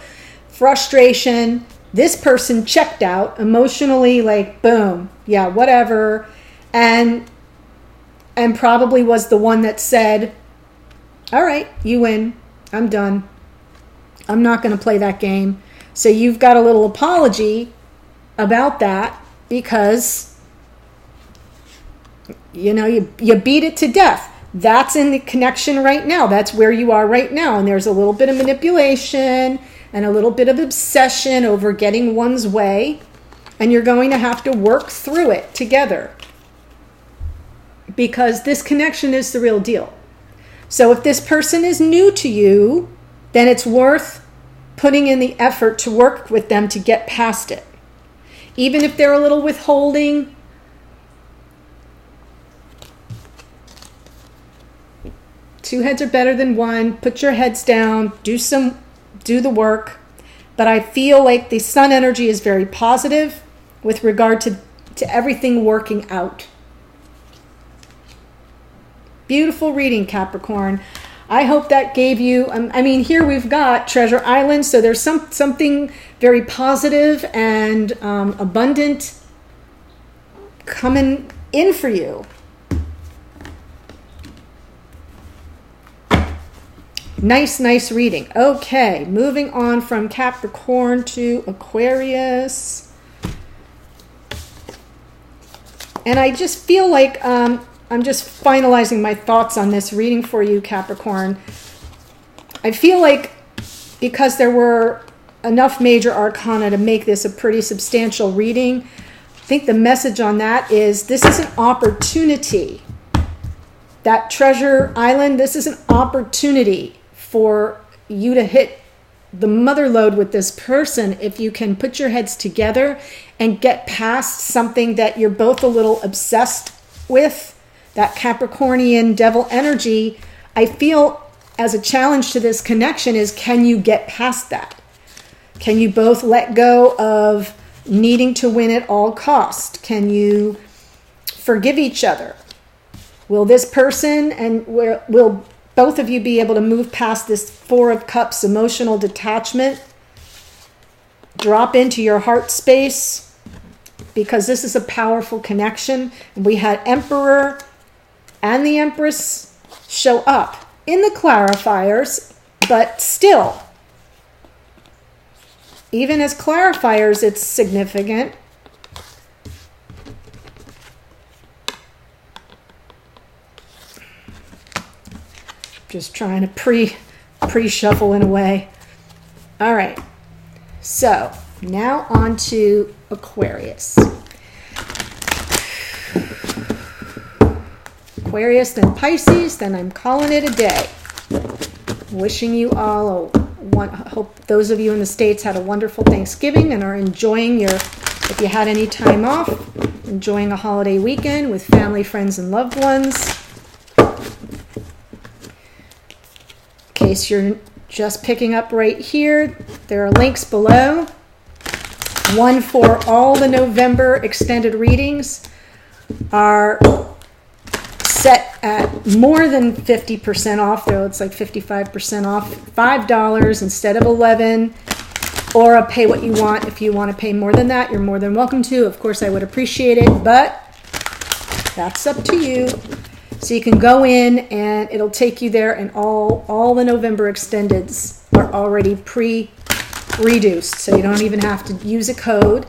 Frustration. This person checked out emotionally, like boom, yeah, whatever, and probably was the one that said, "All right, you win. I'm done. I'm not going to play that game." So you've got a little apology about that because, you beat it to death. That's in the connection right now. That's where you are right now. And there's a little bit of manipulation and a little bit of obsession over getting one's way. And you're going to have to work through it together because this connection is the real deal. So if this person is new to you, then it's worth putting in the effort to work with them to get past it. Even if they're a little withholding, two heads are better than one. Put your heads down, do the work. But I feel like the Sun energy is very positive with regard to everything working out. Beautiful reading, Capricorn. I hope that gave you, here we've got Treasure Island, so there's something very positive and abundant coming in for you. Nice reading. Okay, moving on from Capricorn to Aquarius. And I just feel like I'm just finalizing my thoughts on this reading for you, Capricorn. I feel like because there were enough major arcana to make this a pretty substantial reading, think the message on that is this is an opportunity. That treasure island, this is an opportunity for you to hit the mother lode with this person if you can put your heads together and get past something that you're both a little obsessed with, that Capricornian devil energy. I feel as a challenge to this connection is, can you get past that? Can you both let go of needing to win at all cost? Can you forgive each other? Will this person and will both of you be able to move past this Four of Cups emotional detachment? Drop into your heart space, because this is a powerful connection. We had Emperor and the Empress show up in the clarifiers, but still, even as clarifiers, it's significant. Just trying to pre-shuffle in a way. All right. So now on to Aquarius. Aquarius, then Pisces, then I'm calling it a day. Wishing you all hope those of you in the States had a wonderful Thanksgiving and are enjoying if you had any time off, enjoying a holiday weekend with family, friends, and loved ones. In case you're just picking up right here, there are links below. One for all the November extended readings are set at more than 50% off, though it's like 55% off, $5 instead of $11, or a pay what you want. If you want to pay more than that, you're more than welcome to. Of course, I would appreciate it, but that's up to you. So you can go in and it'll take you there, and all the November extendeds are already pre-reduced, so you don't even have to use a code.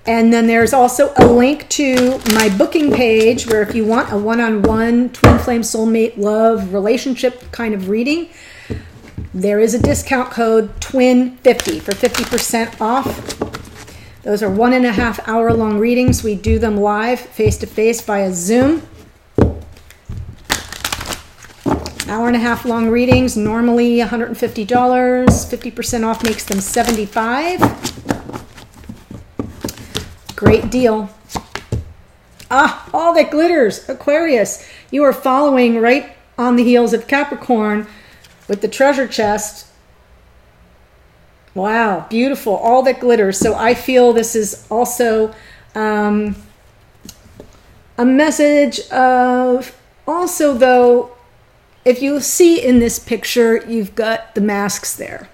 And then there's also a link to my booking page where if you want a one-on-one twin flame soulmate love relationship kind of reading, there is a discount code TWIN50 for 50% off. Those are 1.5 hour long readings. We do them live, face-to-face via Zoom. 1.5 hour long readings, normally $150. 50% off makes them $75. Great deal. All that glitters, Aquarius. You are following right on the heels of Capricorn with the treasure chest. Wow, beautiful. All that glitters. So I feel this is also a message of, also though, if you see in this picture, you've got the masks there.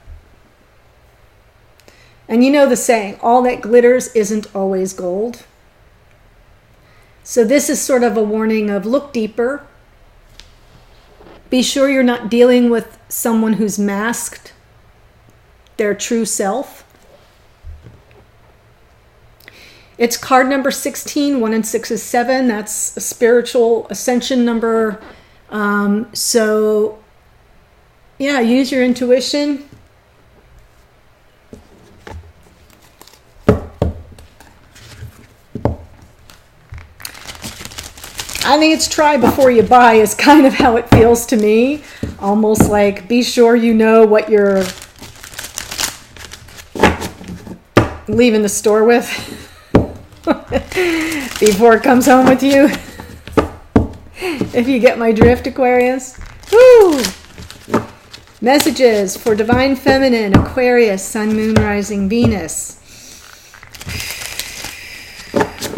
And you know the saying, all that glitters isn't always gold. So this is sort of a warning of look deeper. Be sure you're not dealing with someone who's masked their true self. It's card number 16, 1 and 6 is 7. That's a spiritual ascension number. So yeah, use your intuition. I think it's try before you buy is kind of how it feels to me. Almost like be sure you know what you're leaving the store with before it comes home with you. If you get my drift, Aquarius. Woo! Messages for Divine Feminine, Aquarius, Sun, Moon, Rising, Venus.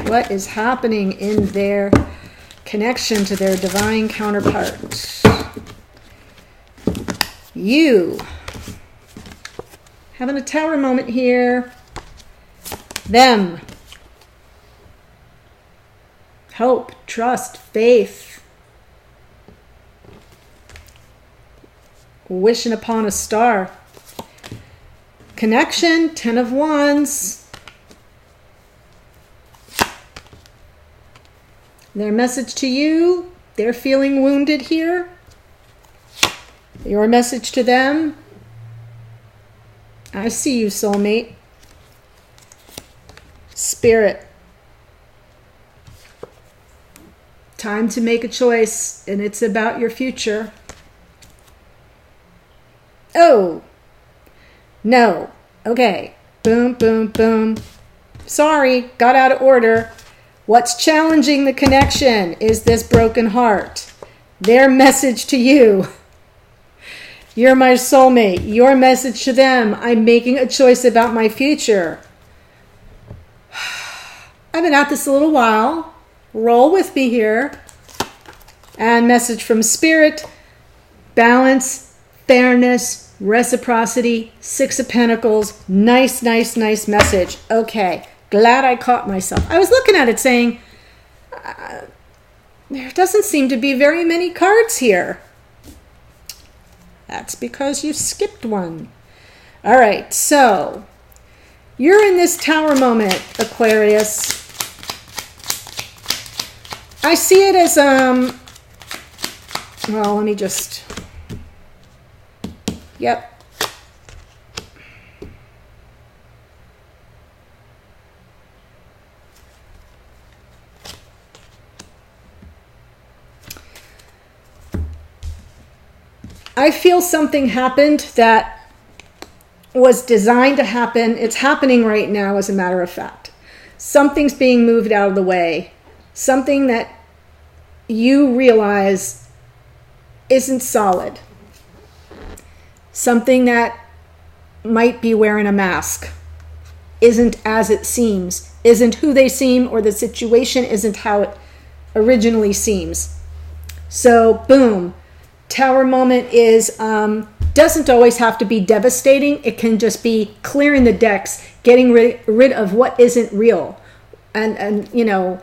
What is happening in their connection to their divine counterpart? You. Having a tower moment here. Them. Hope, trust, faith. Wishing upon a star. Connection, 10 of Wands. Their message to you, they're feeling wounded here. Your message to them, I see you, soulmate. Spirit, time to make a choice, and it's about your future. Oh, no. Okay. Boom, boom, boom. Sorry, got out of order. What's challenging the connection is this broken heart. Their message to you. You're my soulmate. Your message to them. I'm making a choice about my future. I've been at this a little while. Roll with me here. And message from Spirit. Balance, fairness, reciprocity, Six of Pentacles. Nice, nice, nice message. Okay. Glad I caught myself. I was looking at it saying, there doesn't seem to be very many cards here. That's because you skipped one. All right, so you're in this Tower moment, Aquarius. I see it as, well, let me just, yep. I feel something happened that was designed to happen. It's happening right now, as a matter of fact. Something's being moved out of the way. Something that you realize isn't solid. Something that might be wearing a mask. Isn't as it seems. Isn't who they seem, or the situation isn't how it originally seems. So, boom. Tower moment is, doesn't always have to be devastating. It can just be clearing the decks, getting rid of what isn't real. And you know,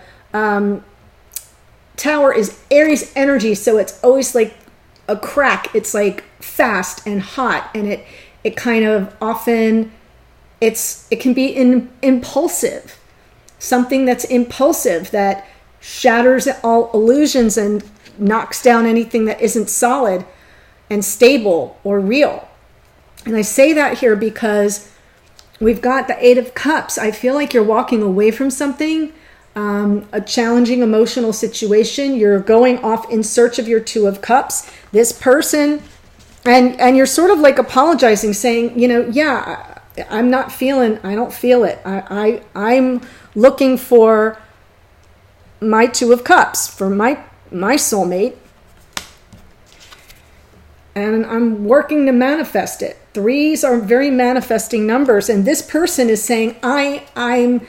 Tower is Aries energy, so it's always like a crack. It's like fast and hot, and it kind of often, it can be impulsive. Something that's impulsive that shatters all illusions and knocks down anything that isn't solid and stable or real. And I say that here because we've got the Eight of Cups. I feel like you're walking away from something, a challenging emotional situation. You're going off in search of your Two of Cups. This person, and you're sort of like apologizing, saying, you know, yeah, I don't feel it. I'm looking for my Two of Cups, for my soulmate, and I'm working to manifest it. Threes are very manifesting numbers, and this person is saying, I'm,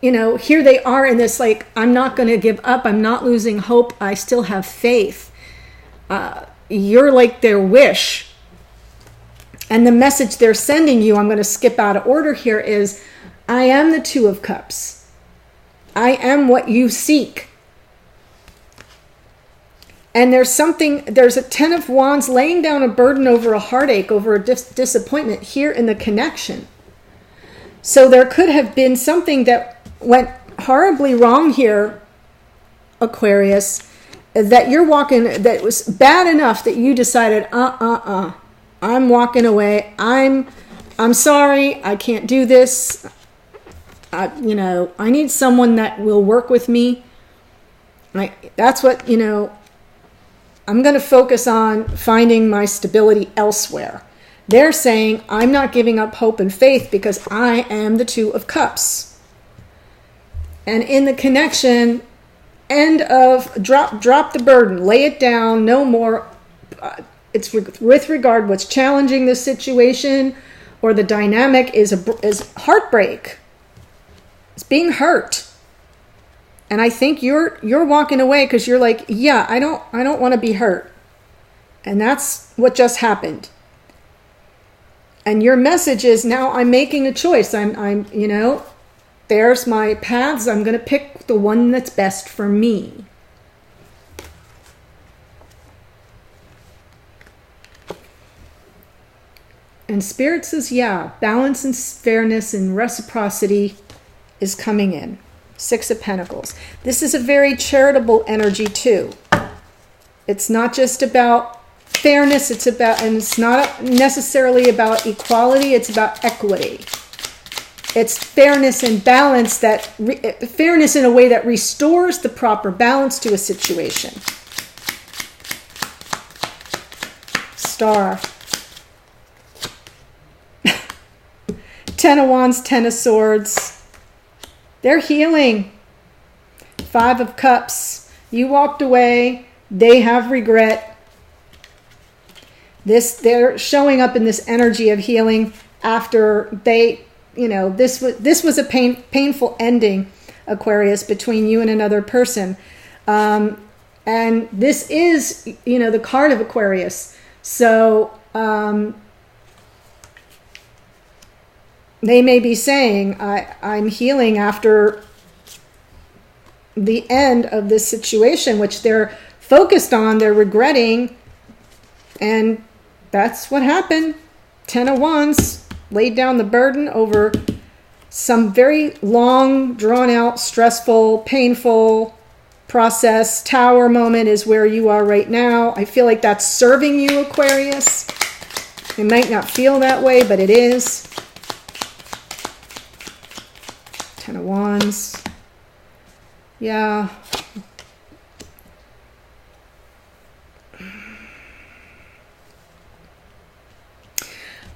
you know, here they are in this, like, I'm not going to give up. I'm not losing hope. I still have faith. You're like their wish. And the message they're sending you, I'm going to skip out of order here, is, I am the Two of Cups. I am what you seek. And there's a Ten of Wands laying down a burden over a heartache, over a disappointment here in the connection. So there could have been something that went horribly wrong here, Aquarius, that you're walking, that was bad enough that you decided, I'm walking away. I'm sorry. I can't do this. You know, I need someone that will work with me. That's what, you know, I'm going to focus on finding my stability elsewhere. They're saying, I'm not giving up hope and faith because I am the Two of Cups. And in the connection, end of drop the burden, lay it down, no more. It's with regard what's challenging the situation or the dynamic is heartbreak. It's being hurt. And I think you're walking away because you're like, yeah, I don't want to be hurt. And that's what just happened. And your message is, now I'm making a choice. I'm you know, there's my paths. I'm going to pick the one that's best for me. And Spirit says, yeah, balance and fairness and reciprocity is coming in. Six of Pentacles. This is a very charitable energy too. It's not just about fairness, and it's not necessarily about equality, it's about equity. It's fairness and balance, fairness in a way that restores the proper balance to a situation. Star. 10 of Wands, 10 of Swords. They're healing. 5 of Cups. You walked away. They have regret. They're showing up in this energy of healing after they, this was a painful ending, Aquarius, between you and another person. And this is, the card of Aquarius. So they may be saying, I'm healing after the end of this situation, which they're focused on, they're regretting, and that's what happened. 10 of Wands laid down the burden over some very long, drawn-out, stressful, painful process. Tower moment is where you are right now. I feel like that's serving you, Aquarius. It might not feel that way, but it is. 10 of Wands. Yeah.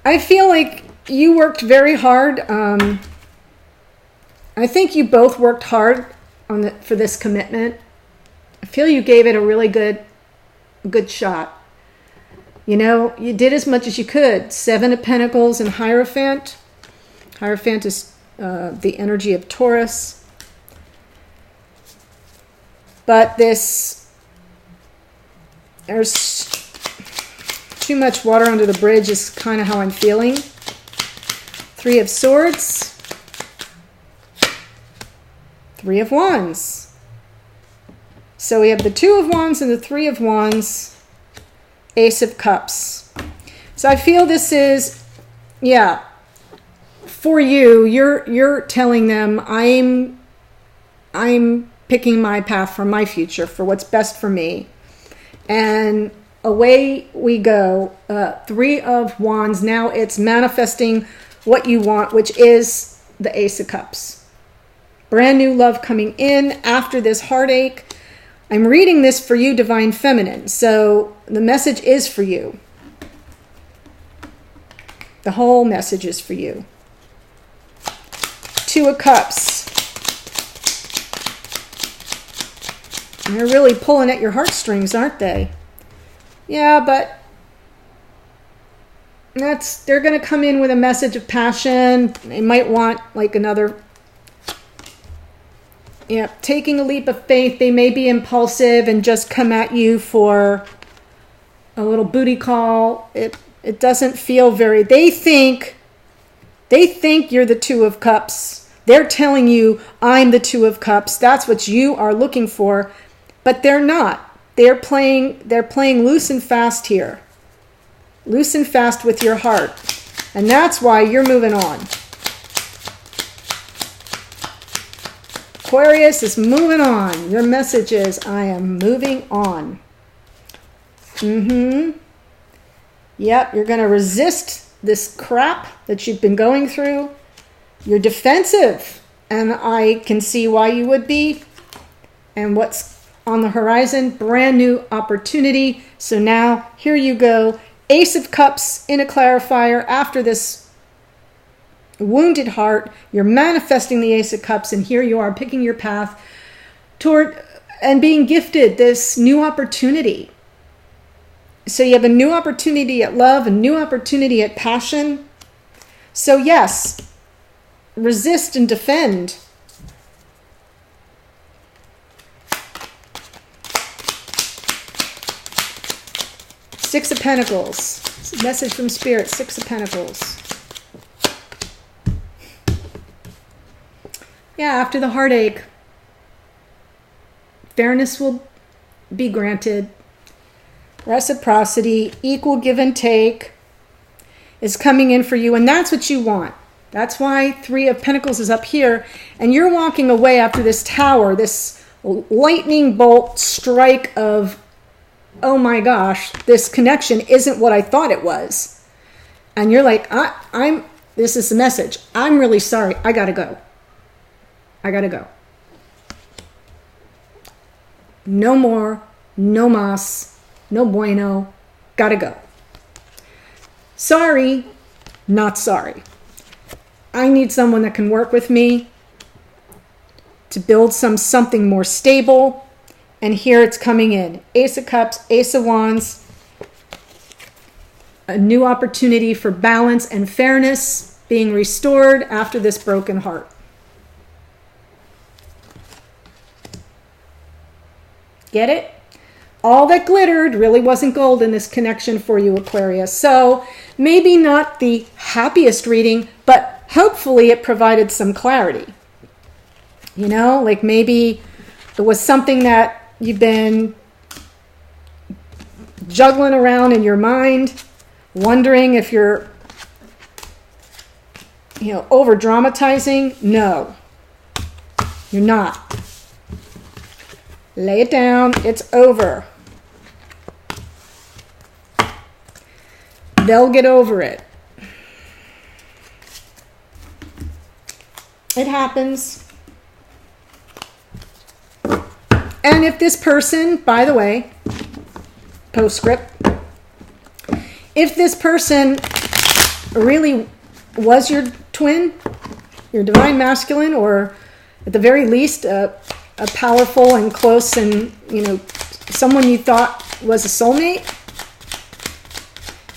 I feel like you worked very hard. I think you both worked hard for this commitment. I feel you gave it a really good shot. You did as much as you could. 7 of Pentacles and Hierophant. Hierophant is the energy of Taurus. But there's too much water under the bridge is kind of how I'm feeling. 3 of Swords. 3 of Wands. So we have the 2 of Wands and the 3 of Wands. Ace of Cups. So I feel this is, for you, you're telling them I'm picking my path for my future, for what's best for me. And away we go. 3 of Wands. Now it's manifesting what you want, which is the Ace of Cups. Brand new love coming in after this heartache. I'm reading this for you, Divine Feminine. So the message is for you. The whole message is for you. 2 of Cups. And they're really pulling at your heartstrings, aren't they? Yeah, but they're going to come in with a message of passion. They might want like another, taking a leap of faith. They may be impulsive and just come at you for a little booty call. It doesn't feel very, they think you're the 2 of Cups. They're telling you, I'm the 2 of Cups. That's what you are looking for. But they're not. They're playing loose and fast here. Loose and fast with your heart. And that's why you're moving on. Aquarius is moving on. Your message is, I am moving on. Yep, you're going to resist this crap that you've been going through. You're defensive, and I can see why you would be. And what's on the horizon? Brand new opportunity. So now, here you go. Ace of Cups in a clarifier after this wounded heart. You're manifesting the Ace of Cups, and here you are picking your path toward and being gifted this new opportunity. So you have a new opportunity at love, a new opportunity at passion. So yes, resist and defend. Six of Pentacles. Message from Spirit, 6 of Pentacles. Yeah, after the heartache, fairness will be granted. Reciprocity, equal give and take is coming in for you, and that's what you want. That's why 3 of Pentacles is up here, and you're walking away after this tower, this lightning bolt strike of, oh my gosh, this connection isn't what I thought it was. And you're like, this is the message. I'm really sorry. I gotta go. I gotta go. No more. No mas. No bueno. Gotta go. Sorry. Not sorry. I need someone that can work with me to build something more stable. And here it's coming in. Ace of Cups, Ace of Wands. A new opportunity for balance and fairness being restored after this broken heart. Get it? All that glittered really wasn't gold in this connection for you, Aquarius. So maybe not the happiest reading, but hopefully it provided some clarity. You know, like maybe it was something that you've been juggling around in your mind, wondering if you're, over dramatizing. No, you're not. Lay it down. It's over. They'll get over it. It happens. And if this person, by the way, postscript, if this person really was your twin, your divine masculine, or at the very least a powerful and close and, someone you thought was a soulmate,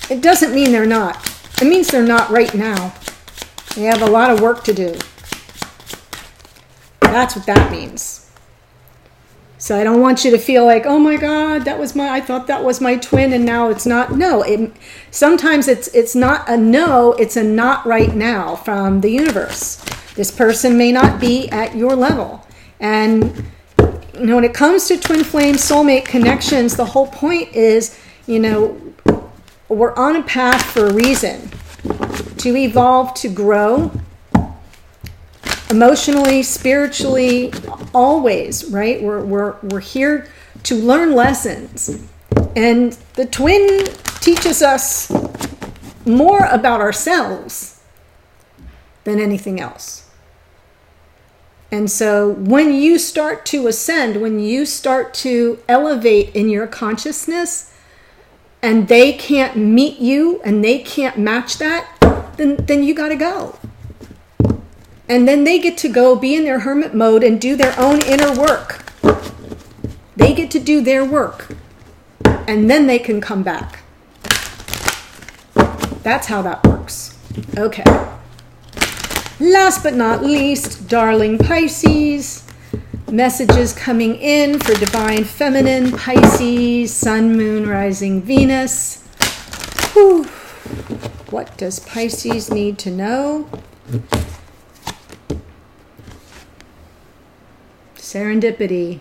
it doesn't mean they're not. It means they're not right now. They have a lot of work to do. That's what that means. So I don't want you to feel like, oh my God, I thought that was my twin and now it's not. No, sometimes it's not a no, it's a not right now from the universe. This person may not be at your level. And, when it comes to twin flame soulmate connections, the whole point is, we're on a path for a reason. To evolve, to grow, emotionally, spiritually, always, right? We're here to learn lessons. And the twin teaches us more about ourselves than anything else. And so when you start to ascend, when you start to elevate in your consciousness, and they can't meet you and they can't match that, then you got to go. And then they get to go be in their hermit mode and do their own inner work. They get to do their work. And then they can come back. That's how that works. Okay. Last but not least, darling Pisces. Messages coming in for divine feminine Pisces, sun, moon, rising Venus. Whew. What does Pisces need to know? Serendipity.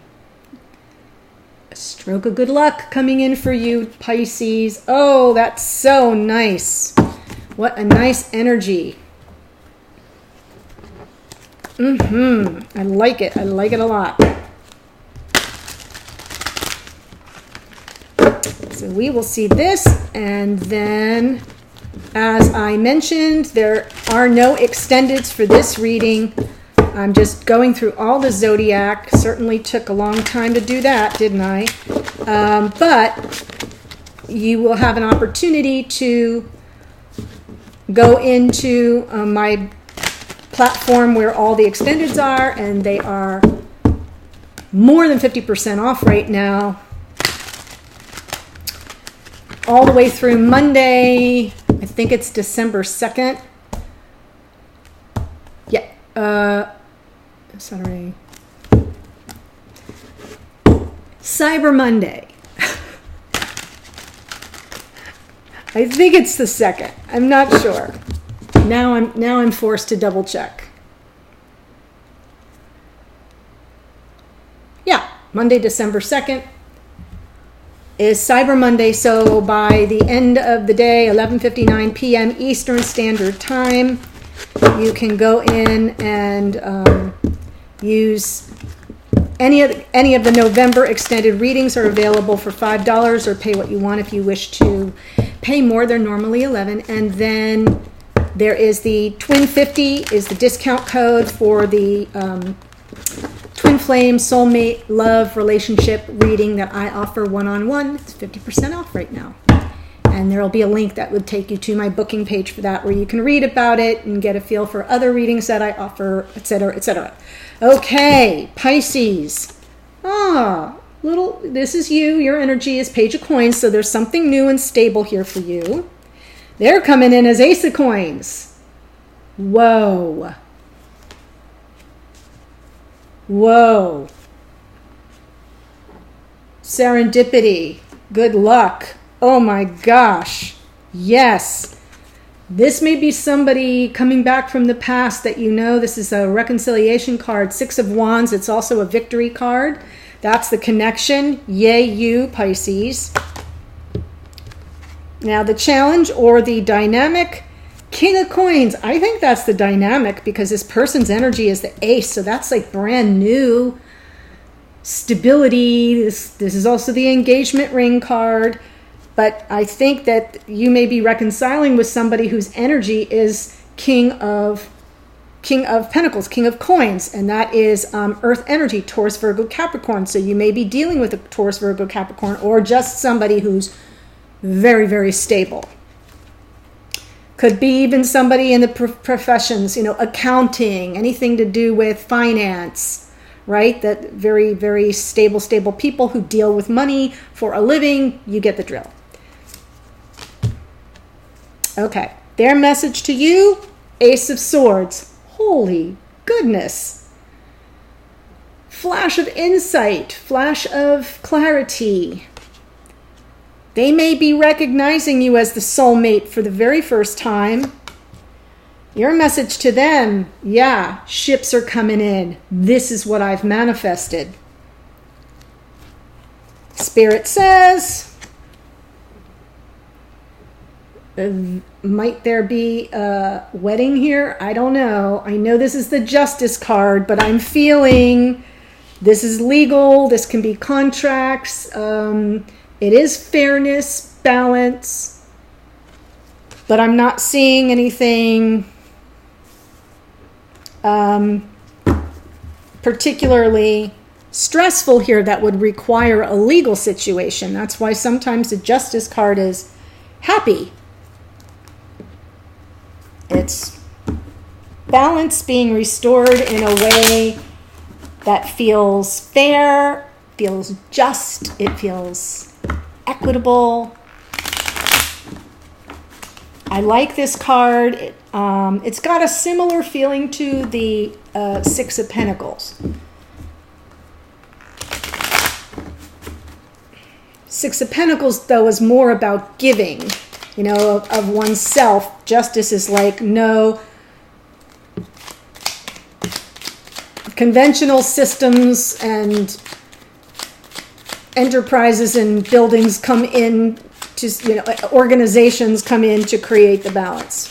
A stroke of good luck coming in for you, Pisces. Oh, that's so nice. What a nice energy. I like it. I like it a lot. So we will see this, and then, as I mentioned, there are no extendeds for this reading. I'm just going through all the zodiac. Certainly took a long time to do that, didn't I? But you will have an opportunity to go into my platform where all the extendeds are, and they are more than 50% off right now. All the way through Monday. I think it's December 2nd. Yeah. Saturday. Cyber Monday. I think it's the 2nd. I'm not sure. Now I'm forced to double check. Yeah, Monday, December 2nd is Cyber Monday. So by the end of the day, 11:59 p.m. Eastern Standard Time, you can go in and use any of the November extended readings are available for $5, or pay what you want if you wish to pay more. They're normally $11, and then There is the Twin 50 is the discount code for the Twin Flame Soulmate Love Relationship reading that I offer one-on-one. It's 50% off right now. And there will be a link that would take you to my booking page for that, where you can read about it and get a feel for other readings that I offer, etc., etc. Okay, Pisces. This is you. Your energy is Page of Coins, so there's something new and stable here for you. They're coming in as Ace of Coins. Whoa. Whoa. Serendipity. Good luck. Oh my gosh. Yes. This may be somebody coming back from the past that you know. This is a reconciliation card. 6 of Wands. It's also a victory card. That's the connection. Yay, you, Pisces. Now the challenge or the dynamic, King of Coins. I think that's the dynamic because this person's energy is the Ace. So that's like brand new stability. This is also the engagement ring card. But I think that you may be reconciling with somebody whose energy is King of Pentacles, King of Coins, and that is Earth energy, Taurus, Virgo, Capricorn. So you may be dealing with a Taurus, Virgo, Capricorn, or just somebody who's very, very stable. Could be even somebody in the professions, accounting, anything to do with finance. Right? That very, very stable people who deal with money for a living. You get the drill. Okay. Their message to you, Ace of Swords. Holy goodness. Flash of insight. Flash of clarity. They may be recognizing you as the soulmate for the very first time. Your message to them, yeah, ships are coming in. This is what I've manifested. Spirit says, might there be a wedding here? I don't know. I know this is the Justice card, but I'm feeling this is legal. This can be contracts. It is fairness, balance, but I'm not seeing anything particularly stressful here that would require a legal situation. That's why sometimes the Justice card is happy. It's balance being restored in a way that feels fair, feels just, it feels equitable. I like this card. It's got a similar feeling to the 6 of Pentacles. 6 of Pentacles, though, is more about giving, of oneself. Justice is like, no, conventional systems and enterprises and buildings come in to, organizations come in to create the balance.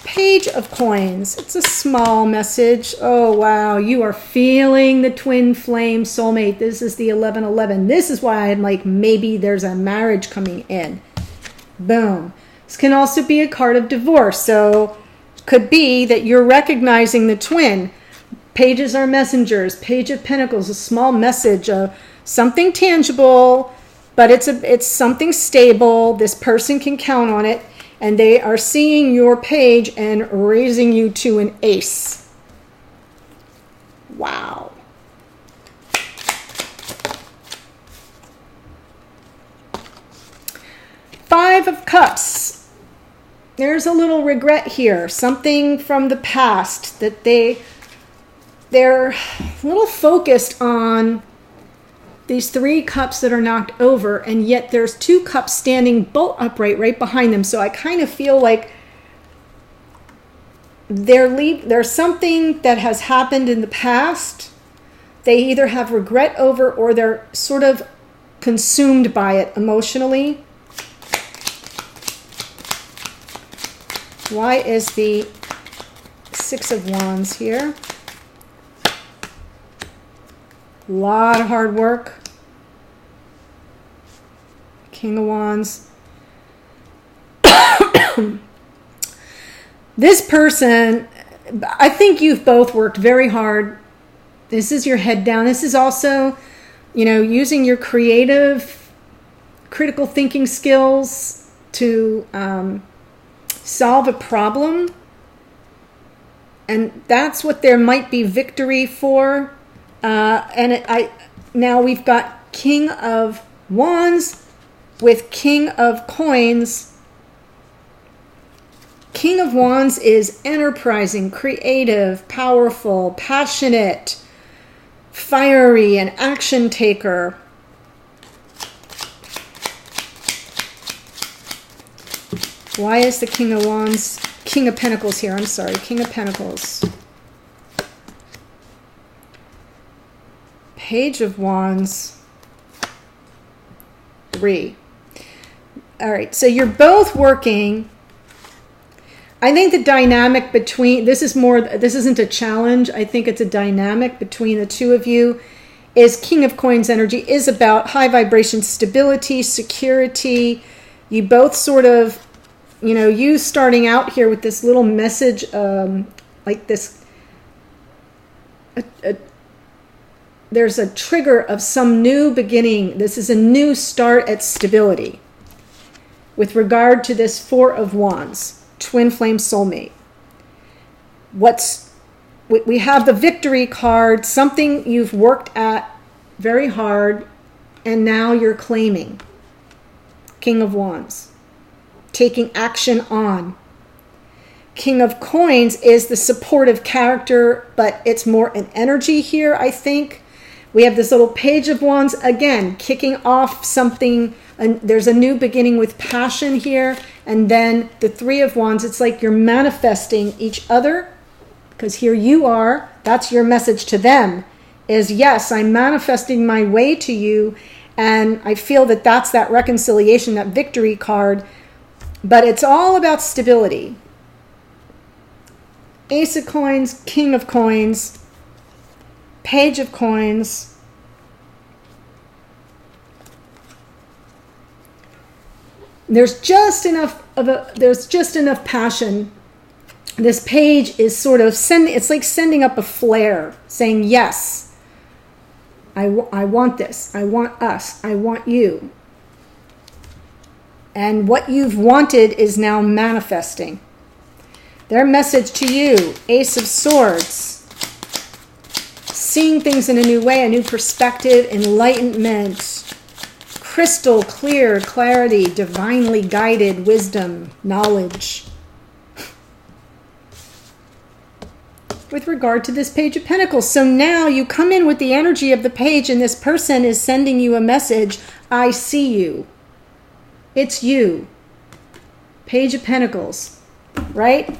Page of Coins. It's a small message. Oh, wow. You are feeling the twin flame soulmate. This is the 1111. This is why I'm like, maybe there's a marriage coming in. Boom. This can also be a card of divorce. So it could be that you're recognizing the twin. Pages are messengers. Page of Pentacles, a small message of something tangible, but it's something stable. This person can count on it. And they are seeing your page and raising you to an ace. Wow. Five of Cups. There's a little regret here. Something from the past that they're a little focused on these 3 cups that are knocked over, and yet there's 2 cups standing bolt upright right behind them. So I kind of feel like there's something that has happened in the past. They either have regret over or they're sort of consumed by it emotionally. Why is the 6 of Wands here? A lot of hard work. King of Wands. This person, I think you've both worked very hard. This is your head down. This is also, you know, using your creative, critical thinking skills to solve a problem. And that's what there might be victory for. Now we've got King of Wands with King of Coins. King of Wands is enterprising, creative, powerful, passionate, fiery, an action taker. Why is the King of Wands, King of Pentacles here? I'm sorry, King of Pentacles. Page of Wands. 3. All right, so you're both working. I think the dynamic between, this isn't a challenge. I think it's a dynamic between the two of you. Is King of Coins energy is about high vibration stability, security. You both sort of, you know, you starting out here with this little message, like this, there's a trigger of some new beginning. This is a new start at stability. With regard to this Four of Wands, twin flame soulmate. We have the victory card, something you've worked at very hard, and now you're claiming. King of Wands, taking action on. King of Coins is the supportive character, but it's more an energy here, I think. We have this little Page of Wands, again, kicking off something, and there's a new beginning with passion here. And then the Three of Wands, it's like you're manifesting each other, because here you are, that's your message to them, is yes, I'm manifesting my way to you, and I feel that that's that reconciliation, that victory card, but it's all about stability. Ace of Coins, King of Coins, Page of Coins. There's just enough passion. This page is sort of it's like sending up a flare, saying, yes, I want this. I want us. I want you. And what you've wanted is now manifesting. Their message to you, Ace of Swords. Seeing things in a new way, a new perspective, enlightenment, crystal clear clarity, divinely guided wisdom, knowledge. With regard to this Page of Pentacles, so now you come in with the energy of the page, and this person is sending you a message. I see you. It's you. Page of Pentacles, right?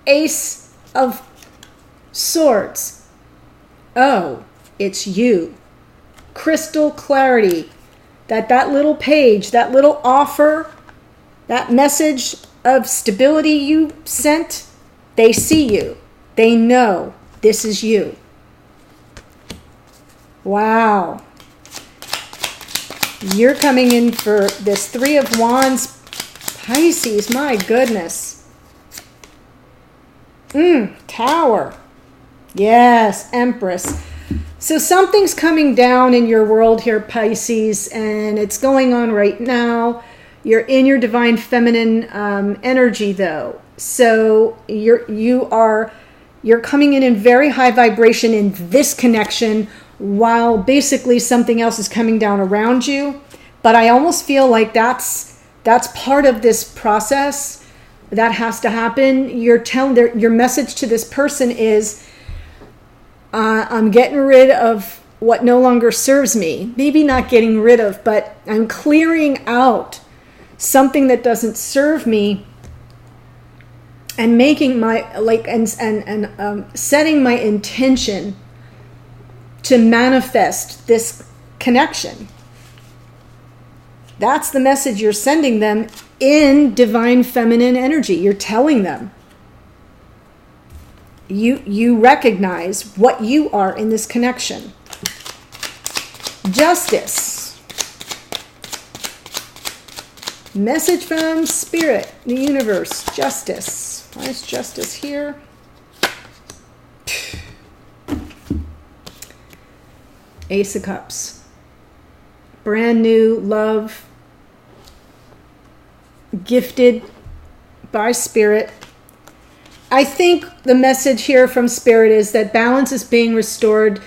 Ace of Swords. Oh, it's you. Crystal clarity. That little page, that little offer, that message of stability you sent, they see you. They know this is you. Wow. You're coming in for this Three of Wands, Pisces, my goodness. Tower. Yes, Empress. So something's coming down in your world here, Pisces, and it's going on right now. You're in your divine feminine energy, though. So you're coming in very high vibration in this connection, while basically something else is coming down around you. But I almost feel like that's part of this process that has to happen. Your message to this person is, I'm getting rid of what no longer serves me. Maybe not getting rid of, but I'm clearing out something that doesn't serve me, and making my setting my intention to manifest this connection. That's the message you're sending them in divine feminine energy. You're telling them. You recognize what you are in this connection. Justice. Message from Spirit, the universe, justice. Why is justice here? Ace of Cups. Brand new love. Gifted by Spirit. I think the message here from Spirit is that balance is being restored.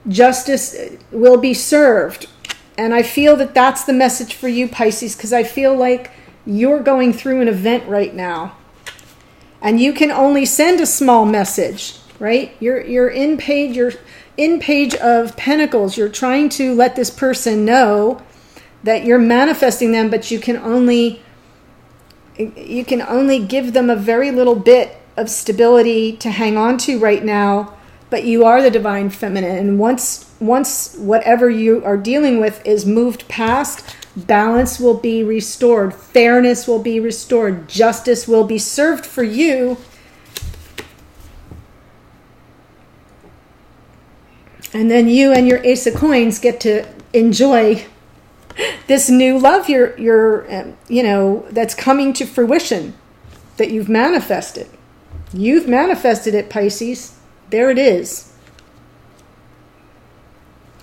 Justice will be served. And I feel that that's the message for you, Pisces, because I feel like you're going through an event right now. And you can only send a small message, right? You're in Page of Pentacles. You're trying to let this person know that you're manifesting them, but you can only give them a very little bit of stability to hang on to right now. But you are the divine feminine, and once whatever you are dealing with is moved past, balance will be restored, fairness will be restored, justice will be served for you. And then you and your Ace of Coins get to enjoy this new love that's coming to fruition, that you've manifested. You've manifested it, Pisces. There it is.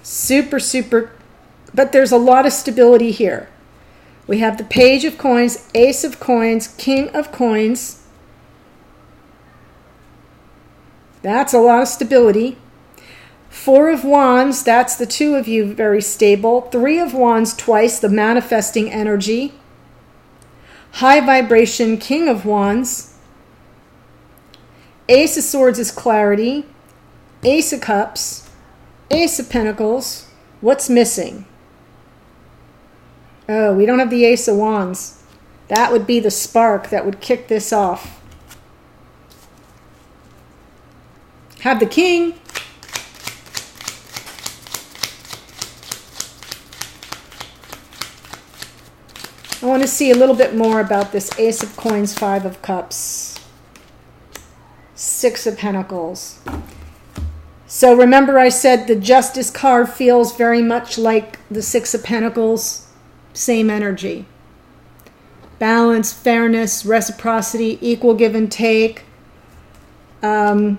Super, super. But there's a lot of stability here. We have the Page of Coins, Ace of Coins, King of Coins. That's a lot of stability. Four of Wands, that's the two of you, very stable. Three of Wands twice, the manifesting energy. High vibration, King of Wands. Ace of Swords is clarity. Ace of Cups. Ace of Pentacles. What's missing? Oh, we don't have the Ace of Wands. That would be the spark that would kick this off. Have the King. I want to see a little bit more about this Ace of Coins, Five of Cups. Six of Pentacles. So remember I said the Justice card feels very much like the Six of Pentacles. Same energy. Balance, fairness, reciprocity, equal give and take. But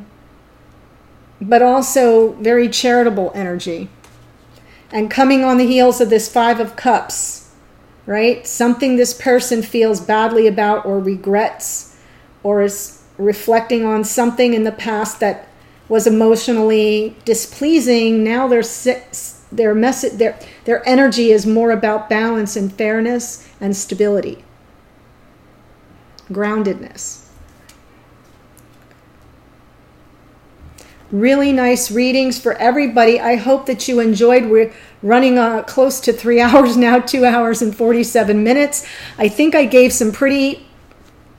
also very charitable energy. And coming on the heels of this Five of Cups, right? Something this person feels badly about or regrets, or is reflecting on something in the past that was emotionally displeasing. Now their energy is more about balance and fairness and stability, groundedness. Really nice readings for everybody. I hope that you enjoyed. We're running close to 3 hours now, 2 hours and 47 minutes. I think I gave some pretty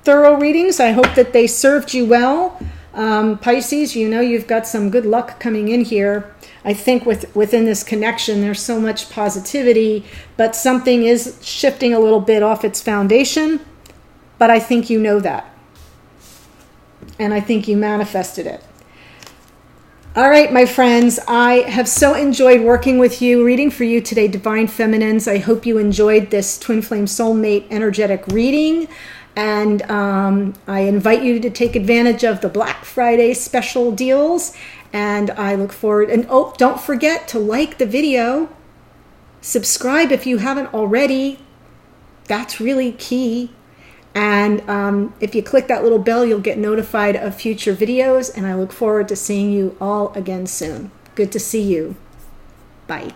thorough readings. I hope that they served you well. Pisces, you know you've got some good luck coming in here. I think within this connection there's so much positivity, but something is shifting a little bit off its foundation. But I think you know that. And I think you manifested it. All right, my friends, I have so enjoyed working with you, reading for you today, Divine Feminines. I hope you enjoyed this Twin Flame Soulmate energetic reading. And I invite you to take advantage of the Black Friday special deals. And I look forward. And oh, don't forget to like the video. Subscribe if you haven't already. That's really key. And if you click that little bell, you'll get notified of future videos. And I look forward to seeing you all again soon. Good to see you. Bye.